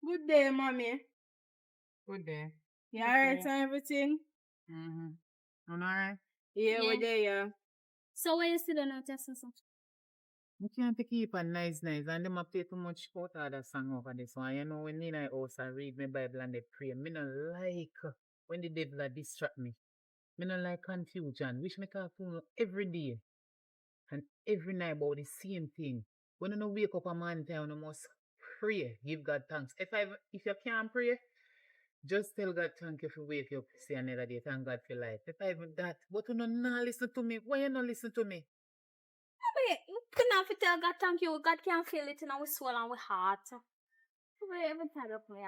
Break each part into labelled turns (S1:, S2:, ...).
S1: Good day, mommy.
S2: Good day.
S1: You alright and everything?
S2: Mm-hmm. You alright?
S1: Yeah, we're there, yeah.
S3: So where you still not just so?
S2: We can't keep a nice, and them a play too much out of the song over this one. You know, when in I house I read my Bible and they pray, me no like when the devil a distract me. Me no like confusion. Wish me can phone every day and every night about the same thing. When you no wake up a man time, you must pray, give God thanks. If you can't pray, just tell God thank you for wake you up, see another day, thank God for life. If I even that, but you no listen to me. Why you not listen to me?
S3: You cannot tell God thank you. God can feel it in our soul and our heart. Every time you pray,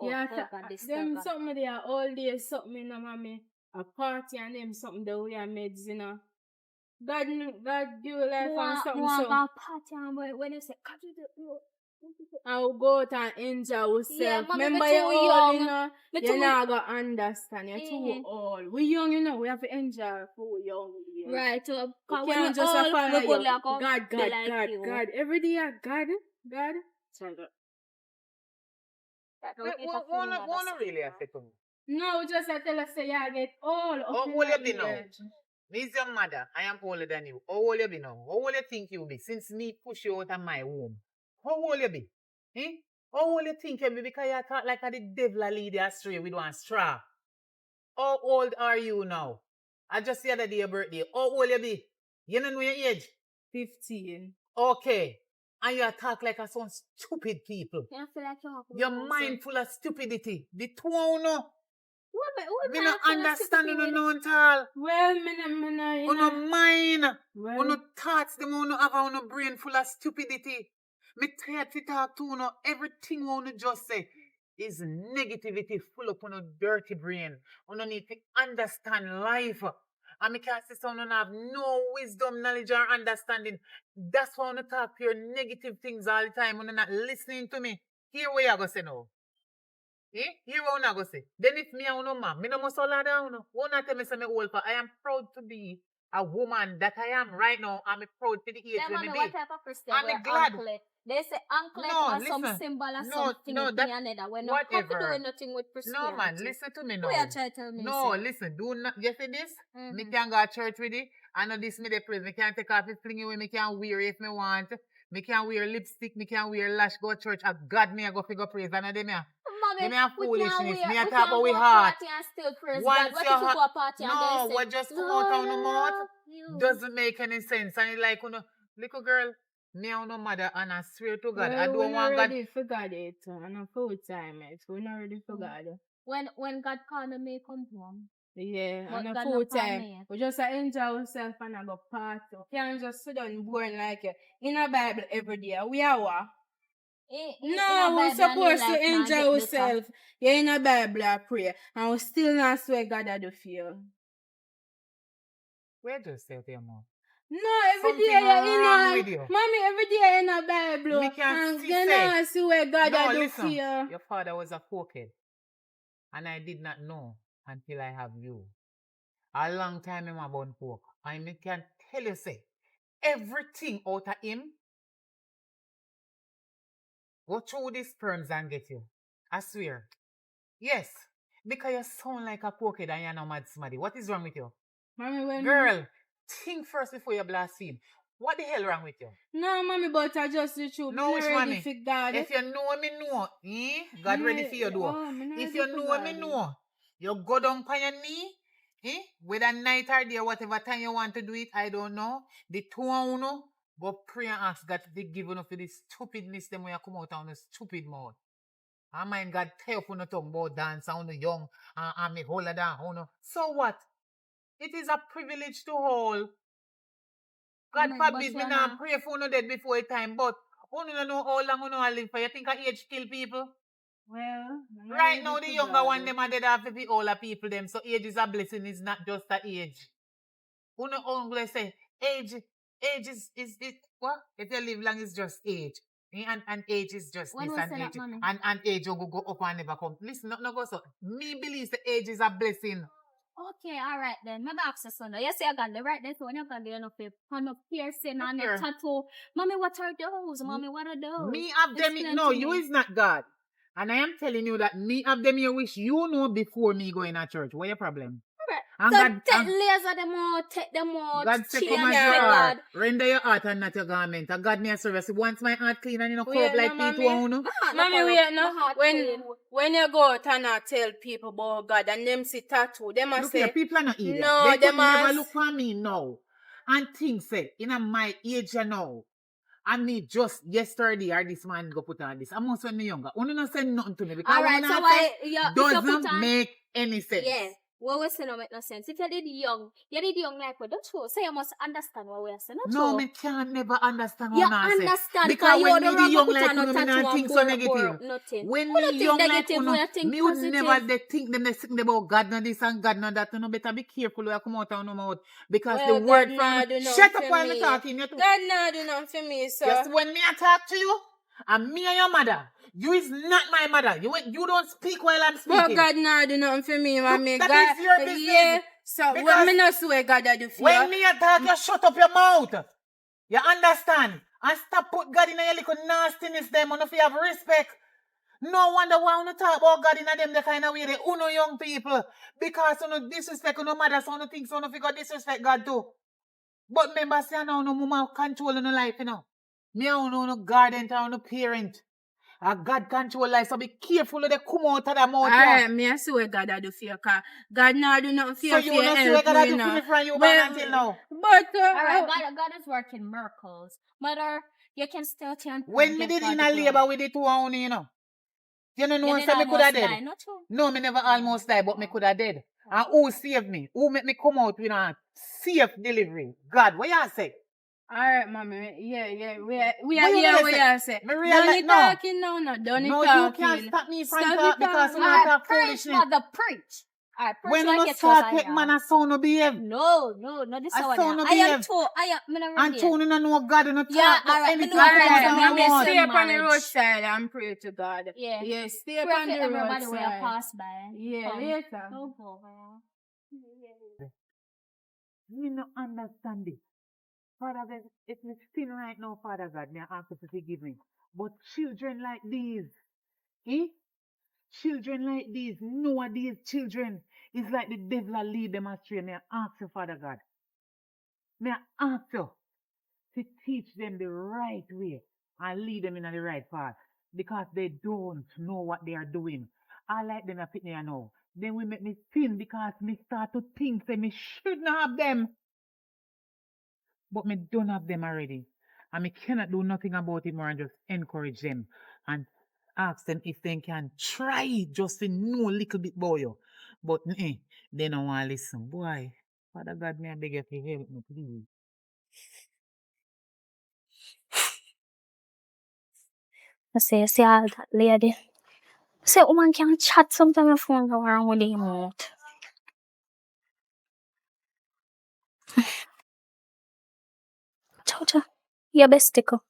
S1: Yeah,
S3: God this
S1: them
S3: God.
S1: something there all day, something, you know, mommy. A party and them something that we are made, you know. God give you life and something.
S3: More about party and when you say, God, you do.
S1: I'll go out and enjoy ourselves.
S3: Yeah, mommy,
S1: remember
S3: me too
S1: you're old,
S3: young.
S1: you know.
S3: Me
S1: You're
S3: too-
S1: not going to understand. You're too old. We young, you know. We have to enjoy for young. Yeah.
S3: Right, so
S1: We
S3: when
S1: can't
S3: you
S1: just
S3: all,
S1: follow
S3: we
S1: you.
S3: go like
S1: God,
S3: be
S1: God,
S3: like
S1: God,
S3: you.
S1: God. Every day, God. Sorry.
S2: Wanna really have to me?
S1: No, we just tell us say you get old.
S2: How old you be now? Me is your mother. I am older than you. How old you be now? How old you think you be? Since me push you out of my womb. How old you be? Eh? How old you think you be? Because you talk like a the devil a lead you astray with one straw. How old are you now? I just the other day your birthday. How old you be? You don't know your age?
S1: 15.
S2: Okay. And you talk like a some stupid people.
S3: I feel like
S2: Your mind full of stupidity. The two of you. Me no
S3: Women
S2: understand you no at all.
S1: Well, me
S2: You no mind.
S1: Well,
S2: You no thoughts. Them you no have on no brain full of stupidity. Me tired to talk to you. Everything you just say is negativity full up on a dirty brain. You need to understand life. And me can't say so you have no wisdom, knowledge, or understanding. That's why you talk your negative things all the time. You're not listening to me. Hear what you go say now. Hear what you go say. Then if me and no man, me no must all down. Who not tell me say me old for? I am proud to be a woman that I am right now. I'm proud for the age when me
S3: what
S2: be.
S3: type of Christian
S2: I'm glad.
S3: anklet? They say anklet
S2: No,
S3: or some
S2: listen.
S3: symbol or
S2: No,
S3: something
S2: no, that-
S3: another. We're not happy
S2: whatever.
S3: doing nothing with Christianity.
S2: No man, listen to me now.
S3: What you try to tell me?
S2: No,
S3: say?
S2: listen, do not. You see this? Me
S3: Mhm.
S2: can go to church with it. I know this me the praise. Me can take off it, fling away. Me can wear it if me want. Me can wear lipstick. Me can wear lash. Go to church. God me I go figure praise. I know them here.
S3: Mommy,
S2: Me a
S3: we
S2: foolishness.
S3: can't
S2: Me a
S3: we
S2: talk
S3: can't
S2: about we
S3: go
S2: heart.
S3: party and still praise
S2: Once
S3: God. What
S2: your
S3: if you
S2: heart-
S3: go a party and
S2: No,
S3: then say,
S2: what just come
S3: Lord,
S2: out on the
S3: I
S2: mouth
S3: love you.
S2: doesn't make any sense. And it's like, little girl, me and no mother, and I swear to God, I don't
S1: we're
S2: want
S1: not
S2: God.
S1: ready for God yet. And a full time yet. We're not ready for God.
S3: When God called me, may come home.
S1: Yeah,
S3: But
S1: and a
S3: God
S1: full
S3: not call
S1: time.
S3: me.
S1: We just enjoy ourselves and have a party. We can't just sit down boring like in a Bible every day. We are what? No, we're supposed to enjoy ourselves. Yeah, in a Bible I pray. And we still not swear God I do feel.
S2: Where just say to your mom?
S1: No, every
S2: Something
S1: day you're
S2: wrong
S1: in
S2: with you.
S1: Mommy, every day in a Bible.
S2: Me can't
S1: And
S2: see
S1: you
S2: say.
S1: not see where God
S2: No,
S1: I do
S2: listen.
S1: feel.
S2: Your father was a cokehead. And I did not know until I have you. A long time him a born pork. And me can tell you say, everything out of him go through these sperms and get you. I swear. Yes. Because you sound like a cokehead and you're not mad somebody. What is wrong with you?
S1: Mommy, when
S2: Girl, think first before you blaspheme. What the hell wrong with you?
S1: No, mommy, but I just the truth.
S2: No,
S1: Me
S2: which
S1: not ready
S2: mommy?
S1: for God.
S2: If you know me know, God ready for you do. If you know me know, you go down on your knee, whether night or day, whatever time you want to do it, I don't know. The two of you know, go pray and ask God to give you for the stupidness them when you come out on the stupid mouth. I mind God tell you no tongue about dance on the young and me hold it down. So what? It is a privilege to hold. God forbid me not pray for no dead before time, but you don't know how long you know live for. You think age kill people?
S1: Well,
S2: Right now the younger one them are dead after the older people them. So age is a blessing, it's not just a age. You know only say age is what? If you live long it's just age. And age is just
S3: When
S2: this
S3: we
S2: and
S3: say
S2: age.
S3: that, mommy?
S2: And age will go up and never come. Listen, not go so. Me believe the age is a blessing.
S3: Okay, alright then. Maybe ask you son. You say I got the right there, so when you got the enough on of piercing and a tattoo. Mommy, what are those? Mommy, what are those?
S2: Me have them. No, you is not God. And I am telling you that me have them your wish you know before me going to church. What your problem?
S3: Alright. So take laser them out, take them out.
S2: God say come as you are. Render your heart and not your garment. And God near service. Once my heart clean and you know curve like people who know.
S1: Mommy, wait no. When you go out and not tell people about God and them see tattoo, them must say.
S2: Look here, people are not idiots.
S1: No,
S2: they could never look for me now. And think say, in my age you know. And me just yesterday or this man go put on this. I'm also when me younger. Only not say nothing to me because
S3: alright, so why
S2: doesn't make any sense.
S3: Yeah. What we say no make no sense. If you did young like we don't show. So you must understand what we are saying.
S2: No, me can't never understand what
S3: you
S2: I say.
S3: Understand
S2: because when me the young like
S3: no
S2: me not think so negative. When me young like me would never they think them they think about God and this and God and that. You know, better be careful when you come out of no mouth. Because the word from shut up while me talking.
S1: God nah do nothing for me, sir.
S2: Just when me I talk to you, and me and your mother, you is not my mother. You don't speak while I'm speaking.
S1: But God nah do nothing for me, mommy.
S2: That
S1: God,
S2: is your business.
S1: Yeah. So when me not swear God I do for
S2: when
S1: you.
S2: me I talk, you shut up your mouth. You understand? And stop put God in your little nastiness them and if you have respect. No wonder why you talk about God in them the kind of way they uno young people. Because you disrespect no matter so you think so you figure disrespect God too. But remember say now no mama control in your life, you know. Me I no guardian or no parent. A God control life, so be careful when they come out of the mouth.
S1: Alright, me I swear God I do for you, cause God now do nothing for you.
S2: So you don't swear God I do for me from you born until now.
S1: But
S3: alright, God is working miracles. Mother, you can still turn.
S2: When me did in a labor with the two only, you know. You know say me could have dead. No, me never almost died, but me could have dead. And who saved me? Who make me come out with a safe delivery? God, what you say?
S1: Alright, mommy. Yeah. We are say. Don't talking now, no. Don't talking.
S2: No, you can't stop me from talking because you not talk foolishness.
S3: Mother, preach.
S2: When you start take man a sound to behave.
S3: No, this is what I am too.
S2: And two no know God and no talk.
S3: Yeah, alright.
S1: Alright, stay up on the roadside and pray to God.
S3: Yeah,
S1: stay up on the roadside.
S3: Everybody will pass by.
S1: Yeah, later.
S2: Me no understand it. Father God, if me sin right now, Father God, may I ask you to forgive me. But children like these, children like these, nowadays children, it's like the devil lead them astray. May I ask you, Father God, may I ask you to teach them the right way and lead them in the right path because they don't know what they are doing. I like them a pick me now. Then we make me sin because me start to think that me should not have them. But me don't have them already. And me cannot do nothing about it more and just encourage them and ask them if they can try just to know a little bit about you. But they don't want to listen. Boy, Father God, may I beg you to help me, please.
S3: I see all that lady. Say, woman can chat sometimes your phone go around with the mouth. Chocha, your best tickle.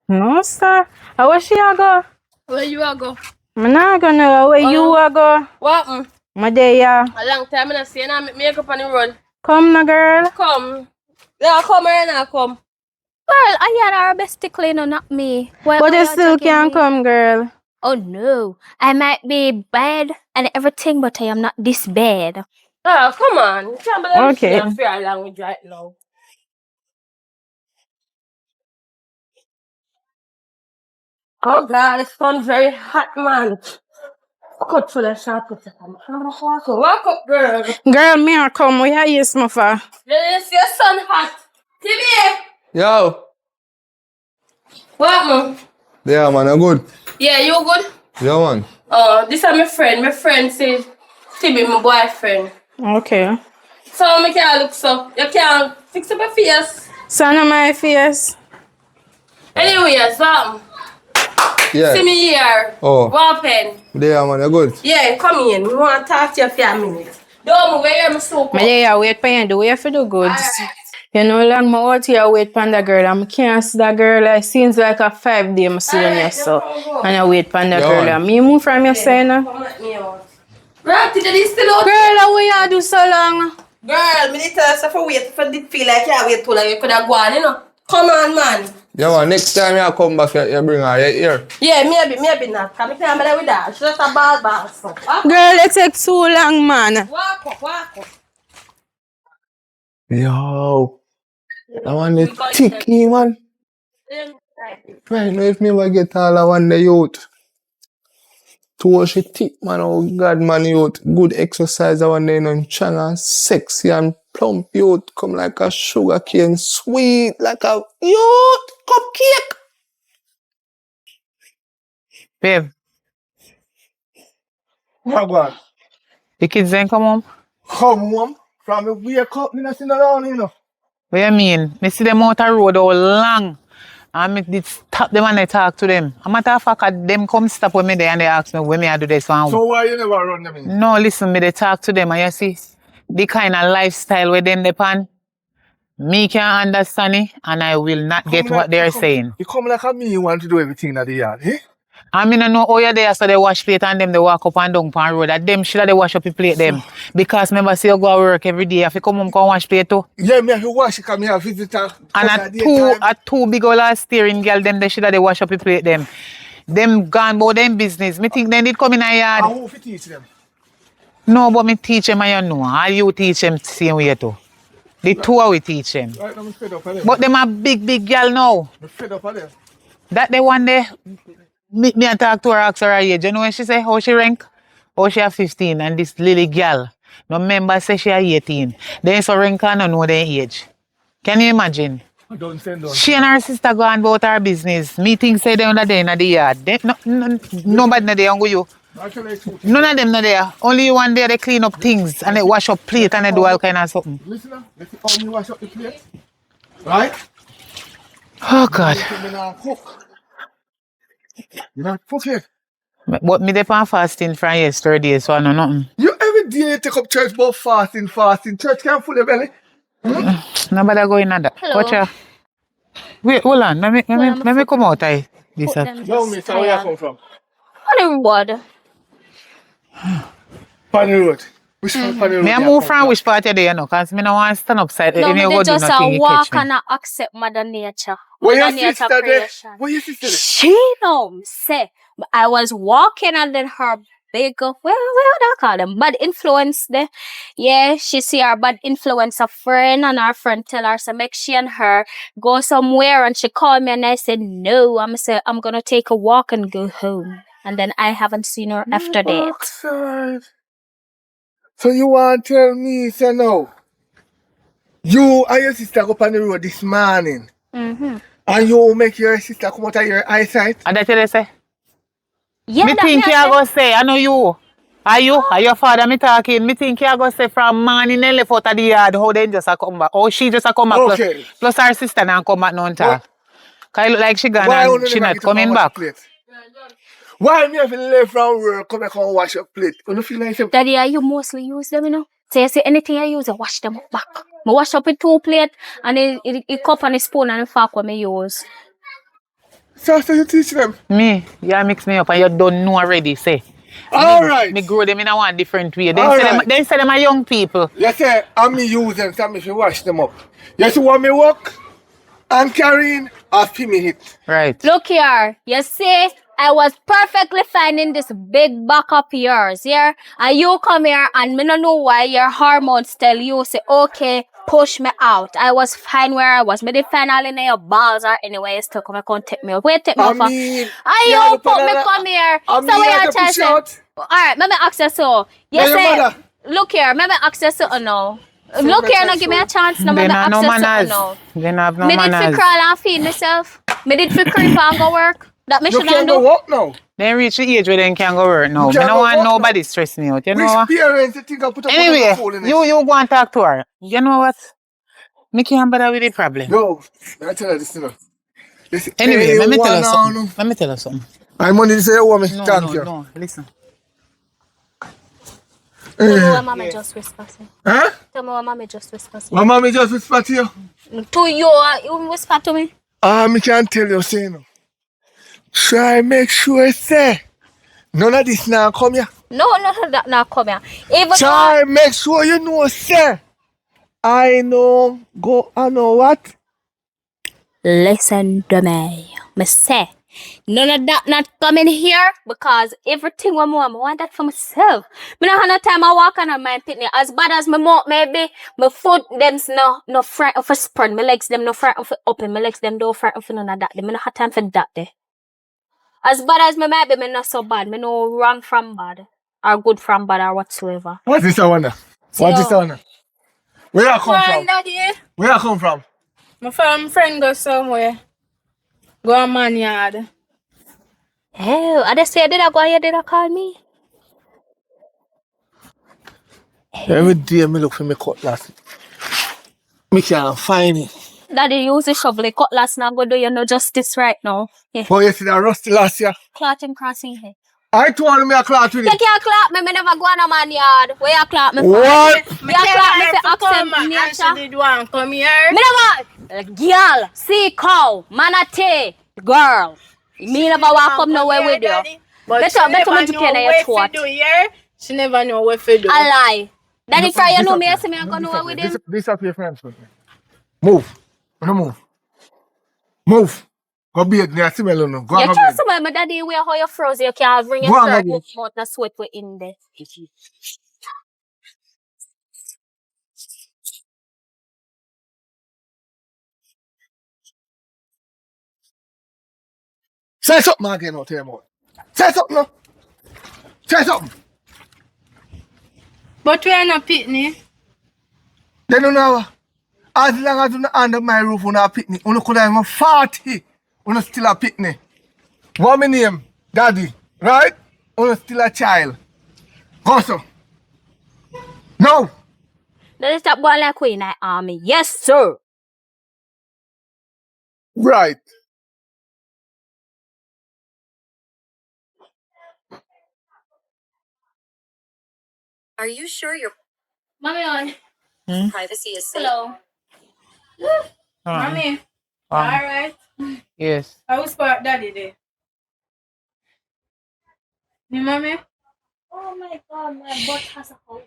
S1: No, sir. Where she a go?
S4: Where you a go?
S1: I'm not gonna where you a go.
S4: What?
S1: My day,
S4: A long time I not see you now make up on the road.
S1: Come na girl.
S4: Come. Yeah, come or not come.
S3: Well, I had our best tickle, no, not me.
S1: But you still can't come, girl.
S3: Oh no, I might be bad and everything, but I am not this bad.
S4: Oh, come on. You can't believe
S1: Okay.
S4: you have fair language right now. Oh God, the sun's very hot, man. Cut for the shot. Walk up, girl.
S1: Girl, me a come. Where you is, my fa?
S4: Yes, your sun hot. Timmy!
S5: Yo!
S4: What, man?
S5: Yeah, man, I'm good.
S4: Yeah, you good?
S5: Yeah, man.
S4: Oh, this is my friend. My friend says Timmy, my boyfriend.
S1: Okay.
S4: So, me can't look so. You can't fix up your face.
S1: Son of my face.
S4: Anyway, so,
S5: Yeah.
S4: see me here.
S5: Oh.
S4: What happened?
S5: Yeah, man, you're good.
S4: Yeah, come in. We want to talk to you for a minute. Don't move, where you so
S1: My day, I wait for you. Do you for the goods?
S4: Alright.
S1: You know, long my out here wait for the girl. I can't see that girl. It seems like a 5 day I see you so. And I wait for the
S5: Yeah,
S1: girl.
S5: man.
S1: Me move from your side now.
S4: Come let me out. Right, did you still out?
S1: Girl, how we are do so long?
S4: Girl, me did tell us for wait if I did feel like you wait too long, you could have gone, you know. Come on, man.
S5: Yeah, man, next time you come back, you bring her here.
S4: Yeah, maybe not. Come here, with that. She's just a ball so.
S1: Girl, it take too long, man.
S4: Walk up.
S5: Yo, I want the ticky, man. Right now, if me ever get all I want the youth. To she thick, man, oh God, man, youth. Good exercise, I want the, you know, strong and sexy and plump youth. Come like a sugar cane, sweet, like a youth cupcake.
S2: Babe,
S5: What God?
S2: the kids ain't come home?
S5: Come home from the wake up, me not sitting down, you know.
S2: What you mean? Me see them out the road all long. And me did stop them and I talk to them. A matter of fact, them come stop with me there and they ask me when me I do this one.
S5: So why you never run them in?
S2: No, listen, me they talk to them and you see the kind of lifestyle where them depend. Me can understand it and I will not get what they're saying.
S5: You come like a me, you want to do everything at the yard, eh?
S2: I mean, I know how you're there, so they wash plate and them they walk up and down pan road. That them should they wash up the plate them. Because remember, say you go to work every day. If you come home, come wash plate too.
S5: Yeah, me have to wash it because me have visitor.
S2: And a two big old steering girl, them they should they wash up the plate them. Them gone about them business. Me think they need come in a yard.
S5: And who teach them?
S2: No, but me teach them and you know. All you teach them same way too. The two of we teach them.
S5: Right now, I'm fed up of them.
S2: But them a big girl now.
S5: I'm fed up of them.
S2: That the one day, me and talk to her, ask her age. You know when she say how she rank? How she have 15 and this little girl. No member say she are 18. Then so rank and no know their age. Can you imagine?
S5: Don't send on.
S2: She and her sister go on about her business. Meeting say they under there in the yard. Nobody not there on you. None of them not there. Only you one there they clean up things and they wash up plate and they do all kind of something.
S5: Listen now, let's see how you wash up the plate. Right?
S2: Oh God.
S5: You not cook. You not cook it.
S2: But me dey on fasting from yesterday, so I know nothing.
S5: You every day you take up church about fasting. Church can't full your belly.
S2: Nobody go in that.
S3: Hello.
S2: Watch out. Wait, hold on. Let me come out. This
S5: No, miss, where you come from?
S3: Hollywood.
S5: Panny Road. Which one Panny Road?
S2: Me I move from which part you there, you know, because me no want to stand upside.
S3: No,
S2: you
S3: me
S2: go
S3: dey
S2: do
S3: just
S2: nothing,
S3: a
S2: you
S3: walk
S2: catch me.
S3: and a accept Mother Nature.
S5: Where
S3: Mother
S5: your
S3: Nature
S5: sister there?
S3: creation.
S5: Where your sister there?
S3: She know, say, I was walking and then her big, what do I call them? Bad influence there. Yeah, she see her bad influence a friend and her friend tell her, so make she and her go somewhere and she called me and I said, no, I'm gonna take a walk and go home. And then I haven't seen her after that.
S5: Backside. So you want to tell me, say no, you and your sister go on the road this morning
S3: Mm-hmm.
S5: and you make your sister come out of your eyesight?
S2: And that's what they say.
S3: Yeah,
S2: Me
S3: that
S2: think
S3: me
S2: you
S3: I
S2: are going to say, I know you. Are you? Are your father me talking? Me think you are going to say from morning and left out of the yard, how they just a come back. How she just a come back.
S5: Okay.
S2: Plus her sister now come back no talk. Because it look like she gone
S5: Why
S2: and
S5: you
S2: she
S5: never
S2: not
S5: get up and
S2: coming
S5: wash
S2: back.
S5: plate? Why me have to leave from work, come back and wash your plate? You don't feel like say,
S3: Daddy, you mostly use them, you know. So you see anything I use, I wash them up back. I wash up with 2 plate and a cup and a spoon and a fork when I use.
S5: so you teach them?
S2: Me, you mix me up and you don't know already, say.
S5: All right.
S2: Me grow them in a one different way. They
S5: All
S2: say,
S5: right.
S2: they say them are young people.
S5: You say, I'm me use them, so me fi wash them up. You see what me work and carrying or fi me hit?
S2: Right.
S3: Look here, you see, I was perfectly fine in this big back of yours, yeah? And you come here and me don't know why your hormones tell you, say, okay, push me out. I was fine where I was. Me did fine all in your balls or anyway, still come and take me up. Wait, take me
S5: I
S3: up.
S5: mean,
S3: And you put me come here.
S5: I
S3: So
S5: mean,
S3: what
S5: I
S3: you
S5: can push
S3: say?
S5: out.
S3: Alright, let me ask you so. You
S5: Now your
S3: say,
S5: mother.
S3: look here, let me ask you something now. Look here, now give me a chance. Now,
S2: They
S3: let me
S2: have
S3: ask
S2: no
S3: you something
S2: manners.
S3: now.
S2: They have no
S3: Me did fi
S2: manners.
S3: crawl and feed myself. Me did fi creep and go work. That me
S5: You
S3: should
S5: can't
S3: do.
S5: go walk now.
S2: They reach the age where they can go work now.
S5: You
S2: I
S5: can't
S2: don't
S5: go
S2: want
S5: work
S2: nobody
S5: now.
S2: stress me out. You know
S5: Which
S2: what?
S5: parents you think I put up with
S2: Anyway,
S5: the foolishness?
S2: you go and talk to her. You know what? Me can't bother with the problem.
S5: Yo, I tell you this, you know. Listen,
S2: Anyway, let me tell you
S5: anyone
S2: something. Let me tell you something.
S5: I'm money to say you want me.
S2: No,
S5: Thank
S2: no,
S5: you.
S2: no. Listen.
S3: Tell me what mommy just whispered.
S5: Huh?
S3: Tell me what mommy just whispered.
S5: My mommy just whisper to you.
S3: To you, you whisper to me.
S5: Me can't tell you, say no. Try make sure say none of this now come here.
S3: No, that not come here. Even
S5: Char, make sure you know, sir. I know what?
S3: listen to me. Me say, none of that not coming here because everything I want that for myself. Me not have no time I walk on my picnic. As bad as my mouth maybe, my foot them's no front of a spread. My legs them no front of open. My legs them don't front of none of that. Me not have time for that there. As bad as me maybe, me not so bad. Me no wrong from bad or good from bad or whatsoever.
S5: What is that one? What is that one? Where I come from?
S1: Daddy.
S5: Where I come from?
S1: My friend go somewhere. Go on man yard.
S3: Oh, I just said, did I go here? Did I call me?
S5: Every day me look for me cutlass. Me can't find it.
S3: Daddy use the shovel. Cutlass now go do you no justice right now. Yeah.
S5: Oh, you see that rusty last year?
S3: Clot him crossing here.
S5: I told me a cloth with
S3: You
S5: it.
S3: can't clap me. Me never go on a man yard. Where you clap me for?
S5: What?
S3: You clap me for accent
S1: And she
S3: nature.
S1: did one come here.
S3: Me never. Girl, see cow, manatee, girl. Me never walk up nowhere with you.
S1: But
S3: Better-
S1: she
S3: better
S1: never
S3: me to
S1: know
S3: can
S1: what
S3: you
S1: to
S3: thwat.
S1: do here. She never know what to do.
S3: A lie. Daddy, for you know me, I
S5: Disappear.
S3: say me I go nowhere with him.
S5: Disappear, friends. Move. No move. Move. Go be it. I see me alone. Go
S3: You
S5: and go
S3: trust
S5: bed.
S3: me, my daddy, where how you froze, you can't bring your
S5: Go on,
S3: shirt
S5: go.
S3: out mouth and sweat we in there.
S5: Say something again out here, more. Say something, no. Say something.
S1: But we are not pitney.
S5: They don't know. As long as you not under my roof, you not a picnic. You could have even 40. You still a picnic. What my name? Daddy. Right? You still a child. Go so. No.
S3: Daddy, stop going like we in the army. Yes, sir.
S5: Right.
S6: Are you sure your
S3: Mommy on.
S6: privacy is safe?
S3: Hello.
S1: Mommy. Alright.
S2: Yes.
S1: I will spot daddy there. Me mommy?
S3: Oh my god, my butt has a hole.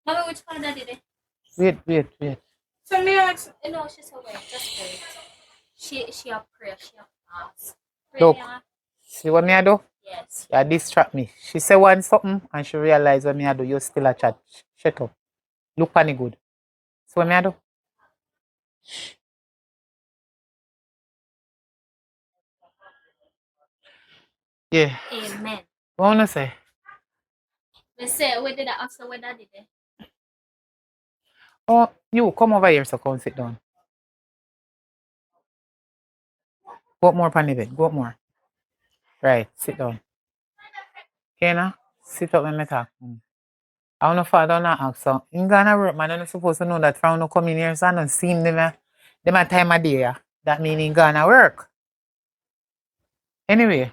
S3: Mommy, which part daddy there?
S2: Wait.
S1: So me ask.
S3: No, she's away. Just wait. She a prayer. She a fast.
S2: Look.
S3: Prayer.
S2: See what me I do?
S3: Yes.
S2: You distract me. She say one something and she realize what me I do. You still a chat. Shut up. Look funny good. See what me I do? Yeah.
S3: Amen.
S2: What wanna say?
S3: Me say, where did I ask her where daddy there?
S2: Oh, you come over here so come sit down. Go up more pan the bed. Go up more. Right. Sit down. Okay now? Sit up and me talk. I don't know if I don't ask so. In Ghana work, man, I'm not supposed to know that from no come in here, so I don't see them a time of day. Yeah. That mean in Ghana work. Anyway,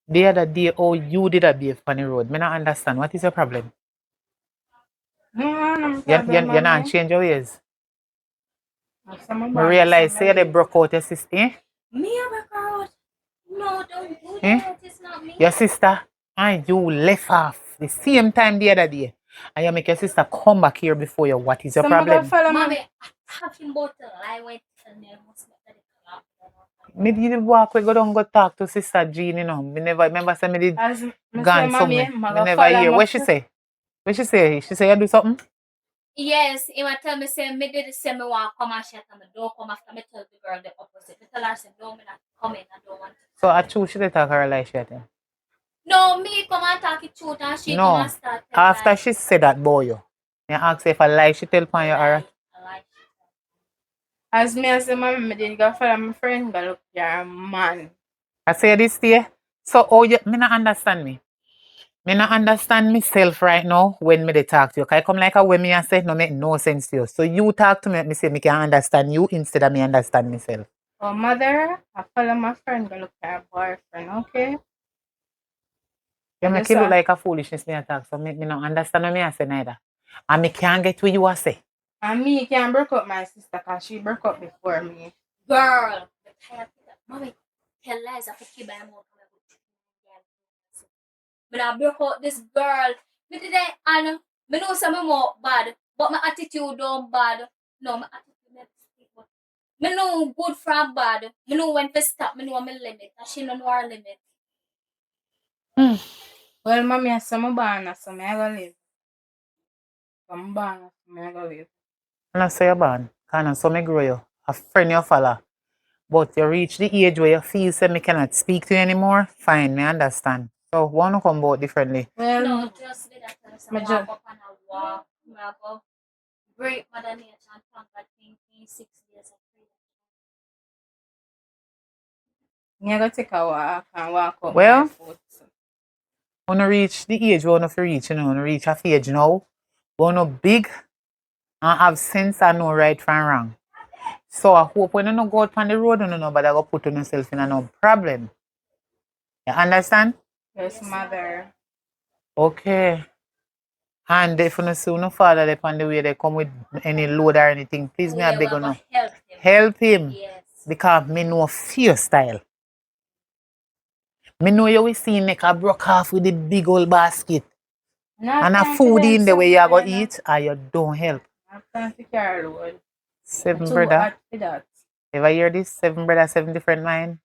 S2: the other day, oh, you did a beef on the road. Me not understand. What is your problem?
S1: No
S2: You not change your ways.
S1: problem.
S2: Me realize, say they broke out your sister. Eh?
S3: Me a record. No, don't do
S2: Eh?
S3: that. It's not me.
S2: Your sister and you left off the same time the other day. And you make your sister come back here before you. What is your problem?
S3: Mommy, talking about the lie with and then must make that clap.
S2: Me did walk, we go down go talk to Sister Jean, you know. Me never remember say me did
S1: As
S2: gone somewhere. Me never hear. What she say? What she say? She say you do something?
S3: Yes, he might tell me say me did the same me want come and shut and me don't come after me tell the girl the opposite. Me tell her say no, me not coming, I don't want to.
S2: So I choose she dey talk her like shit.
S3: No, me come and talk it truth and she come
S2: No.
S3: and start tell
S2: After
S3: lie.
S2: she said that boy you. You ask her if I lie, she tell pan you alright.
S3: I like
S1: As me as the mommy, me did go follow my friend, go look your man.
S2: I say this to you. So oh you me not understand me. Me not understand myself right now when me dey talk to you. Cause I come like a way me and say no make no sense to you. So you talk to me, me say me can understand you instead of me understand myself.
S1: Oh, mother, I follow my friend, go look your boyfriend, okay?
S2: You make
S1: Yes,
S2: it look
S1: sir.
S2: like a foolishness me attack, so make me not understand what me I say neither. And me can't get what you are say.
S1: And me can break up my sister because she broke up before me.
S3: girl. The tired of that. Mommy, tell lies after keep by more. But I broke out this girl. Me did it and me know some more bad, but my attitude don't bad. No, my attitude never speak. But me know good from bad. Me know when to stop. Me know my limit. And she don't know her limit.
S1: Well, mommy, I saw my born, so I go live. I'm born, so I go live.
S2: And I say you're born. Can so me grow you. A friend you follow. But you reach the age where you feel say me cannot speak to you anymore. Fine, me understand. So wanna come about differently.
S1: Well,
S3: No, just with that person.
S1: my
S3: Walk
S1: job.
S3: up and I walk. Me I go great Mother Nature and thank God 6 years of freedom.
S1: I go take a walk and walk up
S2: Well,
S1: my foot.
S2: wanna reach the age where wanna reach, wanna reach a age now. Wanna big and have sense and know right from wrong. So I hope when you no go out on the road, you know, but I go put on yourself in a no problem. You understand?
S1: Yes, mother.
S2: Okay. And if you see no father they on the way they come with any load or anything, please me I beg you no.
S3: Help him.
S2: Help him.
S3: Yes.
S2: Because me know fear style. Me know you will see neck a broke off with the big old basket. And a food in the way you go eat, and you don't help.
S1: I'm trying to carry load.
S2: 7
S1: Too
S2: brother.
S1: hot for that.
S2: Ever hear this? 7 brother, 7 different mind.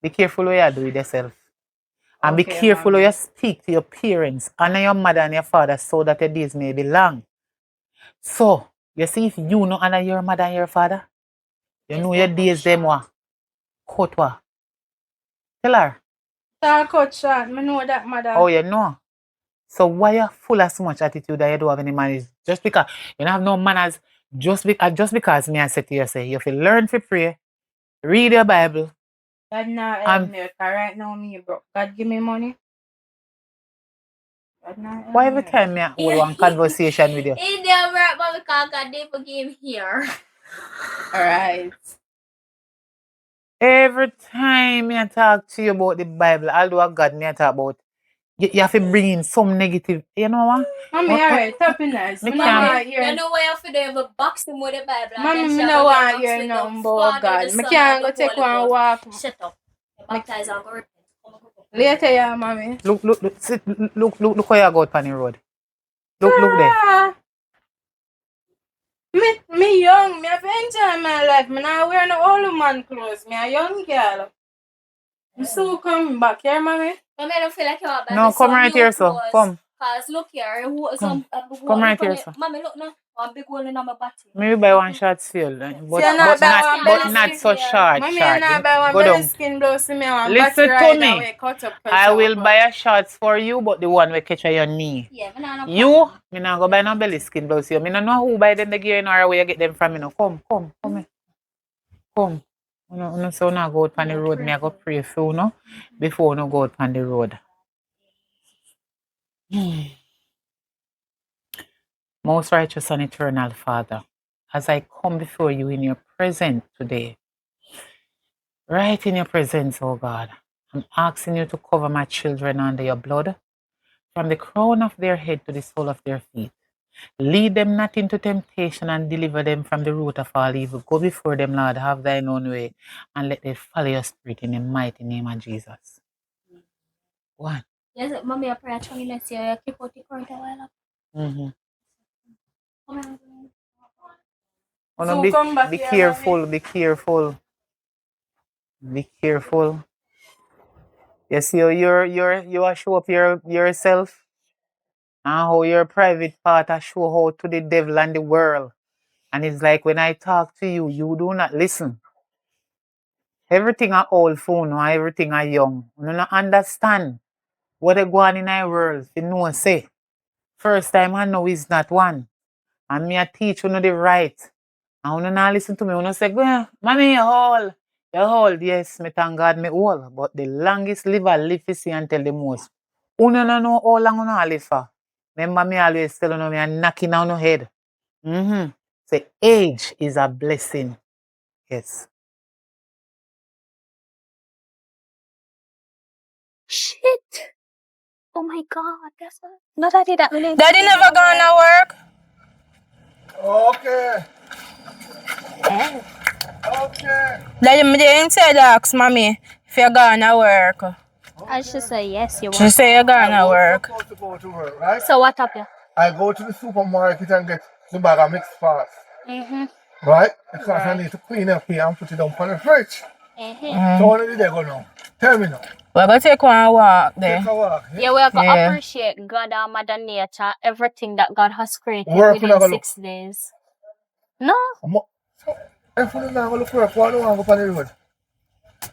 S2: Be careful what you do with yourself. And be
S1: Okay,
S2: careful
S1: mommy.
S2: how you speak to your parents. Honor your mother and your father so that your days may be long. So, you see if you no honor your mother and your father, you know your days them what? Cut what? Tell her.
S1: Talk cut short. I know that, mother.
S2: Oh, you know. So why you full of so much attitude that you don't have any manners? Just because you don't have no manners, just because me I say to you, say, you have to learn to pray, read your Bible.
S1: God not help me. Right now, me broke. God give me money. God not help
S2: Why
S1: me.
S2: every time me I hold one conversation with you?
S3: In the right, but we can't get the game here.
S1: Alright.
S2: Every time me I talk to you about the Bible, although God me I talk about, you have to bring in some negative. You know what?
S1: Mommy, alright. Happiness.
S2: Me
S1: Me no
S2: can't-
S1: want hear.
S3: You know why you have to do a boxing with the Bible? And
S1: Mommy,
S3: then
S1: me
S3: she
S1: no
S3: have
S1: want
S3: to
S1: hear
S3: box
S1: nothing
S3: with the
S1: about
S3: Father,
S1: God.
S3: the
S1: Me
S3: Son,
S1: can't
S3: and
S1: go
S3: the
S1: take
S3: Holy
S1: one
S3: Ghost.
S1: walk.
S3: Shut up. You baptize and go repent. Come on.
S1: Later, yeah, mommy.
S2: Look, sit, look how you go out on the road. Look there.
S1: Ah, me young. Me have to enjoy my life. Me not wear no old man clothes. Me a young girl. Me so come back here, mommy.
S3: I don't feel like you are
S2: No, come right here, so. Come.
S3: Cause look here,
S2: Come right here, sir.
S3: Mommy, look now. One big hole in my body.
S2: Maybe buy one short seal,
S1: See, I not buy one
S2: but
S1: belly
S2: not
S1: skin.
S2: so short.
S1: Mommy, I not buy one
S2: Go
S1: belly
S2: down.
S1: skin blouse. Me I want
S2: Listen
S1: battery
S2: to
S1: ride and
S2: me.
S1: we cut up.
S2: I will buy a shorts for you, but the one will catch on your knee.
S3: Yeah, me not
S2: You, me not go buy no belly skin blouse. You, me not know who buy them the gear or where you get them from. You know, come here. Come. You know, so now go out on the road. Me I go pray for you, no, before you go out on the road. Most righteous and eternal Father, as I come before you in your presence today, right in your presence, oh God, I'm asking you to cover my children under your blood, from the crown of their head to the sole of their feet. Lead them not into temptation and deliver them from the root of all evil. Go before them, Lord, have thine own way, and let them follow your spirit in the mighty name of Jesus. One.
S3: Yes, mommy, I pray actually next year. You keep out the current a while.
S2: Mm-hmm.
S3: Come on.
S2: Oh,
S1: So
S2: no,
S1: come back
S2: be
S1: here,
S2: careful,
S1: mommy.
S2: be careful, be careful. You see how you are show up yourself and how your private part are show how to the devil and the world. And it's like when I talk to you, you do not listen. Everything are old phone or everything are young. You don't understand what they go on in our world. You know say. First time I know is not one. And me I teach you know the right. And you not listen to me. You say, well, mommy, you're old. You're old. Yes, me thank God me old. But the longest live I live to see and tell the most. You don't know how long you know live for. Remember me always tell you me I'm knocking on your head. Mm-hmm. Say age is a blessing. Yes.
S3: Shit. Oh my God. That's what. No, Daddy, that really.
S1: Daddy never gonna work.
S5: Okay. Okay.
S1: Daddy, me didn't say that, ask mommy if you're gonna work.
S3: And she said, yes, you
S1: She
S3: want.
S1: say you're gonna work.
S5: supposed to go to work, right?
S3: So what up you?
S5: I go to the supermarket and get the bag of mixed fast.
S3: Mm-hmm.
S5: Right? Because I
S1: Right.
S5: need to clean up here and put it down on the fridge.
S3: Mm-hmm.
S5: So what did they go now? Tell me now.
S1: We're gonna take one walk there.
S5: Take a walk.
S3: Yeah, we are going to
S1: Yeah.
S3: appreciate God and Mother Nature, everything that God has created
S5: Work we not
S3: within
S5: gonna
S3: 6 days. No,
S5: So, if we don't go look for work, why don't we go on the road?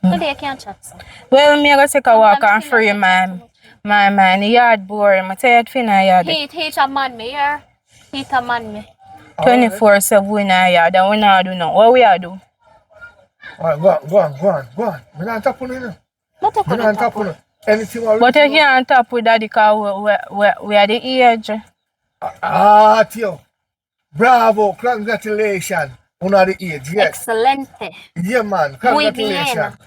S3: today I can't chat. So.
S1: Well, me gonna take a walk
S3: Sometimes
S1: and
S3: feel
S1: free
S3: like I chat too
S1: my
S3: much.
S1: man. The yard boring. I'm tired for the yard.
S3: Heat a man me here. Heat a man me.
S1: 24/7 in the yard and we not do no. What we are do?
S5: Alright, go on. We not tap on it.
S3: What you
S5: We
S3: gonna
S5: not
S3: tap
S5: tap on
S3: on?
S5: it. Anything what
S1: But you can't top with that because we are the age.
S5: Tio. Bravo, congratulations. On the age, yes.
S3: Excelente.
S5: Yeah, man,
S3: Muy
S5: congratulations.
S3: bien.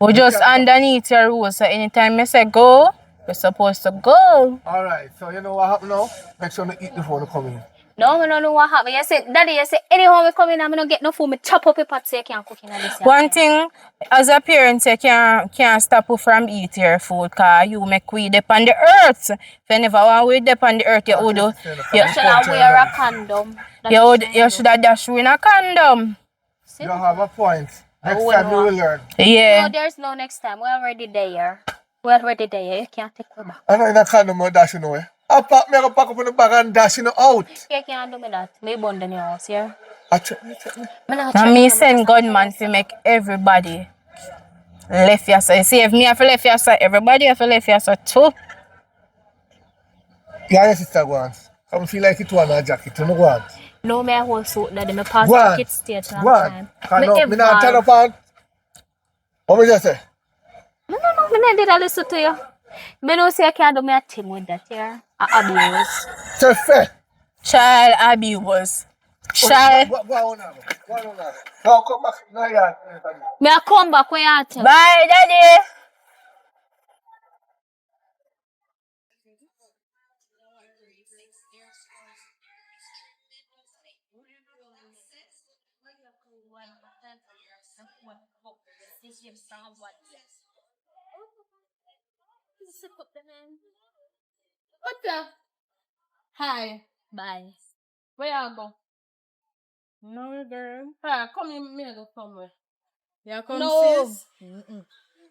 S1: We just underneath your rules. So anytime you say go, you're supposed to go.
S5: Alright, so you know what happened now? Make sure you eat before you come in.
S3: No, I don't know what happened. You say, Daddy, you say, anyhow we come in and I don't get no food, me chop up your pot so you can't cook in this yard.
S1: One thing, as a parent, you can't stop you from eating your food because you make we depend on the earth. If you never want we depend on the earth, you would
S3: You should have wear a condom.
S1: you should have dash in a condom.
S5: You have a point. Next
S3: Oh,
S5: time
S3: no.
S5: you will learn.
S1: Yeah.
S3: No, there's no next time. We're already there. We're already there. You can't take me back.
S5: I know in a condom or dash, you know. I pack me, I go pack up in the bag and dash, you know, out.
S3: You can't do me that. Me bond in your house, yeah?
S5: I check me.
S1: And me send gunman to make everybody left your side. See, if me have to left your side, everybody have to left your side too.
S5: Yeah, your sister go on. I feel like it was a jacket, you know, go on.
S3: No, me a whole suit that me pass
S5: Go on.
S3: ticket stage
S5: Go
S3: long
S5: on.
S3: time.
S5: Me not turn up on. What me just say?
S3: No, me not did I listen to you. Me know say I can't do me a thing with that, yeah? I abuse.
S5: Say fair.
S1: Child abuse. Child.
S5: Go on now. Now come back. No, yeah.
S3: Me a come back where you tell.
S1: Bye, daddy.
S3: What's up? Hi. Bye. Where you go?
S1: No, girl.
S3: Hi, come in, me go somewhere.
S1: You come,
S3: No.
S1: sis?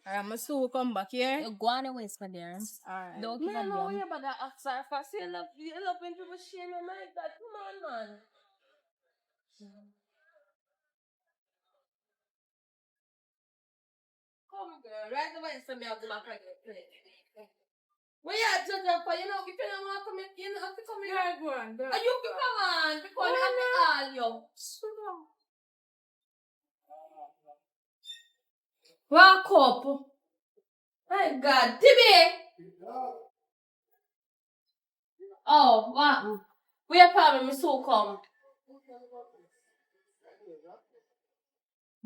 S1: I'm a soon come back here.
S3: You go on and waste for there.
S1: Alright.
S3: Don't give a
S4: Man, no,
S3: damn.
S4: you better ask her first. You love when people shame you like that. Come on, man. Come, girl. Right away, so me have to back again. Where you at, judge for? You know, if you don't want to come in, you don't have to come in.
S1: Yeah, go on.
S4: And you can come on, because you have me all, yo. Walk up. My God. Timmy! Oh, what? Where problem is so come?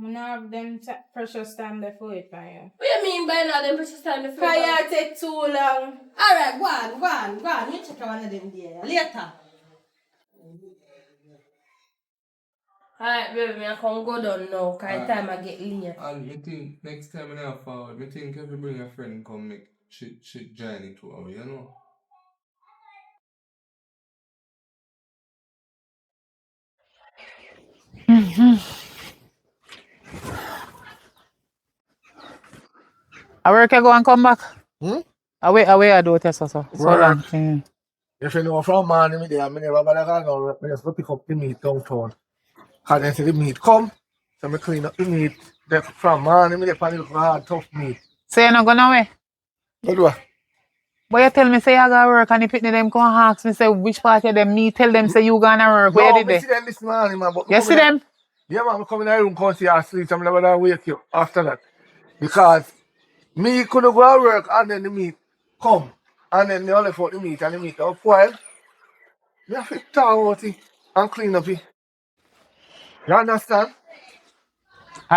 S1: I'm not have them precious time there for it, fire.
S4: What you mean by now, them precious time the
S1: Because you take too long.
S4: Alright, go on. You check one of them there. Later. Alright, baby, I can go down now, because time I get late.
S5: And me think next time when I forward, me think if you bring a friend come make shit journey to our, you know.
S2: I work you go and come back. Away I do it so
S5: Work.
S2: long.
S5: If you know from morning, me there, I never bother go now. I just go pick up the meat downtown. And then see the meat come, so me clean up the meat. Then from morning, me there for the hard, tough meat.
S2: So you not going away?
S5: What do I?
S2: But you tell me say you gotta work and the pitney them come ask me say which part of them me tell them say you gonna work. Where
S5: No,
S2: did
S5: me
S2: they?
S5: see them this morning, man. But
S2: You see them?
S5: Yeah, man, I come in the room, come see you asleep. I'm never gonna wake you after that. Because me couldn't go to work and then the meat come. And then they only for the meat and the meat up while. You have to talk about it and clean up it. You understand?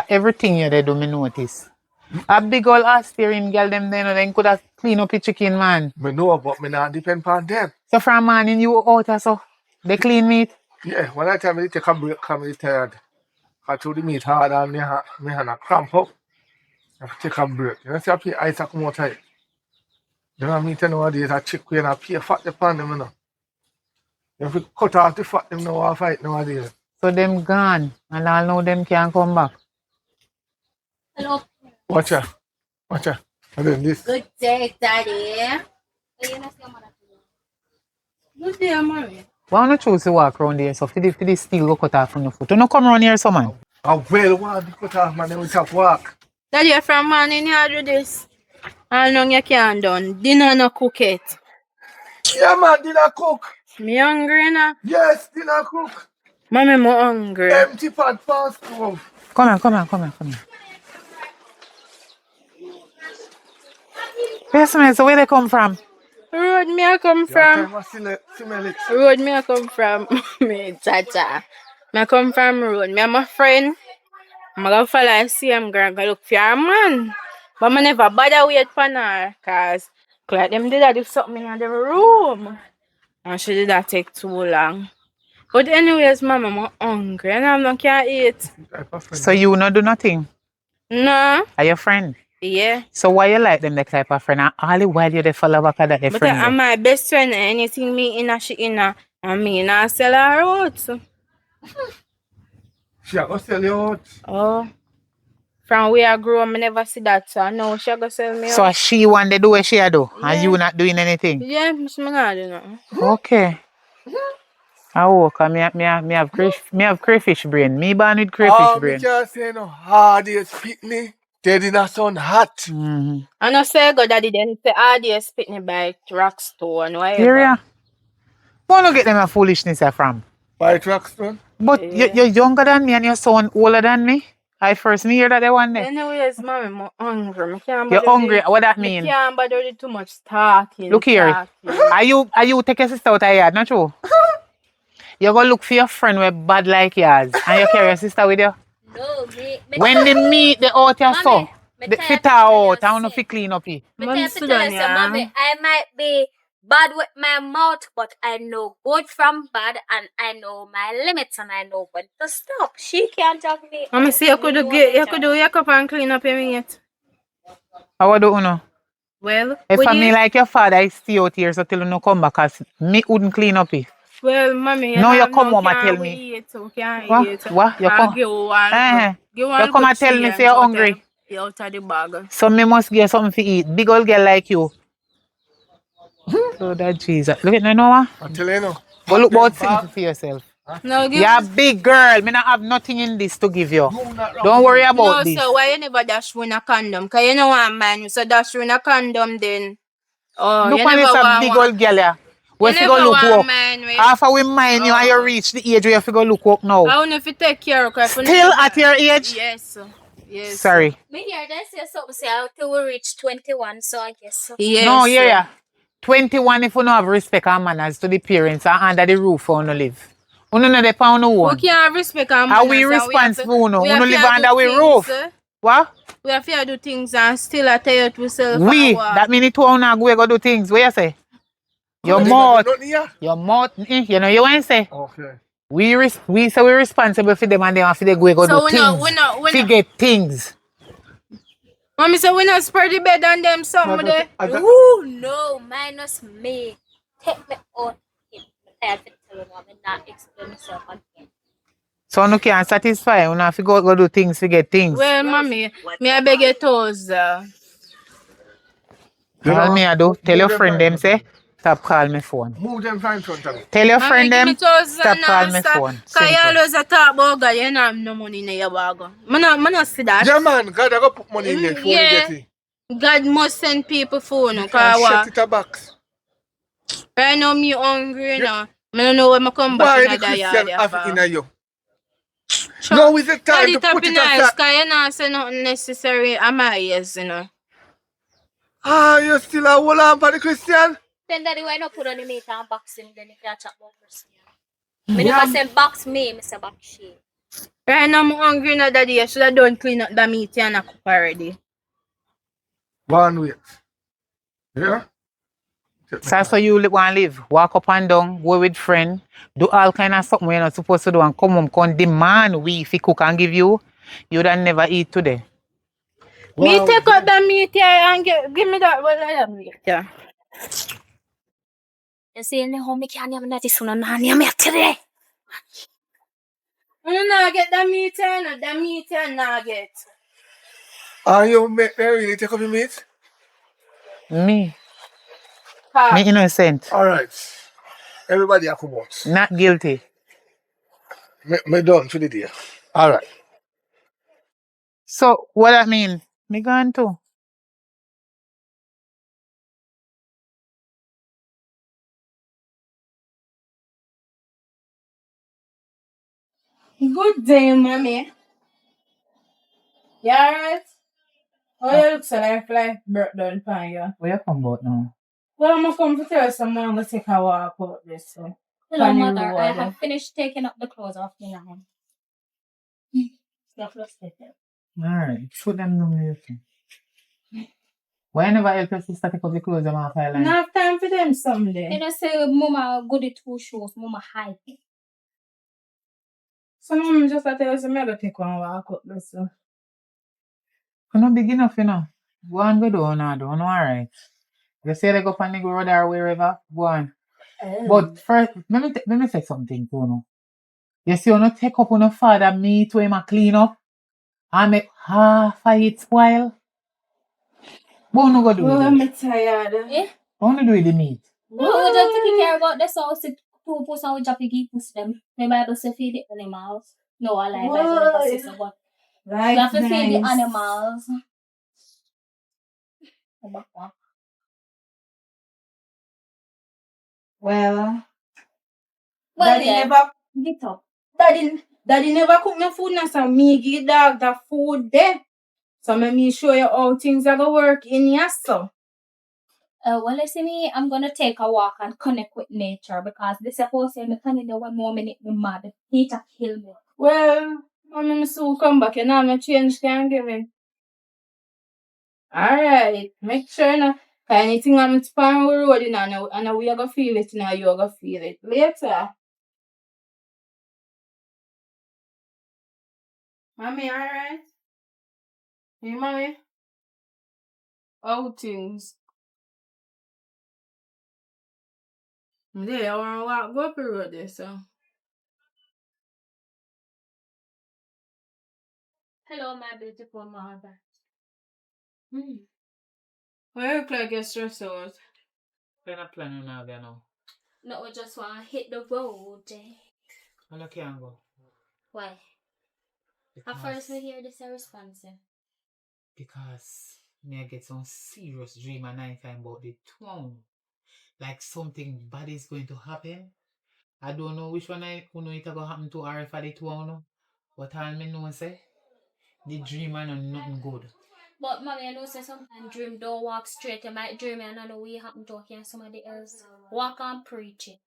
S2: Everything you they do me notice. A big old ass steering girl them then then could have clean up your chicken man.
S5: Me know, but me not depend on them.
S2: So from morning you out or so they clean meat.
S5: Yeah, when I tell me to take a break, come me tired. I told the meat hard and me hand a cramp up. I have to take a break. You know, see, I pay ice a come out of it. You know me tell nowadays a chick when I pay fat upon them, you know. If we cut off the fat, them now a fight nowadays.
S2: So them gone, and all know them can't come back.
S3: Hello.
S5: Watch out. Watch out. And then this.
S3: Good day, Daddy.
S1: Good day, mommy.
S2: Why don't you choose to walk around there? So for the steel go cut off from your foot. You don't come around here, so man.
S5: I well want to cut off, man. Then we have walk.
S1: Daddy, from morning you do this. How long you can't done? Dinner no cook it.
S5: Yeah, man, dinner cook.
S1: Me hungry now.
S5: Yes, dinner cook.
S1: Mommy, I'm hungry.
S5: Empty pot fast stove.
S2: Come here. Yes, man, so where they come from?
S1: Road me I come from. Road me I come from. Me chacha. Me I come from road. Me and my friend. I'm gonna follow and see I'm gonna go look for her man. But I never bother wait for her. Cause like them did that do something in the room. And she did that take too long. But anyways, mama, I'm hungry and I'm not can eat.
S2: So you not do nothing?
S1: No.
S2: Are your friend?
S1: Yeah.
S2: So why you like them that type of friend? And all the while you they follow back at that
S1: But
S2: friend.
S1: I'm my best friend. Anything me in she in and me in sell her out.
S5: She a go sell you out.
S1: Oh. From where I grew up, I never see that. So I know she go sell me
S2: So
S1: out.
S2: she want to do what she do, and
S1: Yeah.
S2: you not doing anything?
S1: Yeah, I'm not doing nothing.
S2: Okay. I work. Me have crayfish brain. Me born with crayfish
S5: Me
S2: brain.
S5: can't say no hard days pitney. They did not sound hot.
S2: Mm-hmm.
S1: I know say go daddy then say they spit me by Rockstore and whatever.
S2: Area. Wanna get them a foolishness from?
S5: By Truxton.
S2: But
S1: Yeah.
S2: you're younger than me and your son older than me. I first hear that they one day.
S1: Anyways, mommy, I'm hungry. I can't
S2: You're
S1: bother
S2: hungry.
S1: with-
S2: What that
S1: I
S2: mean?
S1: can't bother with too much talking.
S2: Look here.
S1: talking.
S2: Are you take your sister out of yard, not true? You go look for your friend with bad like yours and you carry your sister with you.
S3: No,
S2: When they meet the out your
S3: Mommy,
S2: so,
S3: me
S2: the
S3: tell
S2: fit
S3: you
S2: her
S3: something
S2: out,
S3: you
S2: I want to
S3: say.
S2: fi clean up it.
S3: Me
S1: Mom,
S3: tell
S1: sit
S3: you,
S1: down, yeah.
S3: mommy, I might be bad with my mouth, but I know good from bad, and I know my limits, and I know when to stop. She can't tell me.
S1: Mommy, see you could do your cup and clean up your minute.
S2: How do you know?
S1: Well,
S2: If
S1: would
S2: I me
S1: you?
S2: like your father, I stay out here so till you no come back, cause me wouldn't clean up it.
S1: Well, mommy,
S2: No, you
S1: have
S2: come home and
S1: can
S2: tell
S1: we
S2: me.
S1: Eat, so can
S2: What?
S1: eat.
S2: What? You
S1: I'll
S2: come?
S1: give one. Give
S2: You
S1: one
S2: come
S1: good
S2: and tell me
S1: tea
S2: say you're hungry.
S1: out of the bag.
S2: So me must get something to eat. Big old girl like you. So that Jesus. Look at me now.
S5: I tell you no.
S2: Go look about something for yourself.
S1: No, give
S2: You're a big girl. Me not have nothing in this to give you.
S5: You not wrong.
S2: Don't worry about
S1: no,
S2: this.
S1: so why you never dash win a condom? Cause you know one man, so dash win a condom then. Oh,
S2: Look
S1: you
S2: on
S1: never
S2: this a
S1: want
S2: big
S1: one.
S2: old girl here. We
S1: You
S2: figure
S1: never
S2: look
S1: want
S2: up.
S1: man with.
S2: After we mind you and you reach the age where you figure look up now.
S1: I want if you take care of her.
S2: Still at your age?
S1: Yes. Yes.
S2: Sorry.
S3: Me here, they say something say until we reach 21, so I guess so.
S1: Yes.
S2: No, yeah. 21 if you don't have respect and manners to the parents and under the roof for you to live. You don't know the pound
S1: We
S2: one.
S1: can't respect our
S2: Are
S1: manners
S2: we
S1: and
S2: responsible now?
S1: we
S2: We
S1: have
S2: don't
S1: to
S2: live
S1: do
S2: under we
S1: things,
S2: roof. What?
S1: We have to do things and still tell you to self.
S2: We, that mean it won't go do things. What you say? Your
S5: They
S2: mouth.
S5: not do nothing here.
S2: Your mouth. You know you want to say?
S5: Okay.
S2: We say we're responsible for them and they have to go
S1: So
S2: do
S1: we
S2: things.
S1: know.
S2: To get things.
S1: Mommy say we not spread the bed on them some day.
S3: Ooh, no, minus me. Take me out. I have to tell you, I'm not explain myself again.
S2: So you can't satisfy. You have to go do things to get things.
S1: Well, mommy, me I beg your toes.
S2: All me I do, tell your friend them say, stop call me phone.
S5: Move them right in front of me.
S2: Tell your
S1: Mommy,
S2: friend
S1: give
S2: them,
S1: me toes
S2: stop call me
S1: stop.
S2: phone.
S1: Cause you
S2: Simple.
S1: always a talk about God, you don't have no money in your bag. I not see that.
S5: Yeah, man, God, I go put money in there before
S1: Yeah.
S5: you get it.
S1: God must send people phone.
S5: You
S1: Cause
S5: can shut
S1: what?
S5: it a box.
S1: Right now me hungry now. I don't know when I come back
S5: Why
S1: in
S5: the
S1: the
S5: Christian
S1: yard.
S5: have it in a you? Now is the time
S1: Daddy
S5: to put it
S1: nice,
S5: aside.
S1: cause you not say nothing necessary at my ears, you know.
S5: Ah, you still a hold on for the Christian?
S3: Then daddy, why not put on the meat and box him, then you can chat about Christian. Me never say box me, I say box she.
S1: Right now I'm hungry now, daddy. I should have done clean up the meat and I cook already.
S5: One wait. Yeah?
S2: So you want to live, walk up and down, go with friend, do all kind of something you're not supposed to do and come home, come demand we if he cook and give you, you don't never eat today.
S1: Me take out the meat here and give me that meat here.
S3: You see, in the home, I can't even let this one on me today.
S1: You not get the meat and the meat and not get.
S5: Are you really take up your meat?
S2: Me.
S1: Ha.
S2: Me innocent.
S5: Alright. Everybody have come out.
S2: Not guilty.
S5: Me done for the day. Alright.
S2: So, what that mean? Me gone too.
S1: Good day, mommy. You alright? Oh, you look so like bird done for you.
S2: Where you come about now?
S1: Well, I'm come to tell someone I'm going to take a walk out this.
S3: Hello,
S1: Funny
S3: mother. I
S1: road.
S3: have finished taking up the clothes off me now. Stop listening.
S2: Alright. Put them down there. Why you never help your sister take up the clothes them off her line?
S1: I have time for them someday.
S3: You know, say, Mama, goody two shoes, Mama hype.
S1: So, mom just tell us I'm going to take one walk out this.
S2: You not big enough, you know. Go on, go down now, don't alright. You say they go on the road or wherever, go on. But first, let me say something to you. You see, you not take up on your father meat to him and clean up and make half of it spoil. What you go do with
S1: I'm
S2: it?
S1: tired.
S3: Eh?
S2: What you do with the meat?
S3: No, we just take care about the sauce. Two puss and we just give puss them. The Bible say feed the animals. No, I like Bible never say so, but we have to feed the animals.
S1: Well,
S3: Well,
S1: Daddy
S3: yeah.
S1: never,
S3: Get up.
S1: Daddy never cook no food now, so me give dog the food there. So let me show you how things are gonna work in here, so.
S3: Well, listen me, I'm gonna take a walk and connect with nature because this supposed to me can in the 1 more minute me mad. Need to kill me.
S1: Well, I'm soon come back and I'm change can give it. Alright, make sure now. Anything I'm to pan the road in and we are gonna feel it now, you're gonna feel it later. Mommy, alright? Hey, mommy? How things? Yeah, I wanna walk go up the road there, so.
S3: Hello, my beautiful mother.
S1: Why you look like you're stressed out?
S2: What kind of plan you have there now?
S3: No, we just want to hit the road.
S2: Well, you can't go.
S3: Why? At first we hear this response.
S2: Because me I get some serious dream at night time about the town. Like something bad is going to happen. I don't know which one who know it going to happen to or if I the town. But all me know say the dream I know nothing good.
S3: But mommy, I know say sometimes dream don't walk straight. You might dream and I know what happen to somebody else. Walk and preach it.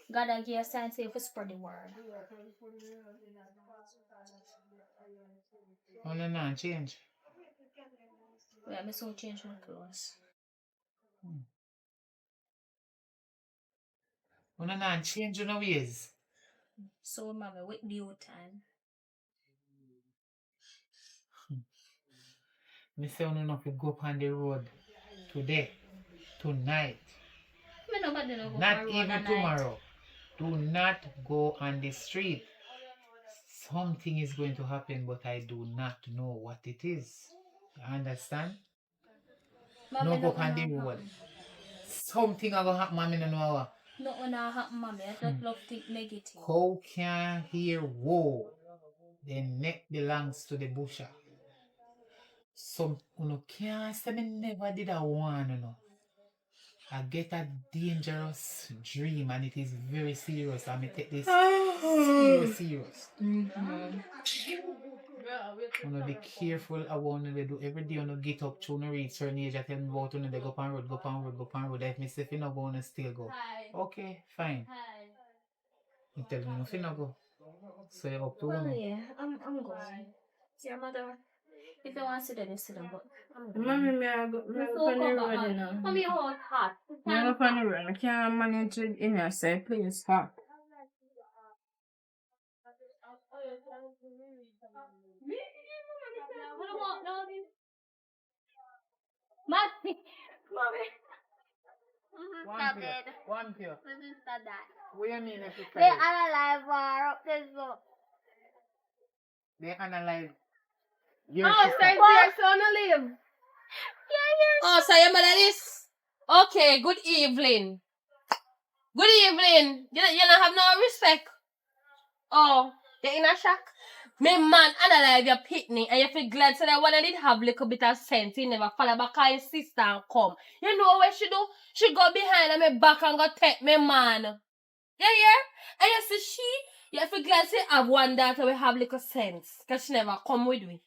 S3: God I give you a sign say if you spread the word.
S2: Oh no, no, change.
S3: Yeah, I soon change my clothes.
S2: Oh no, no, change your ways.
S3: So mommy, with due time.
S2: Me say you know if you go up on the road today, tonight,
S3: Me nobody no go
S2: not
S3: for road
S2: even
S3: at night.
S2: tomorrow. Do not go on the street. Something is going to happen, but I do not know what it is. You understand?
S3: Mommy,
S2: No go
S3: no
S2: on the road. Something is going to happen, mommy, no know what.
S3: No wanna happen, mommy. I don't love think negative.
S2: Cow can't hear woe. The neck belongs to the busher. Some can't say me never did a one, I get a dangerous dream and it is very serious. I may take this serious. Be careful I want to do every day get up to reach certain age. I tell me about they go on road, go on road, go on road. If me say if you not go and still go. Okay, fine. You tell me if you not go. So you're up to
S3: Yeah, I'm going. See your mother. If you want to do this, sit down, but I'm going.
S1: Mommy, me I go on the road, you know.
S3: Mommy, hot, hot.
S1: Me I go on the road. I can't manage it in here, say, please, hot.
S3: Mommy.
S2: One pure. One pure.
S7: My sister died.
S2: What do you mean if you
S7: They
S2: say
S7: analyze her up this book.
S2: they analyze your
S4: Oh,
S2: sister?
S4: so your son live. Oh, so your mother is? Okay, good evening. Good evening. You don't have no respect. Oh, you're in a shock? My man analyze your picnic and you feel glad so that when I did have a little bit of sense, he never follow back on his sister and come. You know what she do? She go behind my back and go take my man. Yeah, yeah? And you see you feel glad say have one daughter we have little sense. Because she never come with me.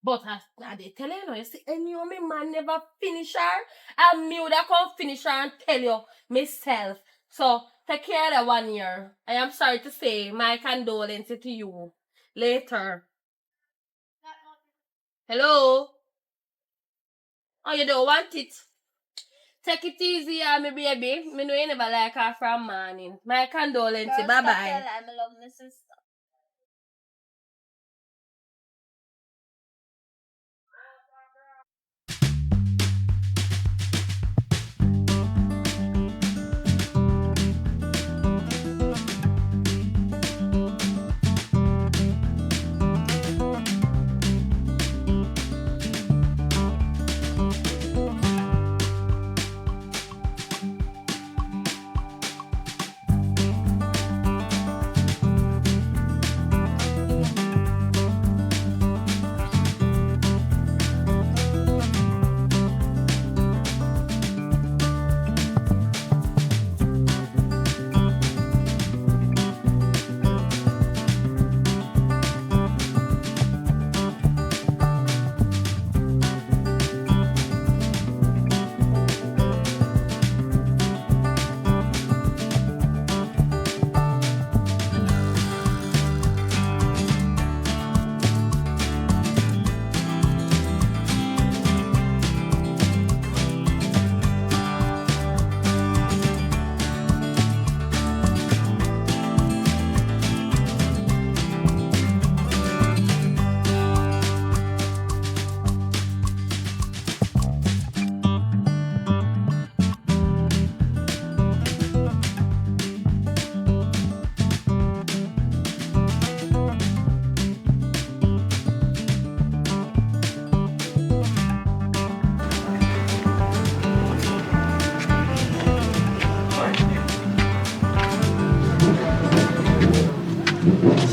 S4: But I they tell you, you see, any of my man never finish her. And me would have come finish her and tell you myself. So, take care of that 1 year. I am sorry to say my condolences to you. Later. Hello? Oh, you don't want it? Take it easy, my baby. Me know you never like her from morning. My condolences. Bye-bye.
S7: I love my sister.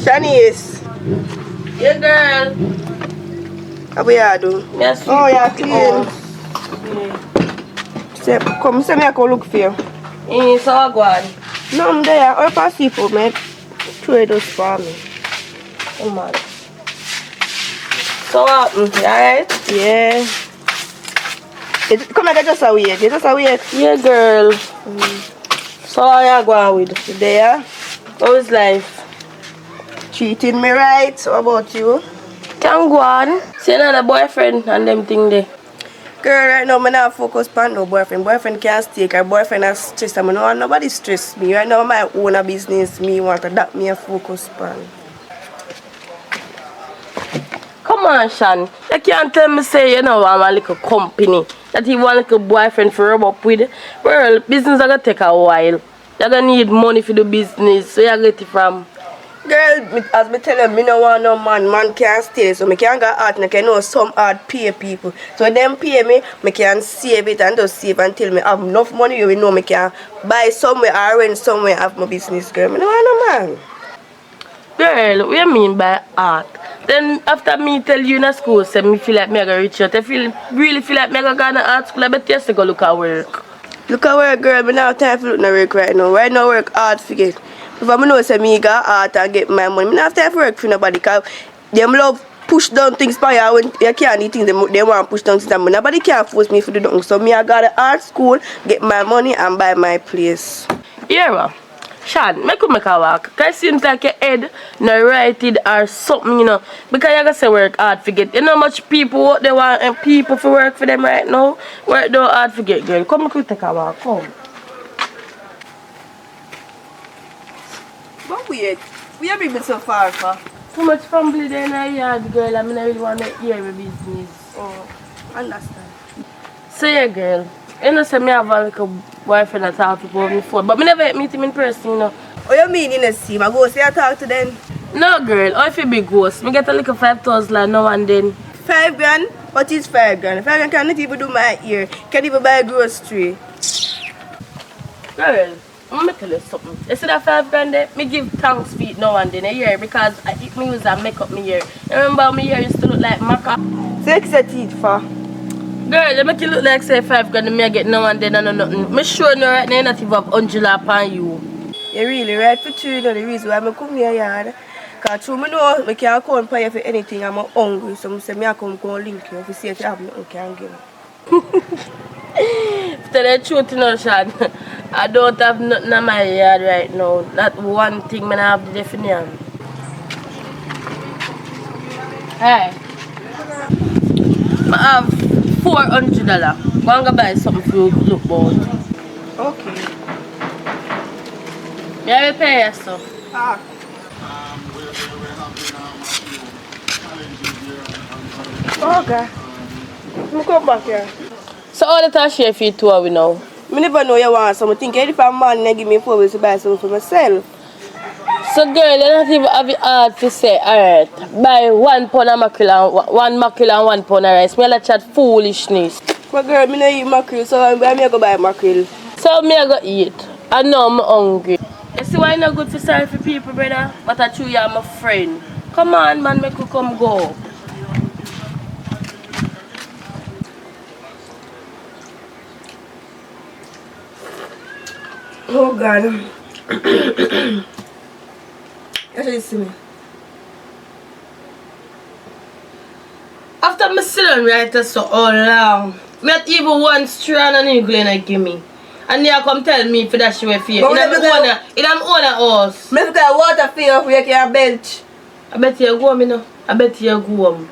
S8: Shanice,
S4: Yeah, girl.
S8: how we are do?
S4: Yes,
S8: Oh, yeah, clean. Say, come, say me I go look for you.
S4: So I go on.
S8: No, I'm there. Or pass seafood, mate. Trade those for me.
S4: Come on. So what happened? You alright?
S8: Yeah. Come like I just a wait. You just a wait.
S4: Yeah, girl. So how you going with?
S8: You there?
S4: How is life?
S8: Treating me right. How about you?
S4: Can go on. See another boyfriend and them thing there.
S8: Girl, right now, I'm not focused on no boyfriend. Boyfriend can't stay. Her boyfriend has stress. I don't want nobody stress me. Right now, my own a business. Me want to that me a focus on.
S4: Come on, Shan. You can't tell me say you know I'm a little company. That you want a little boyfriend for rub up with. Well, business are gonna take a while. You're gonna need money for the business. So you get it from.
S8: Girl, as me tell them, me no want no man. Man can't stay. So me can't go out and I can know some hard pay people. So when them pay me, me can save it and just save until me have enough money. You know me can buy somewhere or rent somewhere have my business, girl. Me no want no man.
S4: Girl, what you mean by art? Then after me tell you in a school, say me feel like me gonna reach out. Really feel like me gonna go to art school. I bet you to go look at work.
S8: Look at work, girl. Me not have time for look no work right now. Right now work hard for get. If I know say me got art and get my money, me not have time for work for nobody. Cause them love push down things by you when you can't do things. They want to push down things. And nobody can force me to do nothing. So me I got to art school, get my money and buy my place.
S4: Yeah, Shan, make a walk. Cause it seems like your head not righted or something, you know. Because you gotta say work hard for get. You know how much people what they want and people for work for them right now? Work do hard for get, girl. Come take a walk, come.
S8: But weird. We have been so far, for.
S4: So much family there in our yard, girl. I mean, I really want to hear your business.
S8: Oh, understand.
S4: So yeah, girl. You know, say me have a little boyfriend that talk to people before, but me never meet him in person, you know.
S8: What you mean you not see him? I go say I talk to them.
S4: No, girl. How if you be ghost? Me get a little 5,000 like now and then.
S8: 5 grand? What is 5 grand? 5 grand cannot even do my ear. Can't even buy a grocery.
S4: Girl, I'm gonna tell you something. You see that 5 grand there? Me give thanks for it now and then a year because I eat me use and make up my hair. You remember my hair used to look like maca?
S8: So you say teeth for?
S4: Girl, you make it look like say 5 grand and me I get now and then and nothing. Me sure no right now you not even have 100 upon you.
S8: You really right for true, you know the reason why I come here yard. Because through me know I can't come pay for anything, I'm hungry. So I say I come link you to see if you have nothing can give me.
S4: To tell the truth, you know, Sean, I don't have nothing in my yard right now. That one thing I have the definition. Hey. I have $400. I'm going to buy something for you to look about.
S8: Okay.
S4: I will pay you stuff.
S8: Ah. Okay. I'm come back here.
S4: So all the time share for you two are we now?
S8: I never know you want something. If I'm man, I give me 4 weeks to buy something for myself.
S4: So girl, you don't even have it hard to say, alright, buy 1 pound of mackerel and 1 mackerel and 1 pound of rice. Me like chat foolishness.
S8: But girl, I don't eat mackerel, so I'm going to go buy mackerel.
S4: So me I go eat. I know I'm hungry. You see why it's not good for sorry for people, brother? But I true you are my friend. Come on, man, make you come go.
S8: Oh God. You see me.
S4: After me sit down right there so long, me not even one strand of niggle and I give me. And they come tell me for that she will fear. In am owner house.
S8: Me look at water for you for you can bench.
S4: I bet you go home, you know. I bet you go home.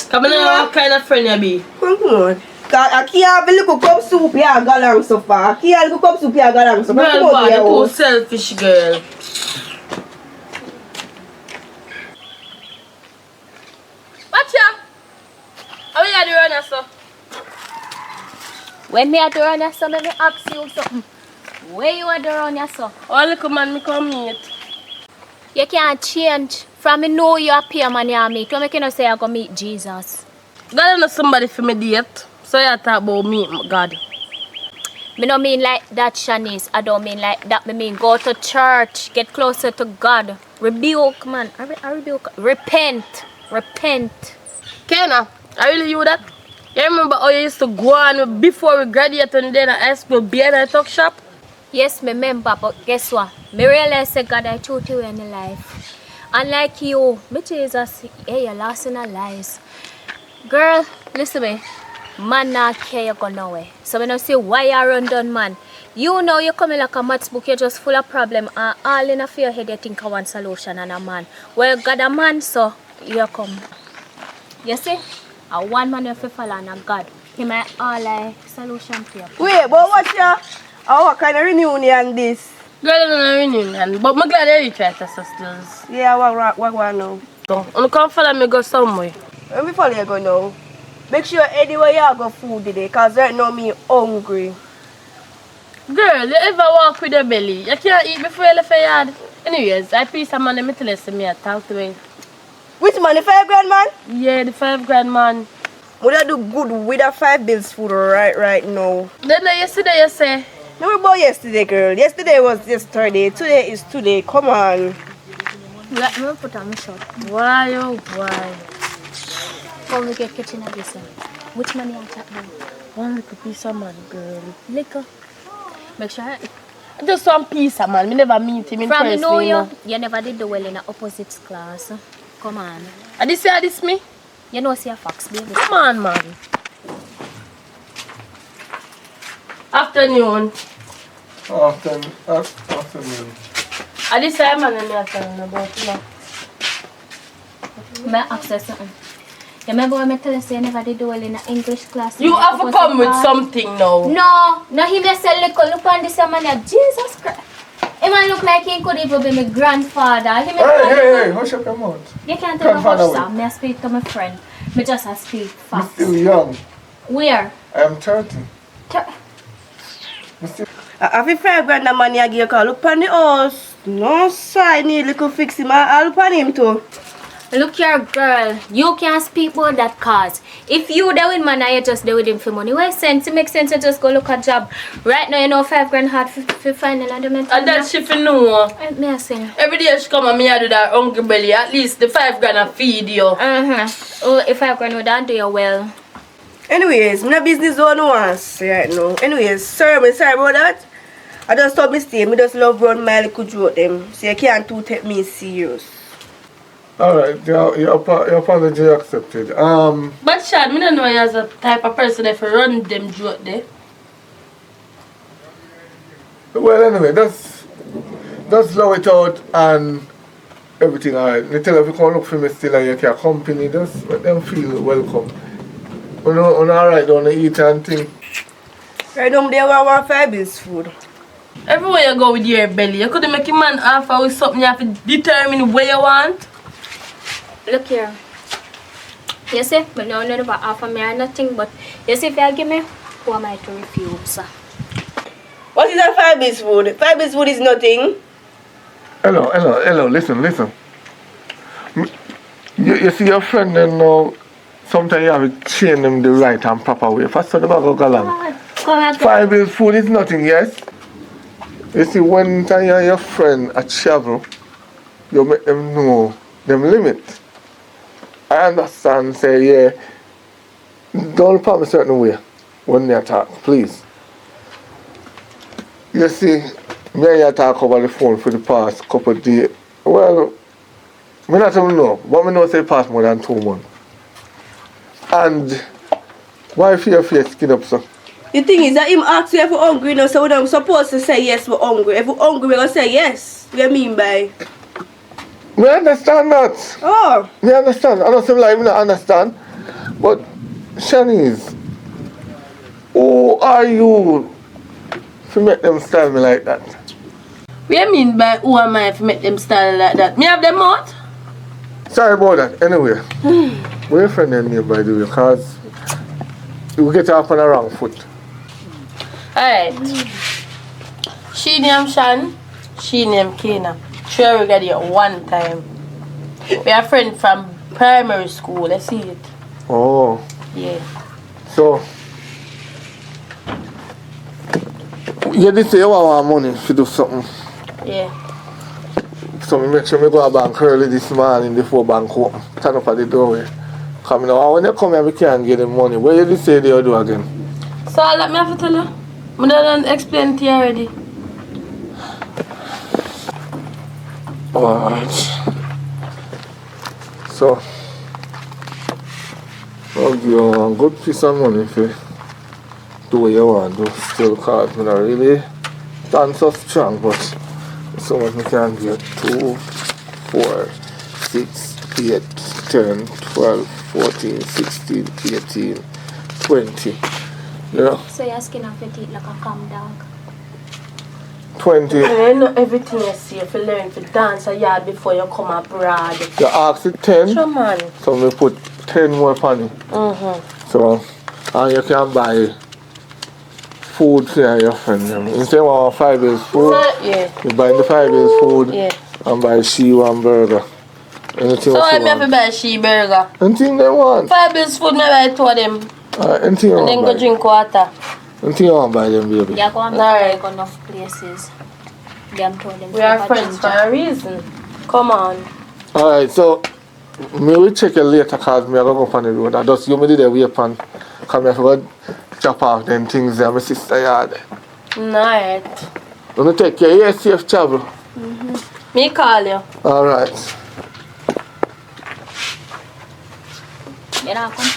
S4: Come on, what kind of friend you be?
S8: Come on. I can't have a little cup soup here and go along so far. I can't have a little cup soup here and go along so far.
S4: Girl, boy, you're too selfish, girl. Watch ya. How you do run so?
S3: When me at the run so let me ask you something. Where you at the run so?
S4: Oh, look, man, me come meet.
S3: You can't change. From me know you appear man you meet. Don't make you say I go meet Jesus.
S4: God know somebody for me date. So you talk about me, God.
S3: Me don't mean like that, Shanice. I don't mean like that. Me mean go to church. Get closer to God. Rebuke, man. I rebuke. Repent. Repent.
S4: Kenna, I really you that? You remember how you used to go on before we graduated and then I asked for beer in a talk shop?
S3: Yes, me remember, but guess what? Me realize that God I truth you in life. Unlike you, me Jesus, hey, you're lost in our lives. Girl, listen to me. Man not care you go nowhere. So when I say why you run down, man, you know you coming like a maths book, you're just full of problem and all in a fear head you think of one solution and a man. Well, God a man, so you come. You see? A one man you have to follow and a God. He might all like solution for you.
S8: Wait, but what's your... what kind of reunion this?
S4: Girl, I don't know reunion, but I'm glad you try to sisters.
S8: Yeah, what now?
S4: So, you come follow me go somewhere.
S8: When we follow you go now, make sure anywhere you go food today, because right now me hungry.
S4: Girl, you ever walk with your belly? You can't eat before you leave your yard. Anyways, I pay some money me to listen me and talk to me.
S8: Which man, the 5 grand man?
S4: Yeah, the 5 grand man.
S8: Would I do good with a 5 bills food right now?
S4: Then yesterday you say?
S8: No, about yesterday, girl. Yesterday was yesterday. Today is today. Come on.
S3: Let me put on my shirt.
S4: Why, oh, why?
S3: How we get kitchen at this one? Which money I chat about?
S4: One little piece of man, girl.
S3: Liquor. Make sure
S4: Just one piece of man. We never meet him in person.
S3: from know you never did the well in the opposites class. Come on.
S4: And this me?
S3: You know see a fox, baby.
S4: Come on, man. Afternoon.
S5: Afternoon.
S4: And this man and me are telling about, you know.
S3: May I ask you something? You remember when I tell you say you never did well in the English class?
S4: You have to come with something now.
S3: No, he may say look on this man here. Jesus Christ. He might look like he could even be my grandfather.
S5: Hey, hush up your mouth.
S3: You can't tell me hush, sir. May I speak to my friend? Me just speak
S5: I'm
S3: fast.
S5: still young.
S3: Where?
S5: I'm 30.
S8: I have 5 grand the money I give you. Look on the house. No, sir. I need little fix him. I'll look on him too.
S3: Look here, girl. You can't speak about that cause. If you there with man, I just there with him for money. Why sense? It makes sense to just go look at job. Right now, you know 5 grand hard for finding another man.
S4: And that she for know.
S3: Me I say.
S4: Every day she come and me I do that hungry belly. At least the 5 grand I feed you.
S3: Oh, if 5 grand would do you well.
S8: Anyways, my business don't once right now. Anyways, sorry about that. I just thought mistake. I just love run my little joke them. So you can't too take me serious.
S5: Alright, your apology accepted.
S4: But Chad, me don't know you as a type of person that run them joke there.
S5: Well, anyway, just allow it out and everything alright. You tell her if you come look for me still and you can accompany, just let them feel welcome. When you're alright, don't eat and think.
S8: Right now, they want 5 bills food.
S4: Everywhere you go with your belly, you could make a man offer with something you have to determine where you want.
S3: Look here. You see, but no never offer me or nothing, but you see if you give me, who am I to refuse?
S8: What is that 5 bills food? 5 bills food is nothing.
S5: Hello, listen. You see your friend and sometimes you have to train them the right and proper way. First of all, go along. 5 bills food is nothing, yes? You see, when you and your friend at travel, you make them know them limit. I understand, say, yeah, don't promise a certain way when they talk, please. You see, me and you talk over the phone for the past couple of days. Well, I not even know, but I know say past more than 2 months. And why fear your skin up, so?
S8: The thing is that him asks you if you're hungry now, so I'm supposed to say yes, we're hungry. If we're hungry, we're going to say yes. What do you mean by?
S5: Me understand that.
S8: Oh.
S5: Me understand. I don't seem like me not understand. But, Shanice, who are you to make them style me like that?
S4: What do you mean by who am I to make them style like that? Me have them out?
S5: Sorry about that. Anyway, where your friend and me, by the way, because you get off on the wrong foot.
S4: Alright. She named Shan, she named Kena. Sure, we got here one time. We are friends from primary school, let's see it.
S5: Oh.
S4: Yeah.
S5: So, you did say you want money to do something.
S4: Yeah.
S5: So, me make sure me go to bank early this morning before bank open. Turn up at the doorway. Come now, when you come here, we can't get the money. What you did say they do again?
S4: So, let me have to tell you. I don't explain to you already.
S5: Alright. So, I'll give you a good piece of money if you do what you want to. Still, because I'm not really stand so strong, but so much I can get. 2, 4, 6, 8, 10, 12, 14, 16, 18, 20. Yeah.
S3: So you're asking off your teeth like a calm dog.
S5: 20.
S4: I know everything you see if you learn to dance a yard before you come abroad.
S5: You asked it 10.
S4: Sure, man.
S5: So we put 10 more money. So, and you can buy food for your friend. Instead of 5 days food,
S4: Yeah.
S5: you buy the 5 days food
S4: Yeah.
S5: and buy she one burger. Anything
S4: So
S5: else
S4: I
S5: you
S4: have to
S5: want.
S4: buy she burger.
S5: Anything they want.
S4: 5 bills food, me buy 2 of them.
S5: Anything you
S4: And then
S5: want
S4: go
S5: buy.
S4: drink water.
S5: Anything you want buy them, baby.
S3: Yeah, go on
S4: Alright.
S3: like enough places. Them told them
S4: We
S3: to
S4: are
S3: have
S4: friends for
S3: ginger.
S4: a reason. Come on.
S5: Alright, so me will check you later because me I go up on the road. I just you me did the way upon. Because I forgot drop off them things there, my sister yard.
S4: Alright.
S5: Gonna take care, yeah, safe travel.
S4: Me call you.
S5: Alright.
S3: You know, come.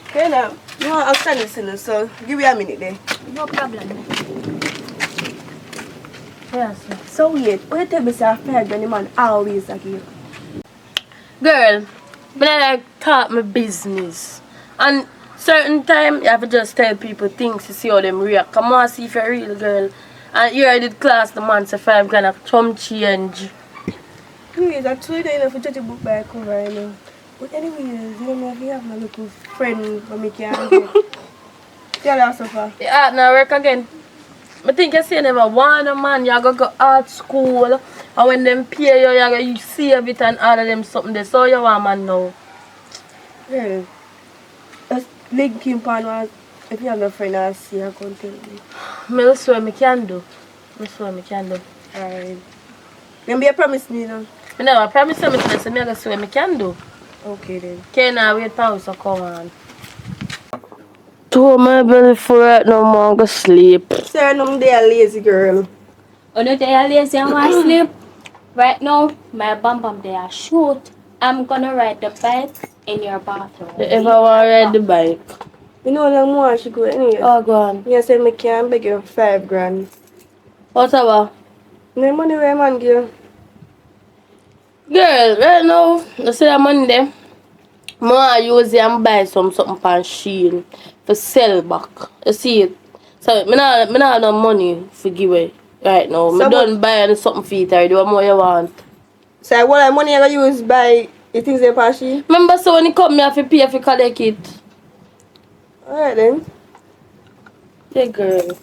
S8: Okay, now, you want to stand this, so give me a minute there.
S3: No problem.
S4: Yes.
S8: So wait, what you tell me say a 5 grand the man always give?
S4: Girl, but I like talk my business. And certain time you have to just tell people things to see how them react. Come on, see if you're a real girl. And here I did class the man say 5 grand of chum change.
S8: Anyways, I told you enough to judge a book by a cover, you know. But anyways, you don't know if you have my little friend for me can get. Tell her so far.
S4: Yeah, now work again. I think you say you never want a man, you go art school, and when them pay you save it and all of them something there. So you want a man now.
S8: Yeah. Just link him on one. If you have no friend, I'll see her come tell me.
S4: I'll see what I can do.
S8: Alright. Then be a promise me now.
S4: I never promise you, I say I'll see what I can do.
S8: Okay then.
S4: Okay, now wait for us to come on. To my belly for right now, man, go sleep.
S8: Sir, no, they are lazy girl.
S3: Oh no, they are lazy and want to sleep. Right now, my bum they are shoot. I'm gonna ride the bike in your bathroom.
S4: If I want to ride the bike.
S8: You know how long she go anyway?
S4: Oh, go on.
S8: You say me can beg you 5 grand.
S4: Whatever.
S8: No money where man give.
S4: Girl, right now, I see that money there. I use it and buy something on Shein for sell back. You see it? So, I don't have no money for give away right now. I don't buy something for it already. What more you want?
S8: So, what money I gonna use buy the things they pass Shein?
S4: Remember, so when you come, me have to pay for collect it.
S8: Alright then.
S4: Yeah, girl.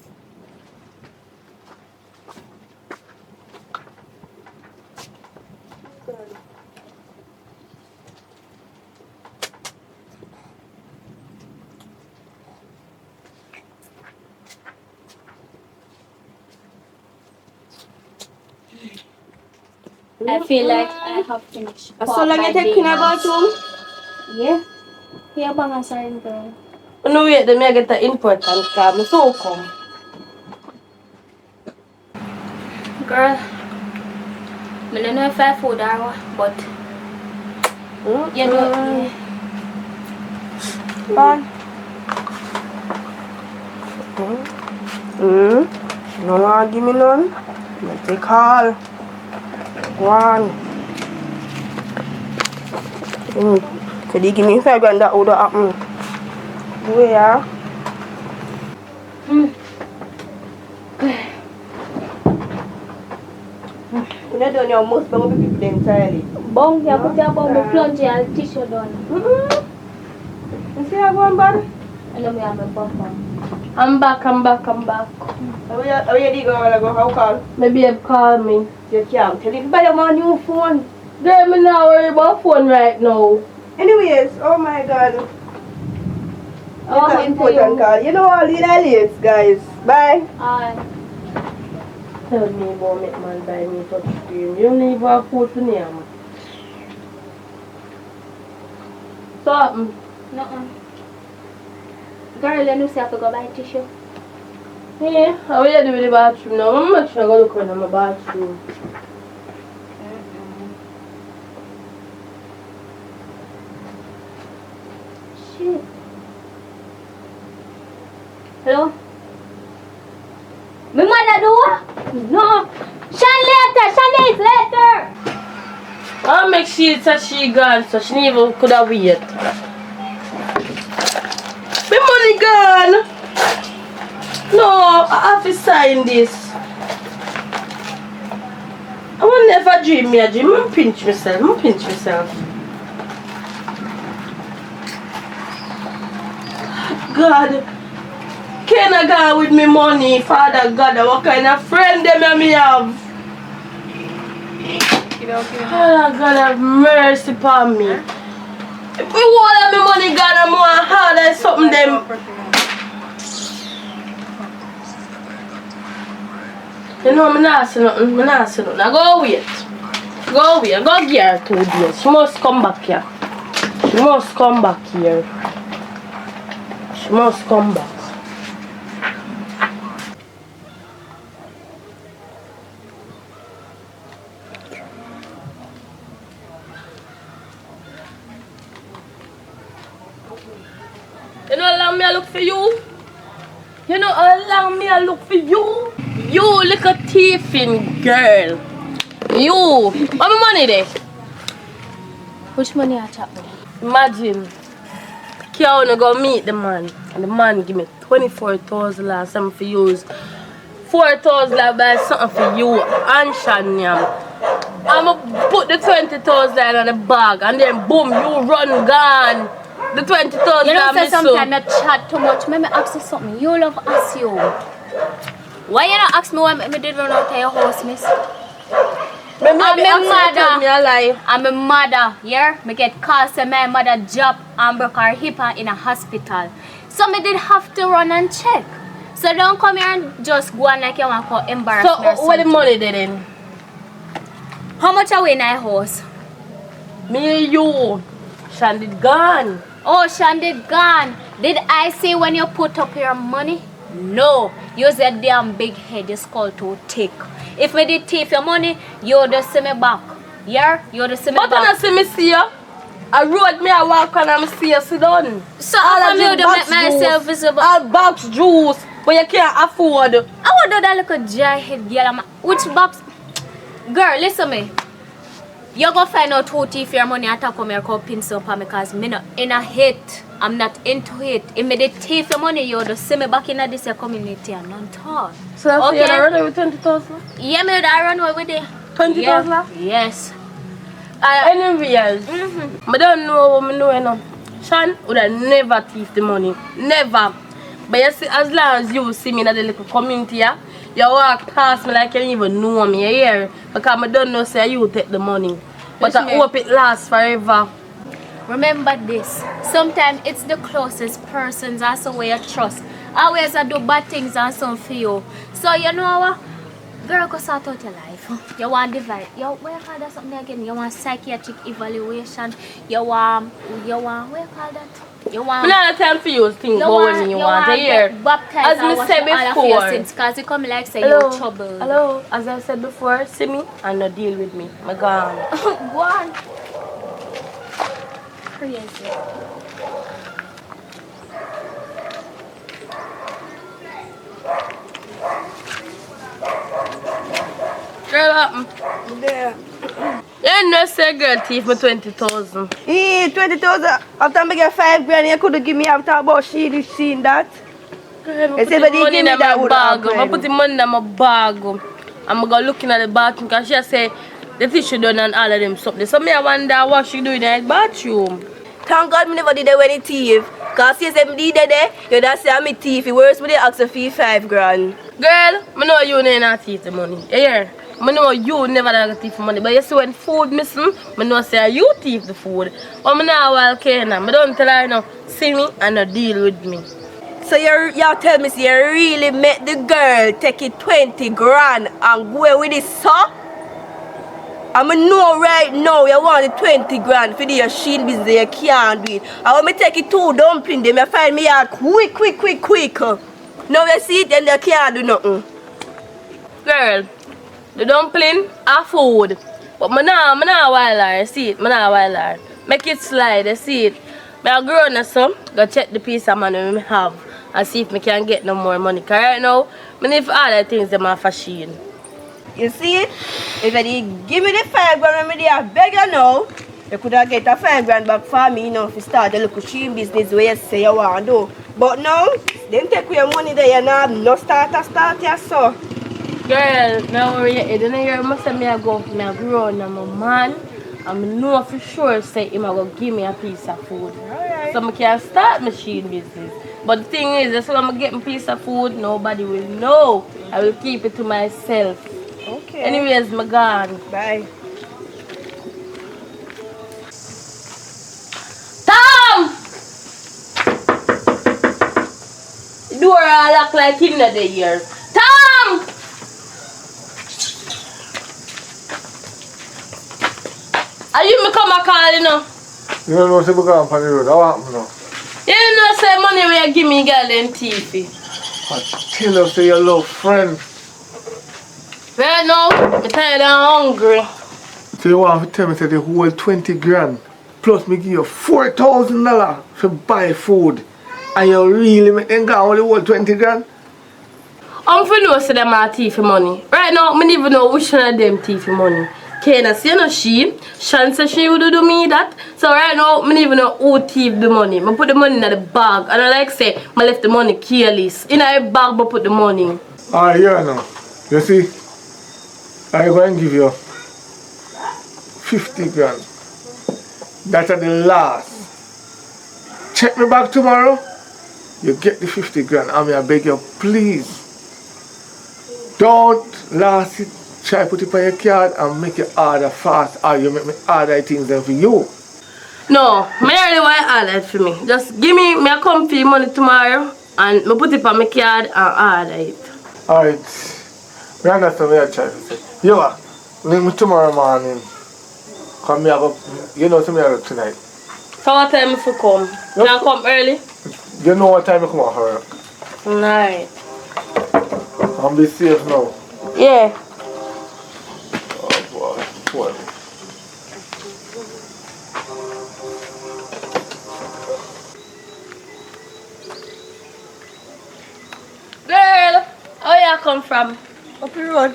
S3: I feel like I have finished.
S8: So long you take in about home?
S3: Yeah. Yeah, bang sorry, girl.
S4: No wait, then I get the important card. So come.
S3: Girl, I don't know if I food or what, but you know, yeah.
S8: Fine. No one give me none. I take all. One. So they give me 5 grand that would happen. Where? You know done your most bang people entirely.
S3: Bong, you put your bong, plunge and tissue done.
S8: You see I going bad?
S3: I know me have a bumper.
S4: I'm back.
S8: How you go? How call?
S4: Maybe you call me.
S8: You can't tell him buy your man new phone.
S4: Girl, me not worry about phone right now.
S8: Anyways, oh my god.
S3: Oh,
S8: It's an important call. You know all the late, guys. Bye.
S4: Tell me about make man buy me touch screen. You don't even have food for name. Something.
S3: No. Girl, you know, say I have to go buy tissue.
S4: Yeah, how you do with the bathroom now? I'm not sure I go look around my bathroom.
S3: Shit. Hello? My mother do? No. Shanice later.
S4: I'll make sure that she gone so she never could have wait. My money gone. No, I have to sign this. I will never dream me a dream. I'm pinch myself. God, can I go with me money? Father God, what kind of friend them me have? Father God, have mercy upon me. If we want my money gone, I'm more hard than something them. You know, I'm not saying nothing. I go wait. Go get her 2 days. She must come back here. She must come back. You know how long me I look for you? You know how long me I look for you? You little thieving girl. You. What my money there?
S3: Which money I chop me?
S4: Imagine. Can't go meet the man. And the man give me 24,000 last time for use. 4,000 buy something for you and Shanyam. I'ma put the 20,000 in the bag and then boom, you run gone. The 20,000
S3: You know,
S4: I
S3: say
S4: miss you.
S3: sometimes you chat too much. Let me ask you something. You love assume. Why you not ask me why me did run out of your house, miss? I'm a mother. I'm a mother, yeah? Me get calls say my mother job and broke her hip in a hospital. So me did have to run and check. So don't come here and just go on like you want to embarrass me.
S4: So what the money did in?
S3: How much are we in our house?
S4: Me and you. Shandid gone.
S3: Oh, Shandid gone. Did I say when you put up your money? No. You said damn big head, your skull too thick. If me did thief your money, you just see me back. Yeah? You just see me
S4: But
S3: back.
S4: I see me see you. I road me, I walk and I see you sit down.
S3: So I will do make myself visible.
S4: All box juice, but you can't afford.
S3: I want to do that little dry head girl. Which box? Girl, listen me. You go find out who thief your money and come here come pin up on me because me not in a hit. I'm not into it. If me dey thief your money, you just see me back in this community and none talk.
S4: So that's okay. You run away with 20,000?
S3: Yeah, me I run away with it.
S4: 20,000?
S3: Yeah. Yes.
S4: Anyways, I don't know what I know. You know. Sean would have never thief the money. Never. But you see, as long as you see me in the little community, yeah, you walk past me like you don't even know me, you hear? Because I don't know say you take the money. But I hope it lasts forever.
S3: Remember this. Sometimes it's the closest persons also where you trust. Always I do bad things and some for you. So you know what? Girl, go sort out your life. You want divide. You what you call that something again? You want psychiatric evaluation. You want what you call that? You want
S4: I don't have time for you to think about when you want to hear.
S3: Baptized
S4: as I said before.
S3: Because you come like say
S4: Hello.
S3: you're trouble.
S4: Hello. As I said before, see me and not deal with me. I'm gone.
S3: Go on. Crazy.
S4: Girl, happen.
S8: There.
S4: You know say girl thief me 20,000.
S8: 20,000. After I get 5 grand, you could give me after about she seen that.
S4: Girl,
S8: I say, but you give me that would
S4: bag. I
S8: happen.
S4: put the money in my bag. I'm going looking at the bathroom because she say the tissue done and all of them something. So me I wonder what she doing in the bathroom.
S8: Thank God me never did that when he thief. Because he said me did that, you just say I'm a thief. He worse with the ask of fee 5 grand.
S4: Girl, I know you ain't not thief the money. You hear? I know you never done thief money. But you see when food missing, I know say you thief the food. But I know well Kena. I don't tell her now, see me and not deal with me.
S8: So you tell me, so you really make the girl take it 20 grand and go with it, so? I know right now you want the 20 grand for the machine business, you can't do it. I want me take it 2 dumpling, them you find me out quick. Now you see it and you can't do nothing.
S4: Girl, the dumpling are food. But I not wild her, see it, I not wild her. Make it slide, you see it. I grow now, so go check the piece of money I have and see if I can get no more money. Because right now, I need all the things them are fashion.
S8: You see it? If you give me the 5 grand when I beg you now, you could have get a 5 grand back for me, you know, if you start a little machine business where you say you want to do. But now, then take your money there, you know, have no start here, so.
S4: Girl, now worry your head. You know, you must say me I go for my grown and my man. And I know for sure say him going to give me a piece of food.
S8: Alright.
S4: So I can start machine business. But the thing is, as long as I get a piece of food, nobody will know. I will keep it to myself.
S8: Okay.
S4: Anyways, I'm gone.
S8: Bye.
S4: Tom! The door all locked like in the year. Tom! Are you me come a call, you know?
S5: You don't know if I'm going on the road. How happen now?
S4: You know say money where you give me girl and TV.
S5: I tell you, say your little friend.
S4: Right now, I'm tired and hungry.
S5: So you want to tell me say the whole 20 grand plus me give you $4,000 to buy food and you really make them go with the whole 20 grand?
S4: I'm for know say them are thief money. Right now, I don't even know which one of them thief money. Kena say no she. Shan say she would do me that. So right now, I don't even know who thief the money. I put the money in the bag and I like say I left the money careless. In a bag but put the money.
S5: Ah, yeah, no. You see, I'm going to give you 50 grand. That's the last. Check me back tomorrow. You get the 50 grand. I beg you, please. Don't last it. Try put it on your card and make it order fast, or you make me order things then for you.
S8: No, me really want to order it for me. Just give me a comfy money tomorrow and me put it on my card and order it.
S5: Alright. We understand what you're trying to say. Yo, leave me tomorrow morning. Come me up, you know, tomorrow tonight.
S8: So what time if you come? Can I come early?
S5: You know what time you come out for work.
S8: Alright.
S5: And be safe now.
S8: Yeah.
S5: Oh boy, boy.
S8: Girl, where you come from? Up the road.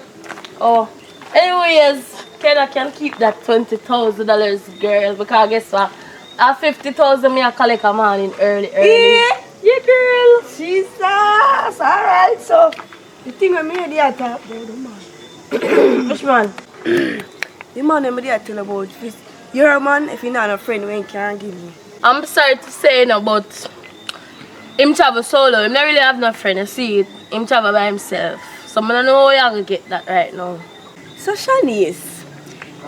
S8: Oh. Anyways, I can keep that $20,000, girl, because guess what? At 50,000 me I collect a morning early. Yeah, girl. Jesus. Alright, so the thing with me there talk about the man. Which man? The man I'm there tell about this. You're a man if you're not a friend when you can't give me. I'm sorry to say no, but him travel solo. Him not really have no friend, you see it. Him travel by himself. So I don't know how you're gonna get that right now. So Shanice,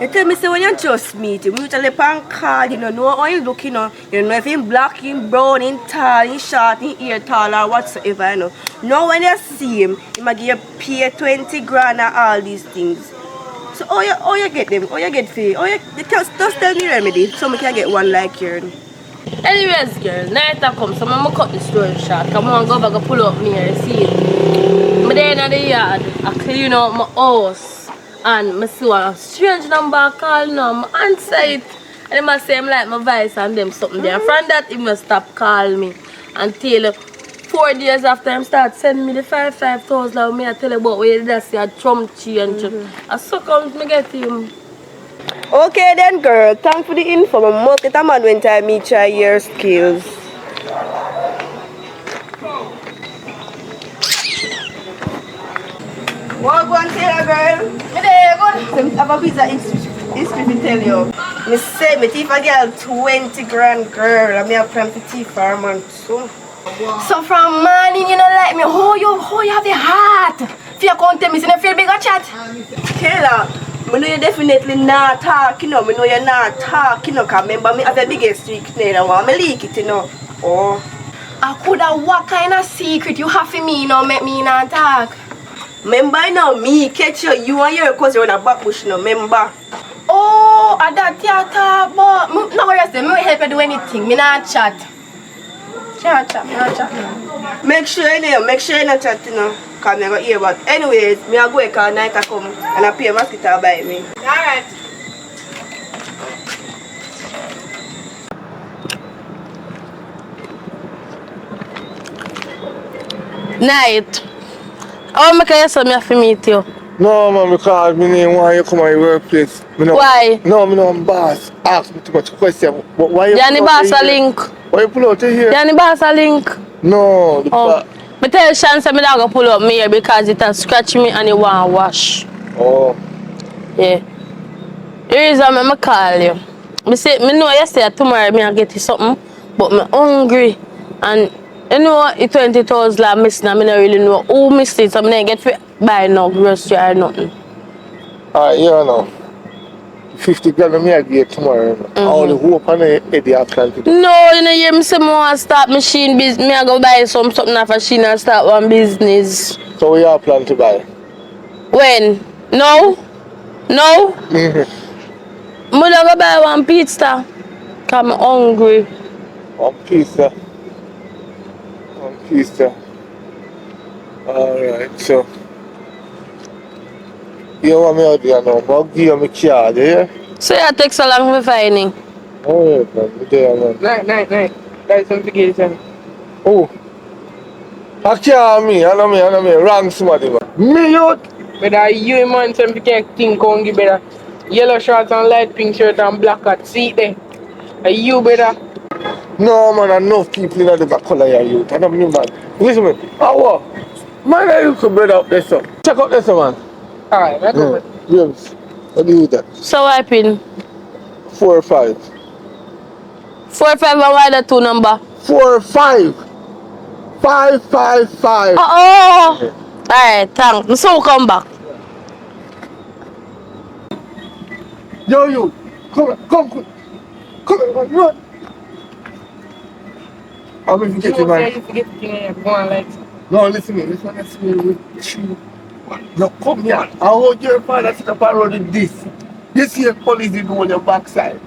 S8: you tell me say when you just meet him, you tell him on card, you don't know how you look, you know if him black, him brown, him tall, him short, him ear tall or whatsoever, you know. Now when you see him, he might give you pay 20 grand and all these things. So how you get them? How you get fee? Just tell me remedy so I can get one like you. Anyways, girl, night I come, so I'm gonna cut the story short. Come on, go back and pull up me and see it. But then in the yard, I clean out my house and I see a strange number calling now. I answer it. And I say, I like my voice and them something there. From that, he must stop calling me until 4 days after him start sending me the 5,000. Me I tell you about where you see a Trump change. And so comes me get him. Okay then, girl. Thanks for the info. I'm more get a man when I meet your skills. What go and tell her, girl? Me there, good. I have a visa history to tell you. Me say me thief a girl 20 grand, girl. And me a plan to thief for a month too. So from morning you don't like me. How you have the heart? If you come tell me, you don't feel big a chat? Taylor, I know you definitely not talking, you know. I know you're not talking, you know, because remember me have the biggest secret now. I leak it, you know. Oh. I could have what kind of secret you have for me, you know, make me not talk. Remember now, me catch you and your cousin on a back bush, you know, remember? Oh, I that you talk about. No worry, I will help you do anything. Me not chat. Chat. Make sure you not chat, you know. Because I go hear about. Anyways, me I go because night I come and I pay a mosquito by me. Alright. Night. How am I say me have to meet you?
S5: No, man, because me didn't want you come to your workplace.
S8: Why?
S5: No, I'm boss. Ask me too much question. But why you
S8: Yanni boss a link.
S5: Why you pull out here?
S8: Yanni boss a link.
S5: No, the
S8: But tell Chance I'm not going to pull up me here because it has scratched me and it want to wash.
S5: Oh.
S8: Yeah. The reason I call you. I know yesterday tomorrow I get you something, but I'm hungry. And you know, the 20,000 I'm missing, I don't really know who missed it, so I don't get to buy no grocery or nothing.
S5: Alright, you know. 50 grand I give you tomorrow. I only hope on the Eddie I plan to do.
S8: No, you know, you say I want to start machine business. I go buy something off machine and start one business.
S5: So what you plan to buy?
S8: When? No? I'm going to buy one pizza because I'm hungry.
S5: One pizza. Alright, so. You want me out there now, but I'll give you my card, yeah?
S8: So you take so long for finding?
S5: Alright, man. Good day, man.
S9: Night. That's something to get it.
S5: Oh. I can't me. I know me. Wrong somebody, man. Me, youth.
S9: But you, man, something can think on you better. Yellow shorts and light pink shirt and black hat. See it there. Are you better?
S5: No, man, enough people in the back color your youth. I don't mean, man. Listen, man. What? Man, you could better up there, so. Check out this, man.
S9: Alright, let's go.
S5: James, what do you do that?
S8: So what happened?
S5: 4 or 5.
S9: 4 or 5 and why the 2 number?
S5: 4 or 5. 555.
S9: Oh! Alright, thanks. Me soon come back.
S5: Yo, you. Come. Run. I'm going to get you, man.
S9: You forget the thing go on like.
S5: No, listen to me. Listen to me. No, come here. I hold your father sit up and road with this. You see the police is on your backside.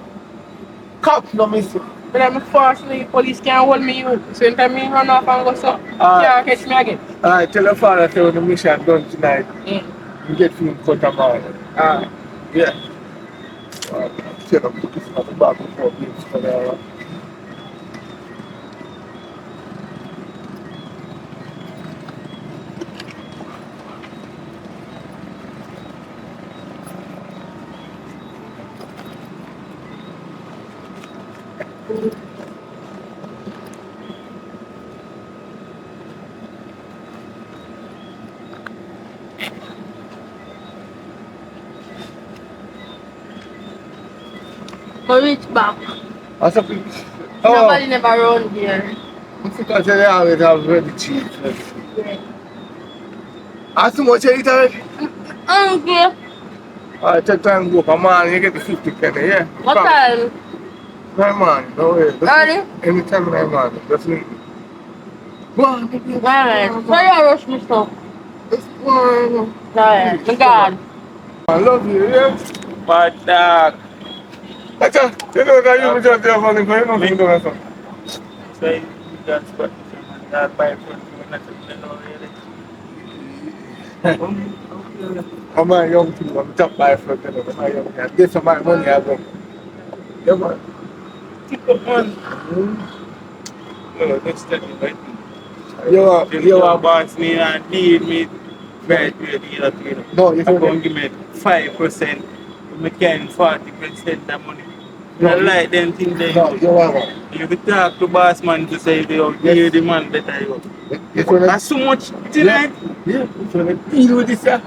S5: Cops no miss you.
S9: But I'm fortunately police can't hold me you. So anytime me run off and go so can't catch me again.
S5: Alright, tell your father say when the mission done tonight. You get him cut him out. Alright. Yeah. Tell him put this on the back before being for the
S9: I reach back.
S5: I said,
S9: Nobody never run here.
S5: because they always have very cheap.
S9: Yeah.
S5: How much you eat already?
S9: Okay.
S5: Alright, take time and go. Come on, you get the 50 penny, yeah?
S9: What time?
S5: Come on, no way.
S9: Early?
S5: Anytime, man. Just leave. Go on, baby.
S9: Alright. So you rush me stuff.
S5: Just go on.
S9: Alright. My God.
S5: I love you, yeah?
S10: But dog,
S5: Acha, you know that you just there for me, you know me doing something.
S10: so you got spot from that by front when I took know really.
S5: I'm a young people, I'm top by for you know, I'm a young man. Get some of my money, I go. Yeah, man.
S10: Keep up on. No, just tell me right.
S5: You are
S10: boss me and need me right where the other thing.
S5: no, you
S10: I
S5: don't
S10: go give me 5%, we can 40% the money.
S5: No,
S10: I like them things they
S5: no,
S10: use.
S5: you are one.
S10: You could talk to boss man to say they are give the man better you. That's so much tonight.
S5: Yeah, so they deal with this, yeah.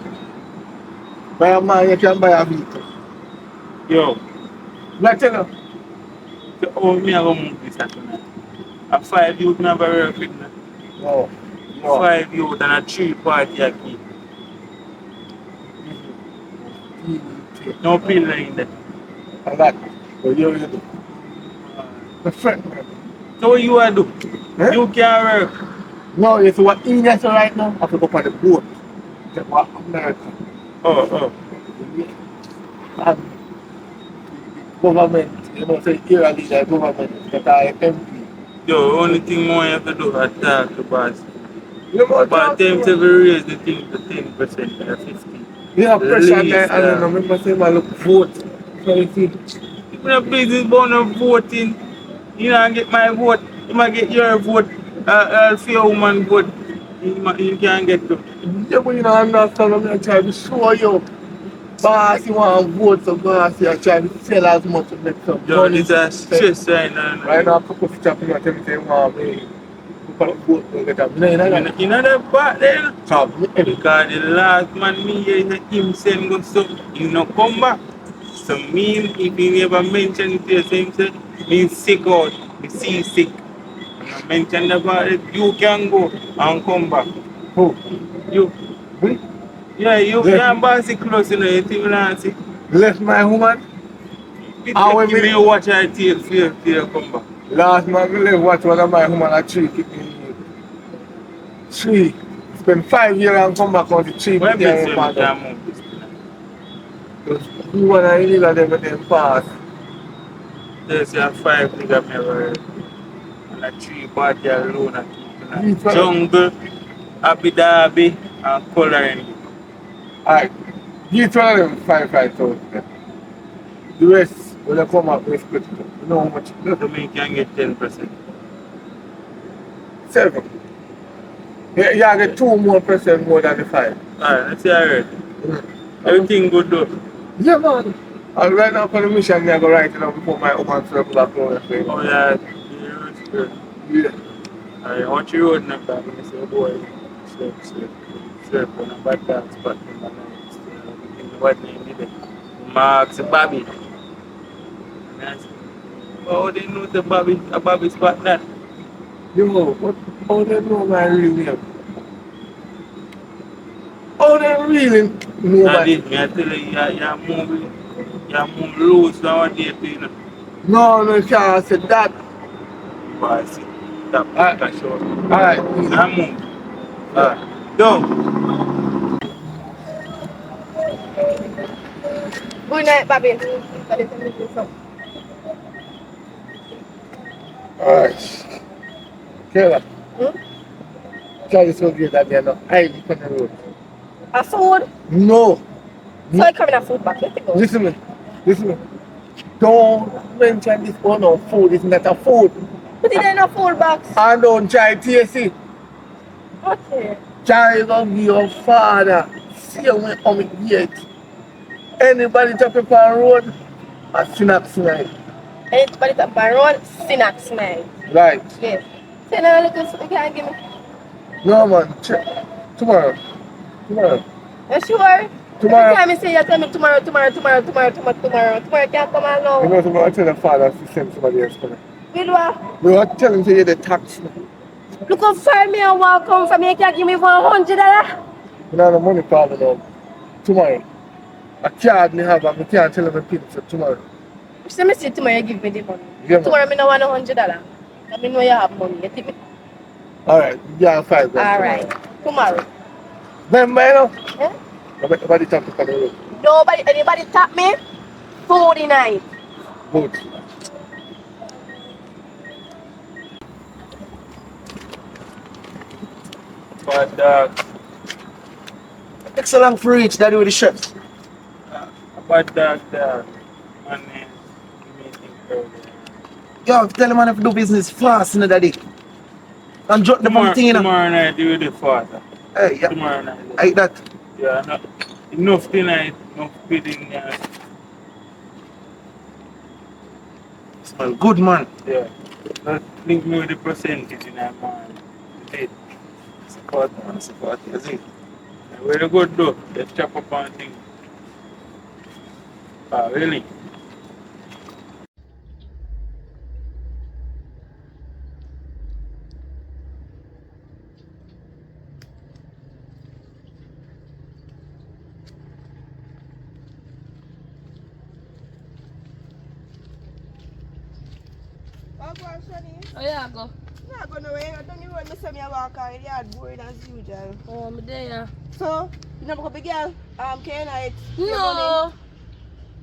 S5: Buy a man, you can buy a vehicle.
S10: Yo,
S5: Like, tell her.
S10: so how me I go move this tonight? A 5 youth never work with me.
S5: No. No.
S10: 5 youth and a 3 party a key. No pill in there.
S5: I like it. But you do. The friend, man.
S10: So what you want to do?
S5: Eh?
S10: You can't work.
S5: No, it's what in there right now. I have to go on the boat. Get what America.
S10: Oh.
S5: And the government, you know, say here are the government that are MP.
S10: Yo, only thing more you have to do is talk to boss.
S5: You know,
S10: But them to raise the thing to 10% or 15%.
S5: you have pressure on there,
S10: Least,
S5: and I remember saying, I look vote. So you see,
S10: If you're business born of voting, you don't get my vote, you might get your vote, for your woman vote, you can't get to.
S5: yeah, but you know, I'm not telling me, I'm trying to show you. Boss, you want to vote, so boss, you're trying to sell as much to make some
S10: Yo,
S5: money.
S10: this is stress right now.
S5: Right now, people stop me and tell me, say, want me. People vote, they get a million.
S10: You know that part there?
S5: So,
S10: Because the last man me hear him saying go so he no come back. So mean if he never mention it to you, him say me sick out, me see sick. And I mention about it, you can go and come back.
S5: who?
S10: You
S5: Me?
S10: yeah, you
S5: Yeah.
S10: can't buy sick close, you know, you think you see.
S5: Left my woman.
S10: It
S5: Ah,
S10: take
S5: wait,
S10: me watch I take for you come back.
S5: Last month, we left watch one of my woman at 3 kick me. 3. Spend 5 years and come back on the 3
S10: When
S5: kick
S10: me
S5: me.
S10: say me can move this tonight?
S5: Because you want to illegal them with them pass.
S10: There's your 5 nigga me ever and a 3 party alone and keep
S5: Each
S10: tonight.
S5: one.
S10: Jungle, Abu Dhabi and coloring.
S5: Alright. Each one of them 5,000. The rest, when they come up, we split it up. You know how much?
S10: So me can get 10%.
S5: 7. Yeah, you get 2 more percent more than the 5.
S10: Alright, let's see alright. Everything good though.
S5: Yeah, man. And right now for the mission, I go right now before my woman circle back over.
S10: Oh yeah, the road is good.
S5: Yeah.
S10: Alright, watch your road number. I'm gonna say, boy, slip on a bad dog spot in my life. What name is it? Max Bobby. Oh, they know the Bobby's partner.
S5: Yo, what? How they know my real name? How they really know
S10: Now
S5: my...
S10: this, me I tell you, you move loose nowadays, you know.
S5: No, no, can't say that.
S10: Boy, see, that
S5: Alright,
S10: put a short.
S5: alright,
S10: Now move. Down.
S8: Good night, Bobby.
S5: alright. Kayla,
S8: Hmm?
S5: try this again that there no ID on the road.
S8: A food?
S5: No.
S8: So I come in a food back. Let it go.
S5: Listen me. Listen me. Don't mention this one of food. It's not a food.
S8: Put it in a food box.
S5: And don't try taste it.
S8: Okay.
S5: Try to give your father. See when I'm yet. Anybody talk upon road, a synapse night.
S8: Anybody that by road, Synax night.
S5: Right.
S8: Yes. So now look at you can give me.
S5: No man, check. Tomorrow. Tomorrow.
S8: You sure?
S5: Tomorrow.
S8: Every time you say you tell me tomorrow can't come
S5: You
S8: along.
S5: know tomorrow I tell the father to send somebody else for me.
S8: Will what?
S5: We are telling you the tax.
S8: Look how far me and walk come from. You can give me $100.
S5: You know the money problem now. Tomorrow. A card me have and I can't tell him a pin for tomorrow.
S8: So me say tomorrow you give me the money.
S5: Yeah, man.
S8: Tomorrow me no want $100. I mean know you have money. You take me.
S5: Alright, yeah, 5 grand.
S8: Alright. Tomorrow.
S5: Remember, you know?
S8: Eh?
S5: Nobody talk to the road.
S8: Anybody tap me? 49.
S5: Good.
S10: But dog.
S11: Takes so long for reach that with the chefs.
S10: But dog. Man, meeting earlier.
S11: Yo, tell the man to do business fast, you know, daddy. And drop the
S10: Tomorrow
S11: thing, you know.
S10: night do the father.
S11: Hey, yeah.
S10: Tomorrow night.
S11: I eat that.
S10: Yeah, no, enough tonight, enough feeding.
S11: Smell good, man.
S10: Yeah. But link me with the percentage in that man.
S11: Support, man. Support. You see?
S10: Very good though. Let's chop up on things. Ah, really?
S8: Oh, go on, Sonny.
S4: Oh, yeah, go.
S8: I'm not going away. I don't even want to see me walk out in the yard boring as usual.
S4: Oh, I'm there.
S8: So, you know, big girl, can I
S4: No.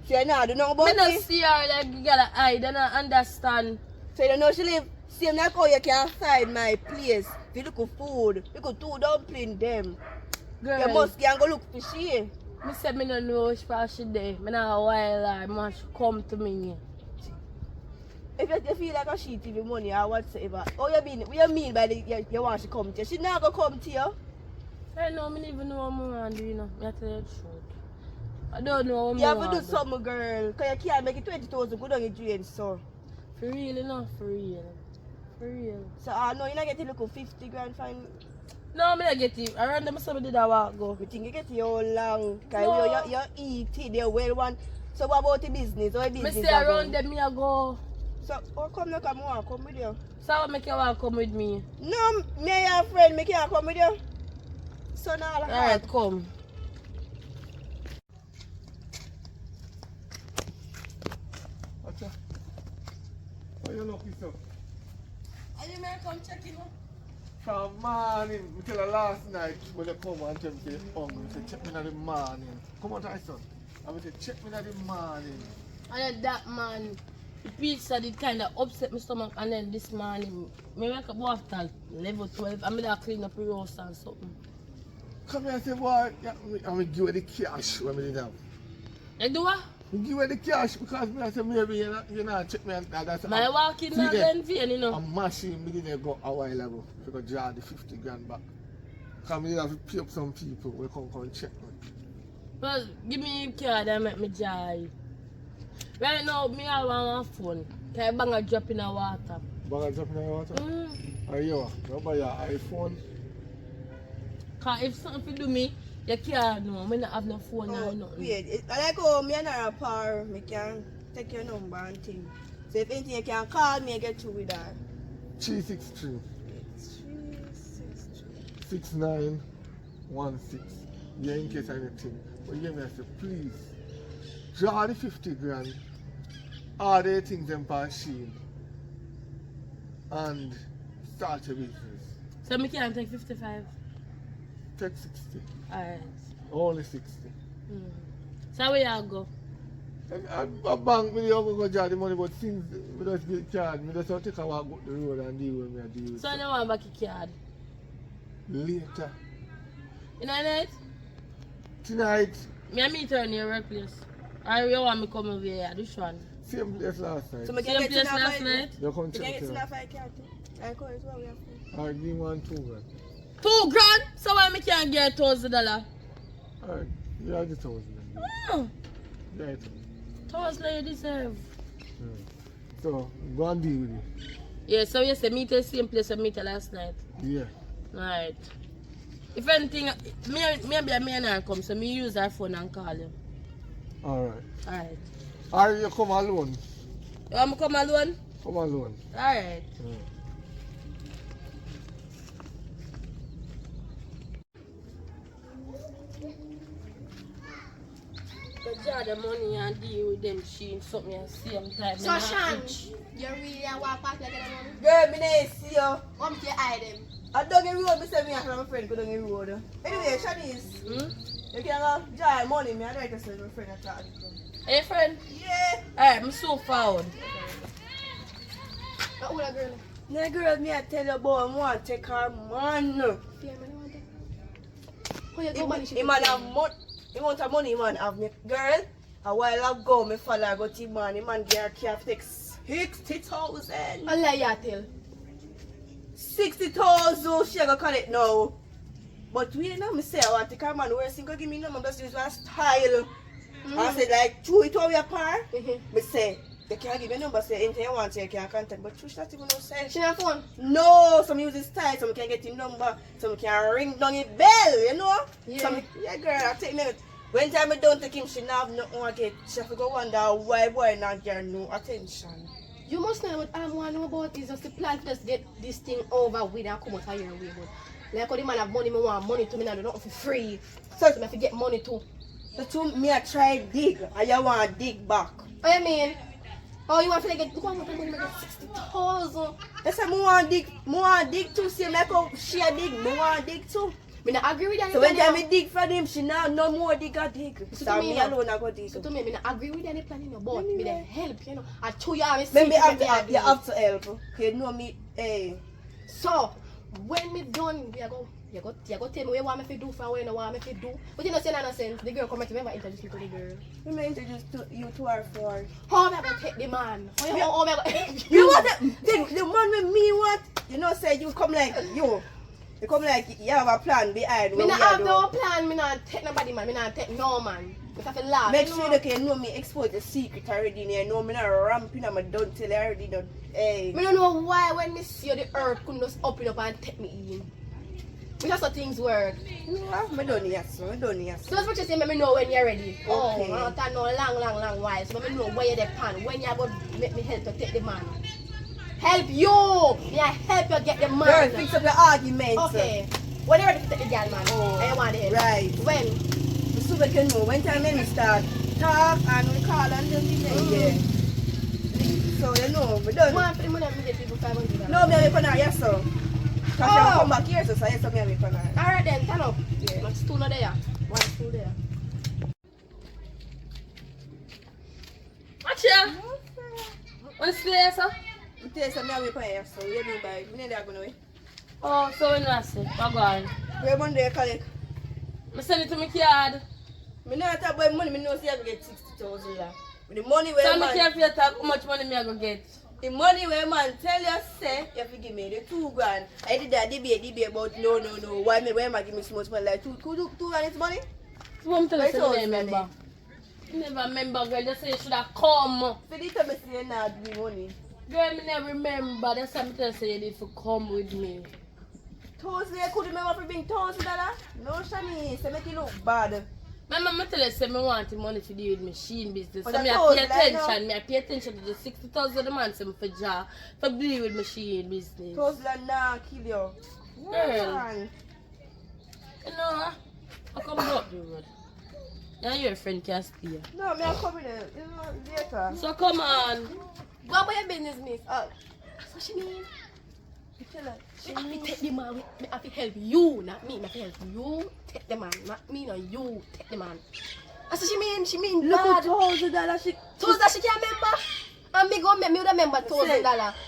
S8: See, I know, do know
S4: I
S8: about
S4: don't
S8: me.
S4: see her like you got an eye. They don't understand.
S8: So, you don't know she live. Same like how you can find my place. If you look for food, you could do dumpling them.
S4: Girl,
S8: You must go look for she.
S4: me said me don't know which part she there. Me not a while her. Must come to me.
S8: If you feel like a she give you money or whatsoever, what you mean by the, you want she come to you? She not gonna come to you.
S4: I know, me even know what I'm going to do, you know. I tell you the truth. I don't know what
S8: You have to
S4: I'm
S8: do something, girl. Because you can't make it 20,000 good on your drain, so.
S4: For real, you know? For real. For real.
S8: So, I know you're not getting look 50 grand fine.
S4: No, I'm not get it. I random somebody did that walk go.
S8: You think you get it all long. Because
S4: No.
S8: you eat it, they well one. So, what about the business? What
S4: Me
S8: business
S4: stay around them, me I go.
S8: So, how come you come on? Come with you?
S4: So I make you walk come with me.
S8: No, me and your friend, me can't come with you. So, now all
S4: Alright, come.
S5: Okay. What you know, yourself?
S8: Are you may come check in?
S5: From morning, until the last night, when you come and tell me you're hungry, you say, check me in the morning. Come on, Tyson. I will say, check me in the morning.
S4: And then that man, the pizza did kind of upset my stomach. And then this morning, me wake up after level 12. I'm gonna clean up the roast and something.
S5: Come here and say, boy, yeah, I'm going to give you the cash when we did have.
S4: You do what?
S5: You give you the cash because I said, maybe you're not check me and that's
S4: My walking not in vain, you know.
S5: I'm mashing, we didn't go a while ago. We could draw the 50 grand back. Because we have to pay up some people, we come check me.
S4: Well, give me your card and make me joy. Right now, me have one phone. Can I bang a drop in the water?
S5: Bang a drop in the water? Are you? You buy your iPhone?
S4: Because if something do me, you can't know. I don't have no phone or nothing.
S8: Weird. I like how me and her par, me can. take your number and thing. So if anything you can call me and get through with her.
S5: 363 6916. Yeah, in case anything. But you may say, please, draw the 50 grand, all the things in machine, and start your business.
S4: So me can't take 55.
S5: Take 60.
S4: Alright.
S5: Only 60.
S4: So where you go?
S5: I bank me go draw the money, but since we just get card, me just want to take a walk up the road and deal with me and deal with
S4: So
S5: it.
S4: you don't want back your card?
S5: Later.
S4: You know night?
S5: Tonight,
S4: Me and meet her in your workplace. Or you want me come over here? Which one?
S5: same place last night.
S8: So me can
S4: Same
S8: get
S4: place
S8: to that
S4: last
S8: fight.
S4: night?
S5: You come
S8: Me can
S5: check
S8: get
S5: it
S8: to
S5: out.
S8: that fight, can't you? I call it what we have to.
S5: Alright, give me 1 2 grand.
S4: 2 grand? So why me can't get $1,000?
S5: Alright, you have the 1,000.
S4: Oh,
S5: Yeah, it.
S4: 1,000 you deserve.
S5: So, go and deal with it.
S4: Yeah, so you say meet the same place I meet her last night.
S5: Yeah.
S4: Right. If anything, maybe a man come, so me use her phone and call you.
S5: Alright.
S4: Alright.
S5: Or you come alone.
S4: You want me come alone?
S5: Come alone.
S4: Alright. But draw the money and deal with them shit something at the same time.
S7: So, Shan, you really want to pass like that money?
S8: Girl, me not see you.
S7: Come to hide them.
S8: I dug a road, me say me and my friend go down the road. Anyway, Shanice, you can go draw money, me and I just say my friend attack.
S4: Hey friend?
S8: Yeah.
S4: Alright, I'm so found.
S7: What would a girl?
S8: No girl, me I tell you boy, I want to take her man.
S7: Yeah, man, I want to. How you go money?
S8: He man have money. He want a money, man have me. Girl, a while ago, me follow her go to him man. The man get her car take 60,000.
S7: Allah ya tell.
S8: 60,000, she go call it now. But we know me say I want to take her man. Where she go give me number, just use one style. I said like, chew it over your par. Me say, you can't give me number, say anything you want, you can't contact. But Trush not even no say.
S7: She have phone?
S8: No, some use his style, some can get his number, some can ring down his bell, you know?
S7: Yeah.
S8: Some, yeah girl, I take me. When time I don't take him, she not have nothing to get. She have to go wonder why boy not get no attention.
S7: You must know what I want to know about is just the plan to just get this thing over with and come out of your way. But like how the man have money, me want money to me now do nothing for free. So I have to get money too.
S8: The two me I try dig, and you want to dig back.
S7: What you mean? Oh, you want to get, money to get 60,000?
S8: I said, I want to dig too, see like how she a dig, I want to dig too.
S7: Me not agree with that.
S8: So when time me dig for them, she now no more dig a dig. So me alone I go dig.
S7: So to me, I not agree with any plan in your boat. Me dey help, you know. I show you how me see.
S8: Maybe you have to help. You know me, hey.
S7: So when me done, you go tell me what you want me to do for what you want me to do. But you know say nonsense. The girl come to me and introduce me to the girl.
S8: Let me introduce you to her for.
S7: How am I gonna take the man? How am I gonna?
S8: You want the man with me what? You know say you come like you. You come like you have a plan behind.
S7: Me not have no plan. Me not take nobody man. Me not take no man. Me have to laugh.
S8: Make sure that you know me expose the secret already. You know me not ramping. I'm don't tell you already. Don't. Hey.
S7: Me don't know why when me see the earth couldn't just open up and take me in. Because how things work.
S8: No, I don't need so. I don't need so.
S7: Just what you say, me know when you're ready.
S8: Okay.
S7: Oh, I don't take no long while. So me know where you're the pan. When you're going to make me help to take the man. Help you! Me I help you get the man.
S8: Girl, fix up the argument.
S7: Okay. When you're ready to take the girl, man.
S8: Oh.
S7: I want it.
S8: Right.
S7: When?
S8: So we can know when time we start talk and we call and just be there. So you know, we done.
S7: One for the money I get people 500.
S8: No, me have a yes sir. Because you come back here, so yes, me have a
S7: Alright then, turn up.
S8: Yeah.
S7: One stool not there. One stool there.
S4: Watch ya. What's there, sir?
S8: You tell some me have a yes sir. You do by me need to go away.
S4: Oh, so when I say, what go on?
S8: Where Monday collect?
S4: I send it to my card.
S8: Me not talk about money, me know say I get 60,000 la. With the money where
S4: So
S8: man,
S4: I care if you talk how much money me I go get.
S8: the money where man tell you say you have to give me the 2 grand. I did that debate about no. Why man give me so much money like 2 grand is money?
S4: So I'm telling you,
S8: Why
S4: I remember. You never remember, girl. You say you should have come.
S8: So this time I say you not give me money.
S4: Girl, me never remember. That's why I'm telling you, you need to come with me.
S8: Thursday, I could remember to bring $1,000. No, Shani, so make it look bad.
S4: My mama tell us say me want the money to do with machine business.
S7: But
S4: So me
S7: that
S4: I
S7: was
S4: pay
S7: like
S4: attention. Me I pay attention to the 60,000 a month for job for deal with machine business.
S8: Toastler nah kill you.
S4: Girl.
S8: Man.
S4: You know, I come up the road. Now your friend can stay.
S8: No, me I come in there. You know, later.
S4: So come on.
S7: Go about your business, miss. So she mean?
S8: You tell her.
S7: Me have to take the man. Me have to help you, not me. Me have to help you take the man, not me. No, you take the man. That's what she mean. She mean
S8: Look
S7: bad.
S8: at $1,000 she.
S7: $2,000 she can't remember. And me go make me would remember $1,000.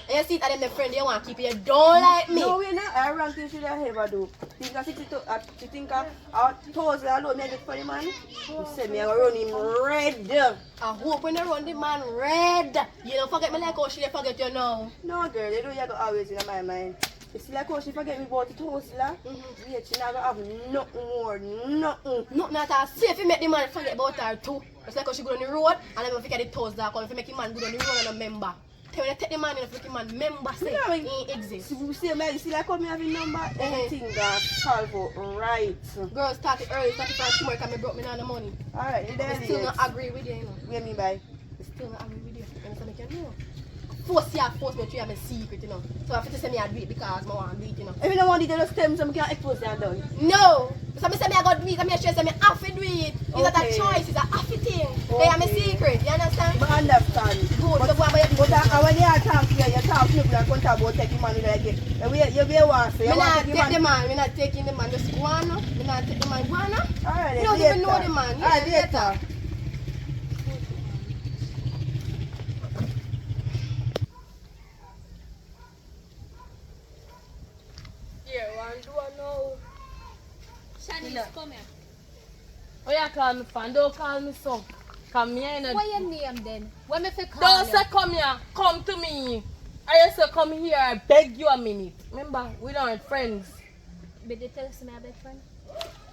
S7: And you see it and them friend you want to keep you don't like me.
S8: No, we not. I rank things she ever do. Think of 60 to, she think of $1,000 alone me I get for the man. You say me I go run him red.
S7: I hope when you run the man red. You don't forget me like how she dey forget you now.
S8: No girl, you know you go always in my mind. You see like how she forget me about the $1,000? Wait, she not gonna have nothing more, nothing.
S7: Nothing at all. See if you make the man forget about her too. It's like how she go on the road and then forget the $1,000 come. If you make the man go on the road and a member. Tell me take the man in if the man member say he ain't exist.
S8: See like how me have a number, everything got solved out right.
S7: Girl started early, started from tomorrow because me broke me down the money.
S8: Alright, you there?
S7: I still not agree with you, you know.
S8: What do you mean by?
S7: I still not agree with you. You understand me? Can you know? Force me to have a secret, you know. So I have to say me I do it because I want to do it, you know.
S8: If you don't want it, just tell me so I can expose that done.
S7: No! So I say me I got to do it, I make sure say me have to do it. It's not a choice, it's a happy thing. They have a secret, you understand?
S8: I understand.
S7: Good, so go about your
S8: But when you talk to you talk to people and come talk about taking money like it. You be one say you want to take the man.
S7: Me not taking the man, just go on. Me not take the man, go on.
S8: Alright,
S7: You don't even know the man.
S8: Alright, later.
S4: Here, one do I know.
S3: Shanice, come here.
S4: Oh, you call me fan, don't call me so. Come here in a...
S3: What your name then? When me fi call
S4: Don't
S3: you?
S4: say come here, come to me. I just say come here, I beg you a minute. Remember, we don't friends.
S3: But they tell us me a big friend.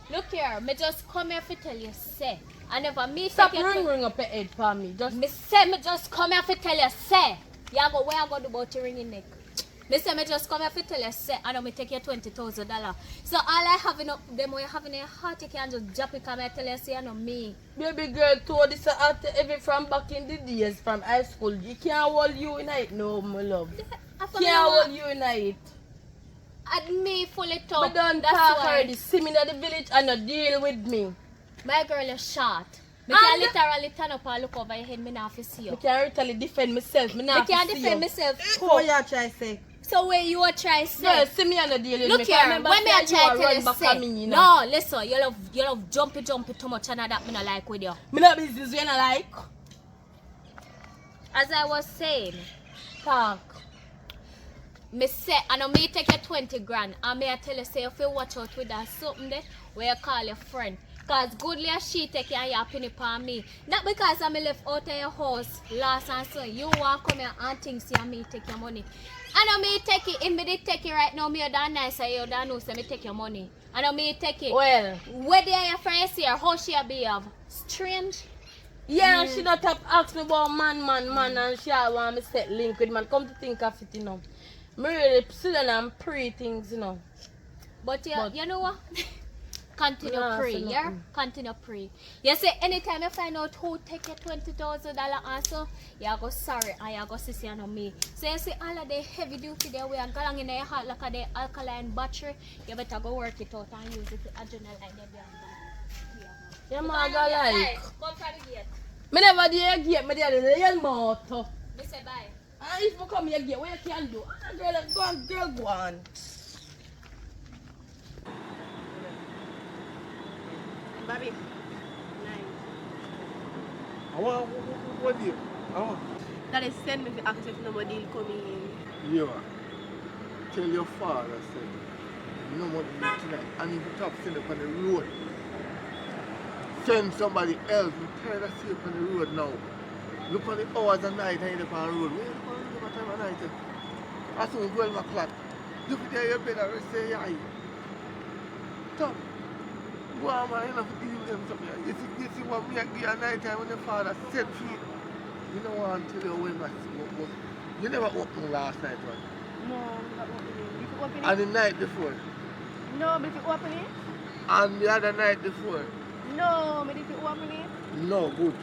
S3: Look here, me just come here to tell you say. I never me
S4: Stop
S3: take you
S4: ring up your head for me. Just
S3: me say me just come here to tell you say. You go where I go do about your ringing neck. Me say me just come here to tell you say I know me take you $20,000. So all I having up them way having in your heart you can just drop it come here tell you say I know me.
S4: baby girl told this after every from back in the days from high school. You can't hold you in it no, my love. Can't hold you in it.
S3: And me fully talk.
S4: But don't
S3: That's
S4: talk
S3: why.
S4: already. See me in the village and not deal with me.
S3: My girl is short. Me
S4: And-
S3: can literally turn up and look over your head, me not fi see
S4: I
S3: you.
S4: can't really defend myself. Me
S3: Me
S4: not
S3: can't
S4: see
S3: defend
S4: you.
S3: myself.
S2: What you try say?
S3: So when you a try say,
S4: Girl, see me and not deal with
S3: look
S4: me.
S3: here,
S4: Remember,
S3: when me a
S4: say
S3: try
S4: you
S3: tell
S4: run
S3: you
S4: back
S3: say,
S4: on me, you know.
S3: no, listen, you love jumpy too much and that me not like with you.
S4: Me not business you not like.
S3: As I was saying,
S4: Talk.
S3: me say, I know me take you 20 grand and me I tell you say if you watch out with that something there where you call your friend. Cause goodly as she take you and you pin it on me. Not because I me left out of your house last and so you want come here and think see and me take your money. I know me take it, if me did take it right now, me you done nice and you done know say me take your money. I know me take it.
S4: Well,
S3: Whether your friend see her, how she a behave? Strange.
S4: yeah, she not have asked me about man, and she all want me set link with man. Come to think of it, you know. Me really sit down and pray things, you know.
S3: But you know what? Continue
S4: Nah,
S3: pray,
S4: say
S3: yeah?
S4: nothing.
S3: Continue pray. You say anytime you find out who take your $20,000 answer, you go sorry and you go see you know me. So you see all of the heavy duty there we are going in your heart like a the alkaline battery, you better go work it out and use it to adrenaline there.
S4: Yeah, man, I got like.
S3: Come from the gate.
S4: Me never did a gate, me did a yell mouth.
S3: Me say bye.
S4: And if you come here gate, what you can do? Ah, girl, go on.
S7: Bobby.
S5: What do you?
S7: That is send me to ask if nobody will come in.
S5: Yeah. Tell your father, say, no more tonight. And if you talk, send up on the road. Send somebody else. I'm tired of seeing up on the road now. Look on the hours of night and you're on the road. Where you going to look at time of night? As soon as 12 o'clock. Look at your bed and say, yeah. Stop. Go on, man, you know, to deal with them something. You see what me and give at night time when the father set feet. You know what I'm telling you when my you never opened last night, right?
S7: No, I'm not opening. If you open it?
S5: And the night before.
S7: No, but if you open it?
S5: And the other night before.
S7: No, me didn't open it.
S5: No, good.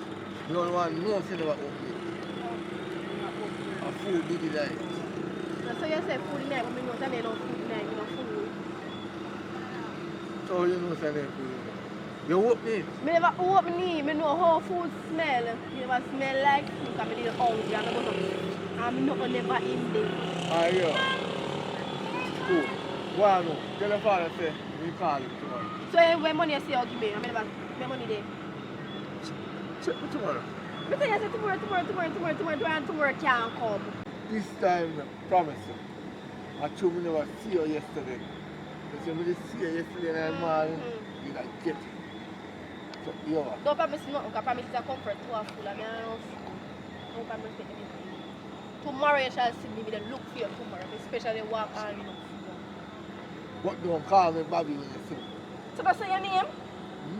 S5: You don't want no thing about opening. A fool did it like.
S7: So you say food night, but me know that me no food night, me no food.
S5: So you know something food. You open it.
S7: Me never open it, me know how food smell. Me never smell like food, because me didn't hungry and I go to I'm not never in there.
S5: Ah, yeah. Cool. Well, no. Tell your father say we call him tomorrow.
S7: So when money you say you give me, I never my money there.
S5: Check me tomorrow.
S7: Me say you say tomorrow can't come.
S5: This time, I promise you. I told me never see you yesterday. I said, I didn't see you yesterday and morning. You like get it. So, yeah.
S7: Don't promise nothing, because promise is a comfort to a fool. I mean, don't promise anything. Tomorrow you shall see me with a look for you tomorrow, especially walk on you.
S5: But don't call me Bobby when you see me.
S7: So that's your name?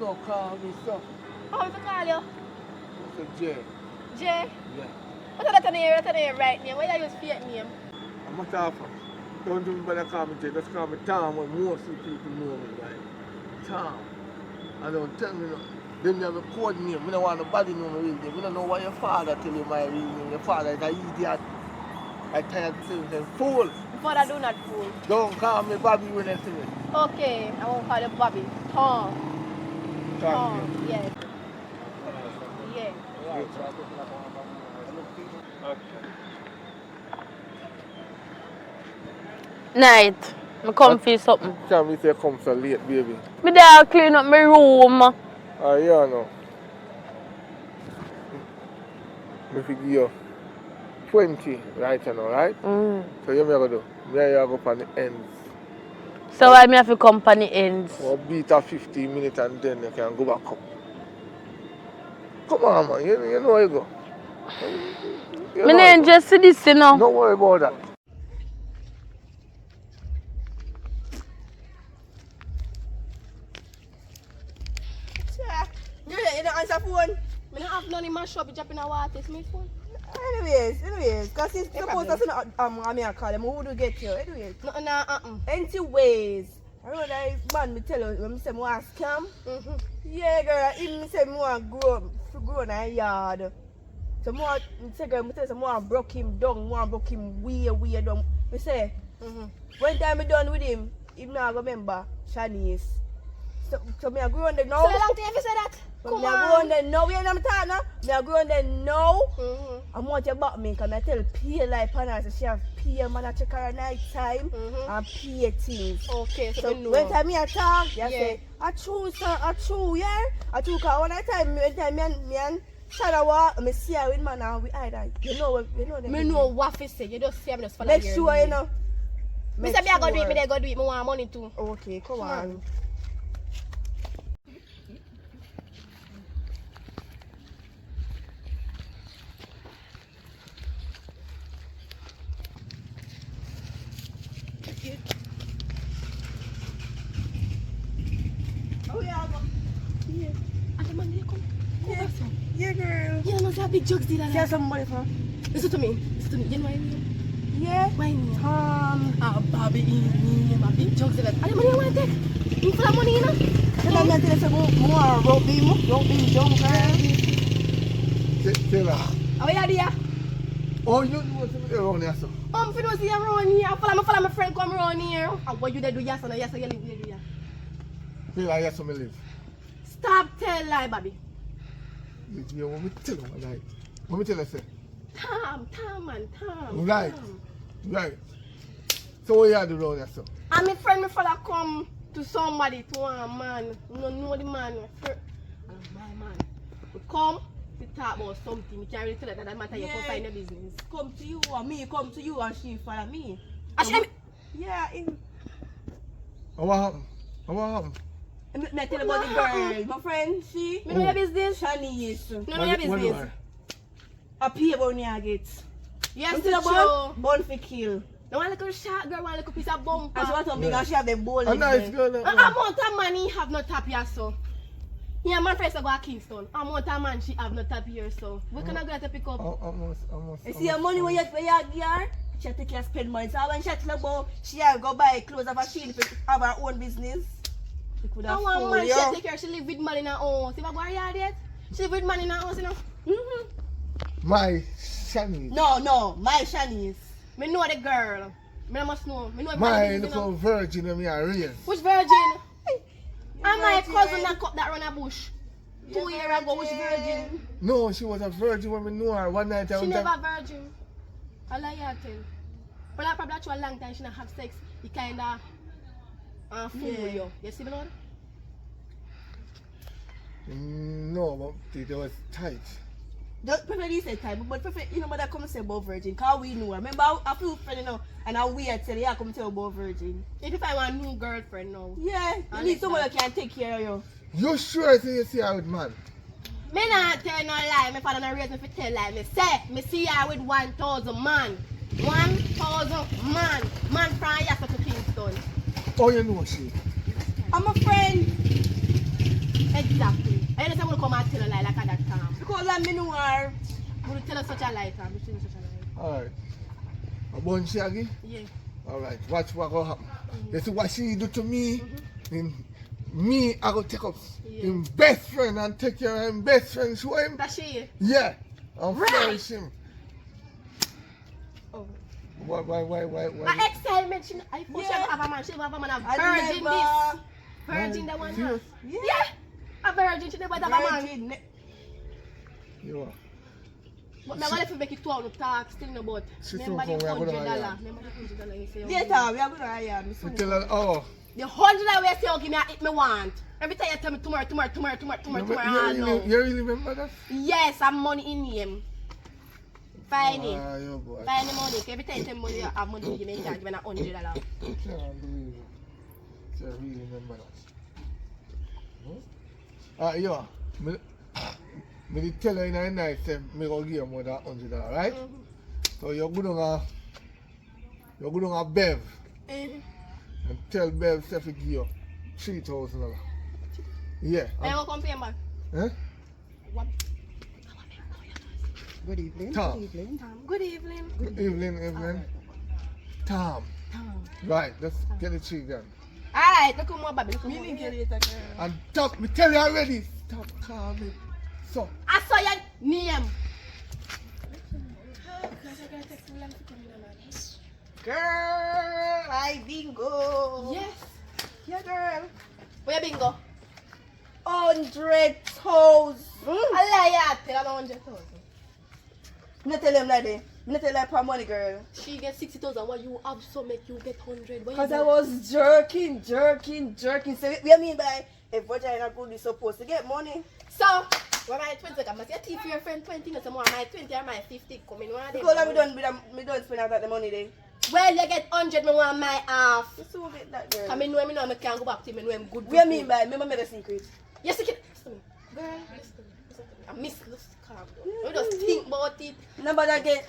S5: No, call me so.
S7: How to call you?
S5: I said, Jay.
S7: Jay?
S5: Yeah.
S7: What's that name? Right name? Why you use fake name?
S5: I'm not offer. Don't even bother call me Jay. Just call me Tom when most of the people know me by Tom. I don't tell me nothing. Then you have a code name. I don't want nobody to know my real name. I don't know why your father tell you my real name. Your father is an idiot. I tired of saying him. Fool!
S7: Your father do not fool.
S5: Don't call me Bobby when you see me.
S7: Okay, I won't call you Bobby. Tom.
S5: Tom.
S7: Yes. Yeah.
S9: Night. I come for something.
S5: Tell me say come so late, baby.
S9: Me there clean up my room.
S5: Ah, yeah, no. Me fi give you 20 right now, right? So you may go do? Me and you go up on the ends.
S9: So why me have to company ends?
S5: We'll beat a 15 minutes and then you can go back up. Come on, man. You know where you go. You
S9: Me
S5: know
S9: ain't just see this, you know.
S5: Don't worry about that.
S7: You don't answer phone. I don't have none in my shop, dropping a water. It's my phone.
S8: Anyways, because it's supposed to say, I'm here call him, who do get you? Anyways. Anyways, I know that man, me tell you, when me say I want scam. Yeah, girl, even me say I want grow in a yard. So I say, girl, me tell you, I want broke him down, I want broke him way down. Me say, when time I done with him, he not remember Shanice. So me I grow on the now.
S7: So how long time you say that?
S8: Come on. I grow on the now. You know what I'm talking now? Me I grow on the now. I want you back me because I tell pay like Panna, so she have pay man I check her at night time and pay things.
S7: Okay, so
S8: when time me I talk, you say, I true sir, I true, yeah? I true because one time me and Shana walk, I see her with man and we either. You know them.
S7: Me know what to say. You just see me just follow
S8: Make sure you know.
S7: Me say me I go do it, me they go do it. Me want money too.
S8: Okay, come on.
S7: Oh yeah, yeah. And the man here come.
S8: Yeah, girl.
S7: You know say big jokes did that.
S8: See some money for?
S7: Listen to me. You know what I mean?
S8: Yeah.
S7: Why me? Bobby in my big jokes did that. And the money you want to take? You full of money, you know?
S8: Then I'm going to tell you more rope beam jump, girl.
S5: Tell her.
S7: How are you there?
S5: Oh, you know what's around here, so?
S7: If you don't see you around here, follow my friend come around here. And what you they do yes or no? Yes or you live where you do yes?
S5: Tell her yes, I live.
S7: Stop tell lie, Bobby.
S5: You want me to tell her, right? What me tell her, say?
S7: Tom.
S5: Right. So what you do around here, so?
S7: And my friend, me fella come to somebody, to one man. You don't know the man. My man. We come to talk about something. You can't really tell that matter. You come find your business.
S8: Come to you and me come to you and she follow me. Yeah,
S5: What happened?
S8: I tell about the girl. My friend, she.
S7: Me know your business.
S8: Shanice.
S7: Me know your business.
S8: A pay about near get.
S7: Yes,
S8: it's about bun for kill.
S7: No one little short girl, one little piece of bumper.
S8: As what big and she have the bowl.
S5: A nice girl.
S7: Amount of money have not tap here, so. Yeah, man first I go to Kingston. Amount of man she have not tap here, so. We can go to pick up.
S5: Almost.
S8: You see your money when you have here? She take care spend money. So when she tell about she have go buy clothes of her she have her own business. You could
S7: I
S8: have
S7: want
S8: fooled
S7: man,
S8: you.
S7: she take care, she live with man in her house. If I go her yard yet, she live with man in her house, you know.
S5: My Shani.
S7: No, my Shanice. Me know the girl. Me must know. Me know if
S5: My
S7: you know.
S5: little virgin of me are raised.
S7: Which virgin? And my cousin that cut that run a bush. 2 years ago, which virgin?
S5: No, she was a virgin when we knew her. One night I
S7: She
S5: went
S7: never virgin. I lie you tell. But I probably a long time she not have sex. He kinda fool you. You see me now?
S5: No, but it was tight.
S8: Just prefer this time, but prefer, you know, mother come say about virgin, cause we know her. Remember, a few friends, you know, and I wait till you come tell about virgin.
S7: If I want a new girlfriend now.
S8: Yeah, you need someone that can take care of you.
S5: You sure say you see her with man?
S7: Me not tell no lie. My father not raise me to tell lie. Me say, me see her with 1,000 man. 1,000 man. Man from Yassa to Kingston.
S5: Oh, you know she?
S8: I'm a friend.
S7: Exactly. I just want to come and tell a lie like at that time.
S8: Because I know her.
S7: I'm going to tell her such a lie, Tom. You tell her such a lie.
S5: Alright. A bun shaggy?
S7: Yeah.
S5: Alright, watch what will happen. You see what she do to me? Me, I go take up him best friend and take care of him best friend. Show him?
S7: That's she.
S5: Yeah. And
S7: Right.
S5: flourish him.
S7: Oh.
S5: Why?
S7: My excitement, she have a man. She have a man, a virgin this. Virgin the one.
S5: Serious?
S7: Yeah. A virgin, she never have a man.
S8: Virgin.
S5: You are.
S7: But now if you make it 2 hours talk, still no but.
S5: She
S7: Remember
S5: told
S7: the
S5: me I'm gonna
S7: $100.
S5: hire.
S7: Remember the $100 you say.
S8: Later, we are going to hire me.
S5: You tell her, oh.
S7: The $100 we say, give me a hit me want. Every time you tell me tomorrow, all now.
S5: You really remember that?
S7: Yes, I'm money in him. Find it.
S5: Ah, you boy.
S7: Find the money. Every time you tell me money, you have money, you give me $100.
S5: I can't believe it. You really remember that. Yo, me did tell her in the night, say, me go give you more than $100, right? So you're going to Bev and tell Bev say, to give you $3,000. Yeah.
S7: I will come pay man.
S5: Eh?
S7: What?
S8: Good evening.
S5: Tom.
S7: Good evening.
S5: Good evening. Tom. Right, let's get the tree done.
S7: Alright, look more baby. Look more.
S5: And Tom, me tell you already. Stop calling. So.
S7: I saw your name.
S8: Girl, I bingo.
S7: Yes.
S8: Yeah, girl.
S7: Where you bingo?
S8: 100,000.
S7: I lie, tell her 100,000.
S8: Me tell them like that. Me tell her per money, girl.
S7: She get 60,000. What you have so make you get 100?
S8: Because I was jerking. So what you mean by a vagina good is supposed to get money?
S7: So, when my 20, I'm going to see your friend 20, no more. My 20 or my 50 coming.
S8: Because I don't spend out the money there.
S7: Well, you get 100, me want my half.
S8: You still get that, girl.
S7: I know I can't go back to him. I know I'm good.
S8: What you mean by, remember me the secret?
S7: Yes, you can. Listen to me. Girl, listen to me. I miss this calm down. You just think about it.
S8: Nobody get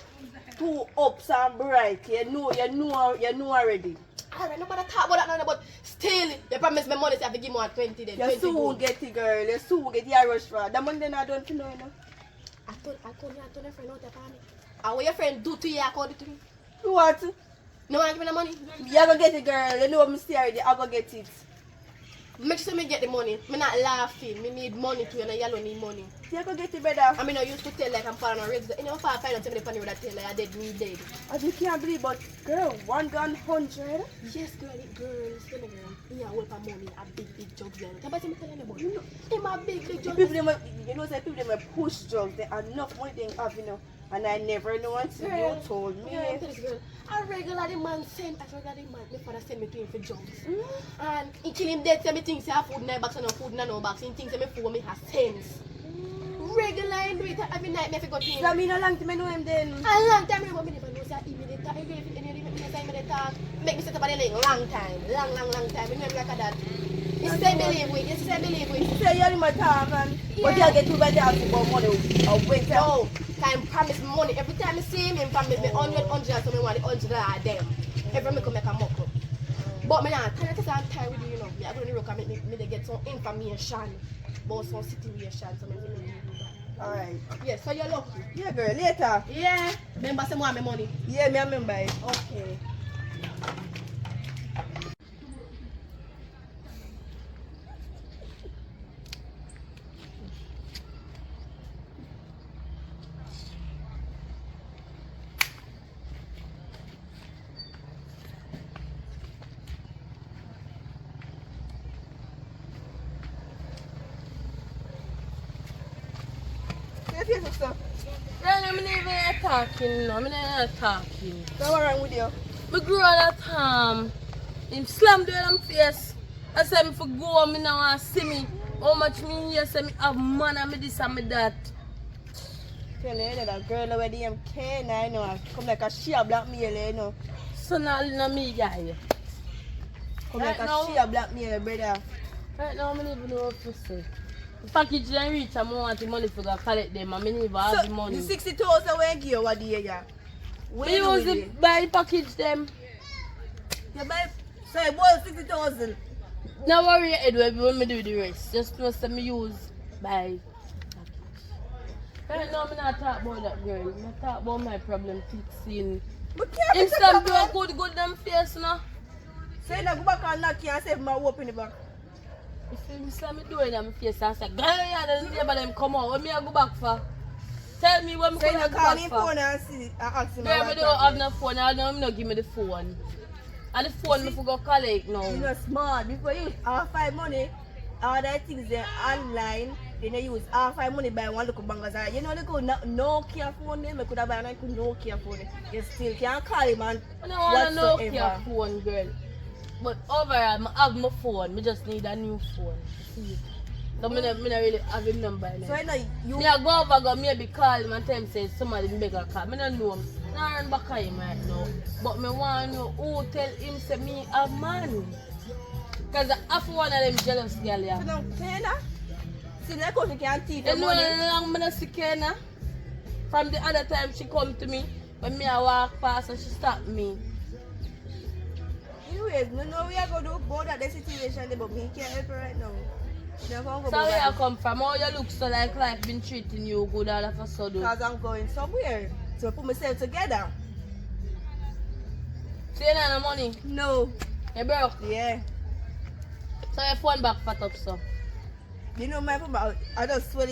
S8: too ups and bright. You know already.
S7: Alright, nobody talk about that now, but still, you promise me money, so I have to give me 20 then.
S8: You soon get it, girl. You soon get your rush for that money. Then I don't know, you know.
S7: I told your friend out there for me. And what your friend do to you, according to me?
S8: What?
S7: No one give me the money.
S8: You gonna get it, girl. You know I'm still already. I gonna get it.
S7: Make sure me get the money. Me not laughing. Me need money too, and I yellow need money.
S8: You gonna get it, brother.
S7: I mean, I used to tell like I'm falling on rails. You know, if I find out somebody funny with that tell like I dead, me dead.
S8: I just can't believe, but girl, 1 gun 100.
S7: Yes, girl, listen, girl. He a work for money, a big jug there. Somebody me tell you about. You know, him a big jug.
S8: People them, you know, say people them push drugs. They enough money they have, you know. And I never know until you told me.
S7: Girl, tell this girl, I regular the man send, my father send me to him for jobs. And he kill him dead, say me things say I food in my box and no food in no box. He thinks say me food me has sense. Regular and do it every night me forgot him.
S8: So I mean a long time I know him then.
S7: A long time I never know say immediate talk. Immediate talk. Make me set up a long time. Long time. You know like that. He say believe with. He say
S8: you're in my talk and but you get too bad to ask about money. I'll wait
S7: no. Time promise me money. Every time I see him, he promise me 100, so me want the 100 them. Every time I come make a mock up. But me not tired because I'm tired with you, you know. Me I go to the rock and me get some information about some situation. So me do that.
S8: Alright.
S7: Yeah, so you're lucky.
S8: Yeah, girl, later.
S7: Yeah. Remember some want my money?
S8: Yeah, me remember it.
S7: Okay.
S4: talking, no. I'm not talking.
S8: So what wrong with you?
S4: My grow that him slam down on face. I said me for go, me now want see me. How much me here say me have man and me this and me that.
S8: Tell you that girl over there care now, you know. Come like a sheer blackmail, you know.
S4: So now no me guy.
S8: Come
S4: Right
S8: like
S4: now-
S8: a sheer blackmail, brother.
S4: Right now I don't even know what to say. The package didn't reach and I want the money for go collect them and I don't even have the money.
S8: The 60,000 we give you what day, yeah? What
S4: We
S8: you do
S4: use
S8: with
S4: the
S8: it?
S4: buy the package them.
S8: You buy, so you bought 60,000.
S4: No worry your head when me do the rest. Just know say me use buy package. Right now I'm not talk about that girl. I talk about my problem fixing.
S8: But can't
S4: Him
S8: be
S4: slam
S8: talking
S4: do a
S8: about-
S4: good them face now.
S8: So you not go back and knock you and say my hope in the back.
S4: If him slam me do it in my face and say, girl, yeah, the neighbor them come out. What me I go back for? Tell me when me
S8: So you
S4: come
S8: not
S4: go
S8: call
S4: back
S8: him
S4: for.
S8: phone and see and ask him
S4: Girl,
S8: about
S4: me
S8: that.
S4: don't have no phone. I don't know give me the phone. And the phone me for go collect now.
S8: You know smart. Before you use half 5 money, all that things there online, then you use half 5 money buy one little bangers. You know look Nokia phone them, I could have buy a Nokia phone. You still can't call him and
S4: I don't want a Nokia
S8: whatsoever.
S4: phone, girl. But overall, I have my phone. I just need a new phone. See? So I don't really have him number.
S8: So
S4: Like.
S8: you know you
S4: Me I go over, go maybe call him and tell him say somebody beg a call. I don't know him. I don't run back at him right now. But I want to know who tell him say me a man. Because I have one of them jealous girl, yeah.
S8: so now Kena, see that coach can't teach
S4: You
S8: the
S4: know
S8: money.
S4: how long I see Kena? From the other time she come to me, when me I walk past and she stop me.
S8: Anyways, no know we are going to do about that situation, but me can't help her right now. You know, I'm
S4: So where you come from? How you look so like life been treating you good all of a sudden?
S8: because I'm going somewhere. So I put myself together.
S4: So you don't have no money?
S8: No.
S4: You broke?
S8: Yeah.
S4: So your phone back fat up so?
S8: You know my phone, I just swell.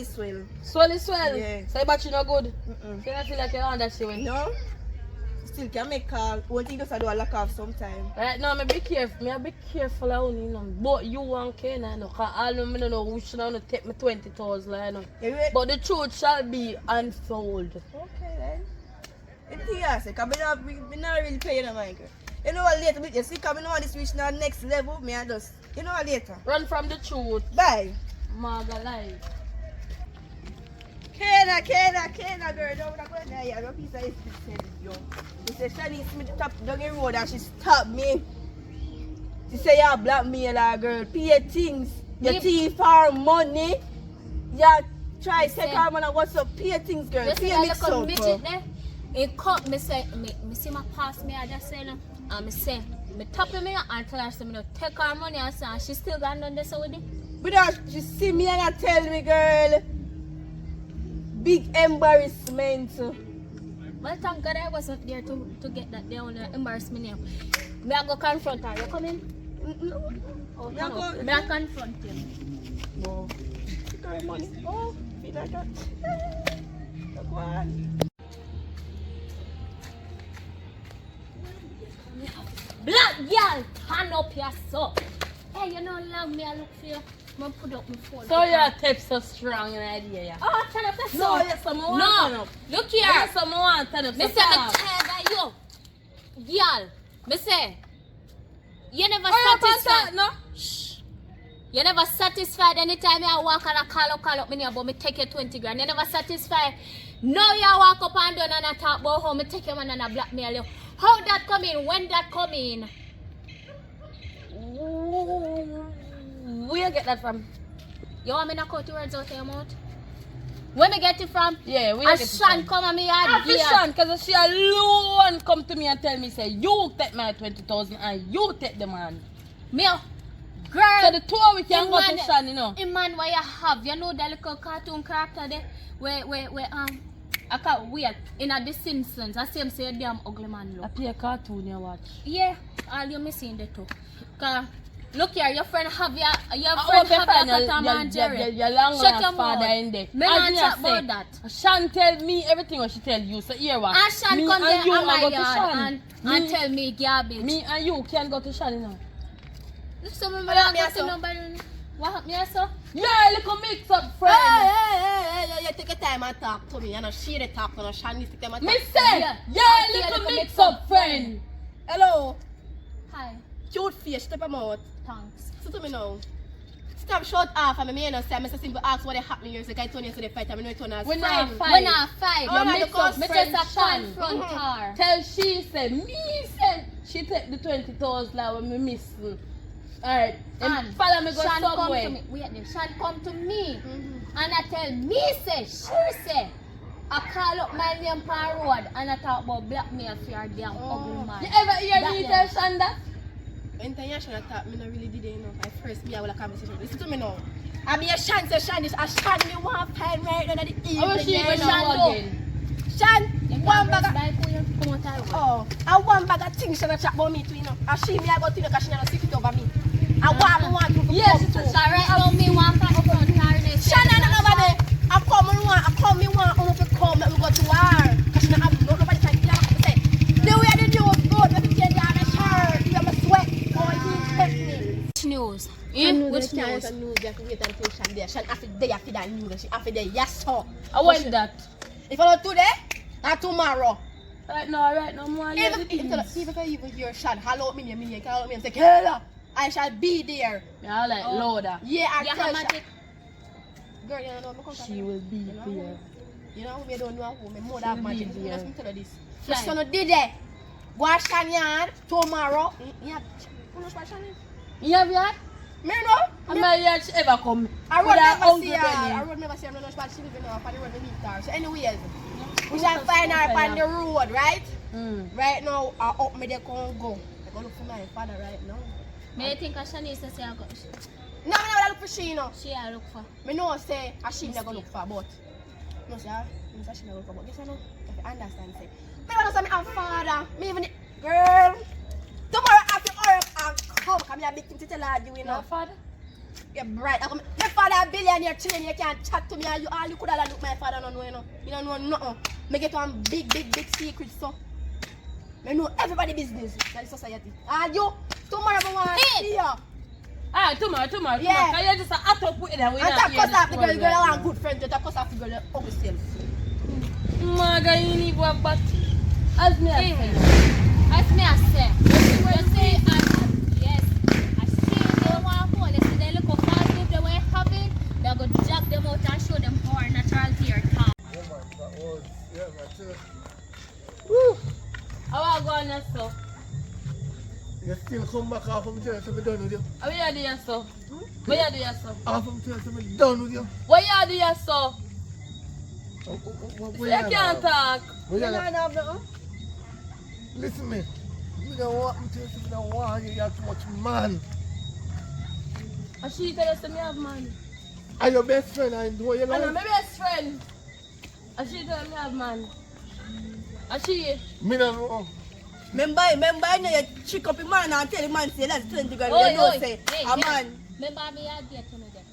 S4: Swell is swell?
S8: Yeah.
S4: So your battery no good?
S8: Mm-mm.
S4: So you don't feel like you're on that shit?
S8: No. Still can make call. One thing just I do a lock off sometime.
S4: Right now, I be careful. I be careful of you know. But you and Kena, no, cause all of me don't know which one to take me 20,000, you know.
S8: Yeah,
S4: But the truth shall be unfold.
S8: okay then. The thing I say, cause me not really paying no mind. Girl. You know what later? You see, cause me know want this reach now next level. Me I just, you know what later.
S4: Run from the truth.
S8: Bye.
S4: Maga life.
S8: Kena, girl, don't go in there. No piece of history said, yo. She said, Shani Smith top down the road and she stopped me. She say, you blackmailer, girl. Pay your things. You
S3: Me-
S8: thief her money. You try to take
S3: say-
S8: her money. What's up? Pay your things, girl.
S3: You see
S8: Pay
S3: that
S8: mix
S3: little
S8: up.
S3: midget there? He cut me say, me see my pass me, I just say no. And me say, me tap me and tell her say me no take her money and say, and she still got done this with it.
S8: But you see me and I tell me, girl. Big embarrassment.
S3: Well, thank God I wasn't there to get that there on the embarrassment name. Me I go confront her. You come in?
S8: No.
S3: Oh,
S8: Me I
S3: no.
S8: go-
S3: Me I confront him.
S8: No. Take her money. Oh, feel like that. Go on.
S3: Black girl, hand up your soul. Hey, you know love me, I look for you. I'm put up my phone.
S4: So your text so strong in idea, yeah?
S3: Oh, turn up the
S4: No,
S3: soul.
S4: yes, I'm want
S3: No,
S4: turn up.
S3: look here.
S4: Yes, I'm want turn up.
S3: Me say me tired of you. Girl, me say, you never satisfied.
S4: No?
S3: Shh. You never satisfied anytime I walk and I call up me name, but me take you 20 grand. You never satisfied. Now you walk up and down and I talk about how me take your man and I blackmail you. How that come in? When that come in?
S4: Where you get that from?
S3: You want me to cut your words out of your mouth? Where me get it from?
S4: Yeah, where you get it
S3: Ashan
S4: from?
S3: come and me a
S4: Ashan, because she alone come to me and tell me, say, you take my 20,000 and you take the man.
S3: Me, girl.
S4: So the two of we can
S3: the
S4: go
S3: man-
S4: to Shan, you know.
S3: The man what you have, you know that little cartoon character there, where I can't weird in The Simpsons. I see him say a damn ugly man
S4: I
S3: look.
S4: play a cartoon you watch.
S3: Yeah, all you missing the two. Cause look here, your friend have your
S4: I
S3: friend
S4: hope you
S3: have
S4: find
S3: your Tom and Jerry.
S4: your long
S3: Shut your
S4: father
S3: mouth.
S4: in there.
S3: Me
S4: As
S3: not
S4: me
S3: chat
S4: a say,
S3: about that.
S4: Shan tell me everything what she tell you. So here what?
S3: Ashan
S4: Me
S3: come
S4: and
S3: there
S4: you
S3: on my
S4: go to
S3: yard
S4: Shan.
S3: and tell me garbage.
S4: Me and you can go to Shan, you know.
S3: So me
S8: What happened
S3: not
S8: here,
S3: got to nobody. What happened here, so?
S4: Yeah, little mix up friend.
S3: Hey,
S7: you take your time and talk to me. You know, she they talk to me. Shani take time and talk.
S4: Me say, you're a little mix-up friend.
S7: Hello.
S3: Hi.
S7: Cute face, step them out.
S3: Thanks.
S7: So to me now. Stop short off and me, you know, say, I'm simple ask what happened years ago. I told you to the fight, I know it on as
S4: We're
S7: friend.
S4: not fight.
S3: We're not fight.
S7: Oh,
S4: You
S7: no,
S4: mix
S7: because
S4: up
S3: Me
S4: friend
S3: just a
S4: Shan.
S3: confront her.
S4: Tell she said, me said, she take the 20,000 like when me missing. Alright, and follow me go
S3: Shan come to
S4: somewhere.
S3: me. Wait there. Shan come to me. And I tell me say, she say, I call up my name per road and I talk about blackmail for your damn ugly man.
S4: You ever hear
S3: That
S4: me
S3: there.
S4: tell Shan that?
S7: International talk, me not really did it, you know. I first me I will a conversation. Listen to me now. I be a Shan, say Shan this, a Shan me want find right now that the evening.
S4: How she
S7: you
S4: even
S7: know.
S4: know again?
S7: Shan, one bag of,
S3: Come out of
S7: oh, I one bag of things she not chat about me too, you know. And she me I go to you because she not secret over me. I want to
S4: Yes,
S7: come
S4: it's
S7: too.
S4: a
S3: Right now me want to confront her next.
S7: Shan and nobody. I come me want to come let me go to war. Because she not have nobody can kill her. Say, the way the news good, let me tell you I'm a shirt, you have a sweat, boy, he take me.
S3: News.
S7: Which news? News, you have to wait until Shan there. Shan after day after that news, she after day, yes sir.
S4: I want that.
S7: If I don't today, or tomorrow.
S4: Right now, more.
S7: Even if I even hear Shan, hello me, you can hello me and say, Kayla, I shall be there.
S4: Yeah, I like louder.
S7: Yeah, I
S3: You
S7: tell
S3: have
S7: Shan. Girl, you know, me
S4: She will be there.
S7: You know, we don't know who, me more than magic.
S4: be
S7: Let
S4: there.
S7: me tell you this.
S3: Fly.
S7: My son did it. Go to Shan yard tomorrow. Yeah, who knows what Shan is?
S4: You have that?
S7: Me know.
S4: I'm not yet she ever come.
S7: I
S4: With
S7: would
S4: her
S7: never
S4: uncle
S7: see her.
S4: Benny.
S7: I would never see her. No, but she live in her. On the road, we meet her. So, anyways, we shall find her on the road, right? Right now, I up me they can go. I go look for my father right now.
S3: Me think Shanice say I got
S7: No, I never look for she, you know.
S3: she I look for.
S7: Me know say a she never look for, but no say she never look for. But guess I know. If you understand, say me want to say me have father. Me even girl. Tomorrow after hurry up and come. Come here, big thing to tell her you, you know.
S4: Father?
S7: You're bright. My father a billionaire, chilling. You can't chat to me. And you could have look my father no know, you know. You don't know nothing. Me get one big secret so. Me know everybody business in the society. And you tomorrow I want to see you.
S4: Ah, tomorrow.
S7: Yeah.
S4: Can you just add up with them?
S7: And that cause of the girl, I want good friend. That cause of the girl, ugly self.
S4: Maga, you need work, but as me I say.
S3: As me I say. You say yes. I see they want to hold. They look how fast they were having. They're going to jack them out and show them how natural tear talk.
S5: Woo!
S4: How are you going to so?
S5: You still come back off from church, so I'm done with you.
S4: How are you doing so? What you doing so?
S5: Off from church, so I'm done with you.
S4: What you doing so?
S5: What
S4: You can't talk.
S5: What you have nothing? Listen me. You don't want me to you, you don't want you, you have too much man.
S4: And she tell us that me have man.
S5: And your best friend, I know you
S4: And I'm
S5: like.
S4: my best friend. And she tell me have man. And she...
S5: Me don't know.
S8: Remember, I know you chick up a man and tell the man say that's 20 grand.
S3: Oi,
S8: You know
S3: oi.
S8: say,
S3: Hey,
S8: a
S3: hey.
S8: man.
S3: Remember me I get to know them.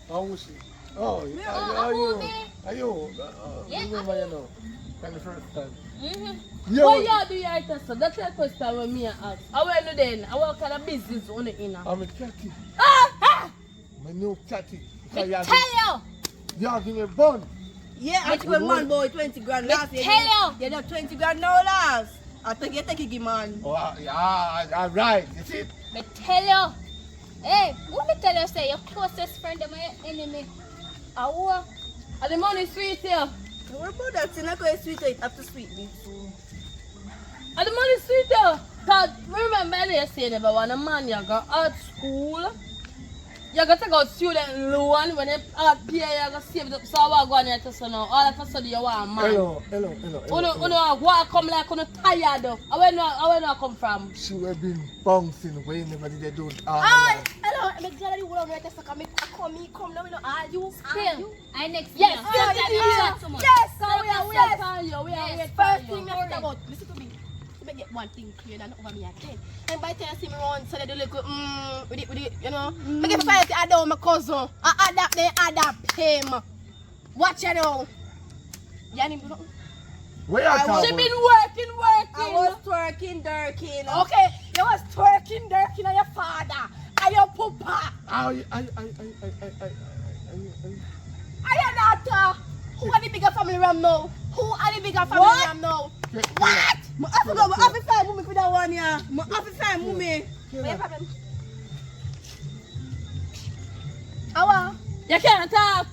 S5: How was she? Oh, are you?
S3: Yeah,
S5: Remember you know. From the first time.
S4: Yo. What you do here to so? That's the question when me ask. I will do then. I work on a business on the inner.
S5: I'm a catty.
S4: Ah!
S5: My new catty.
S3: Me tell you.
S5: You give me a bun.
S8: Yeah, I think when man boy 20 grand last year.
S3: tell you.
S8: You have 20 grand now last. I think you take it, man.
S5: Oh, yeah, all right. You see?
S3: Me tell you. Hey, what me tell you say your closest friend is my enemy.
S4: Awa. And the money sweet here.
S8: What about that? It's not going to sweet it. Have to sweet me.
S4: And the money sweet here. Cause remember they say never want a man you go out school. You got to go student loan when you pay you go save it up. So I go on here to so now. All of a sudden you want a man.
S5: Hello.
S4: What come like you tired of. Where no come from?
S5: She will be bouncing when nobody they don't
S7: Hello, I'm glad you will write a sucker. I come now, we don't argue.
S3: Still, I next
S4: Yes,
S3: year.
S7: Yes,
S3: So much.
S7: yes,
S4: We are upon you. We are
S3: Yes,
S4: waiting
S7: First
S4: for
S7: thing
S4: you.
S7: I think about, listen to me. Let me get one thing clear and over me again. And by the time I see me around, so they do little with it, you know. I get fired to add my cousin. I adapt him. Watch you know. You need to
S5: Where you
S4: She
S5: talking?
S4: been working.
S8: I was twerking, dirking.
S7: okay, you was twerking on your father and your papa. I am not who are the bigger family ram now? Who are the bigger family ram now? What?
S1: I forgot, I have to find mommy for that one, yeah. I have to find mommy.
S7: What's your problem? Awa?
S4: You can't talk.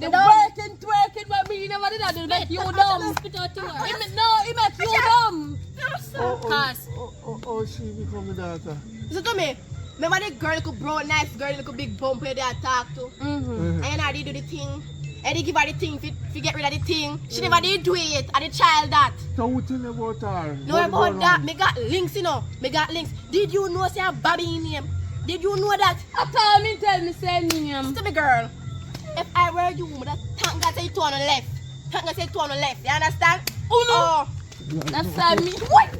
S4: The working, twerking, but me never did that. It make you dumb. It make you dumb.
S5: Oh, she become a daughter.
S7: Listen to me. Remember the girl who brown, nice girl, who big bump where they talk to? And I did do the thing. And they give her the thing to get rid of the thing. She never did do it. And the child that.
S5: So what tell me about her?
S7: No about that. Me got links, you know. Me got links. Did you know say a Bobby in name? Did you know that?
S4: After me tell me say name.
S7: Listen to me, girl. If I were you, would thank God say 2 on the left. Thank God say 2 on the left. You understand?
S4: Oh no. That's me.
S7: What?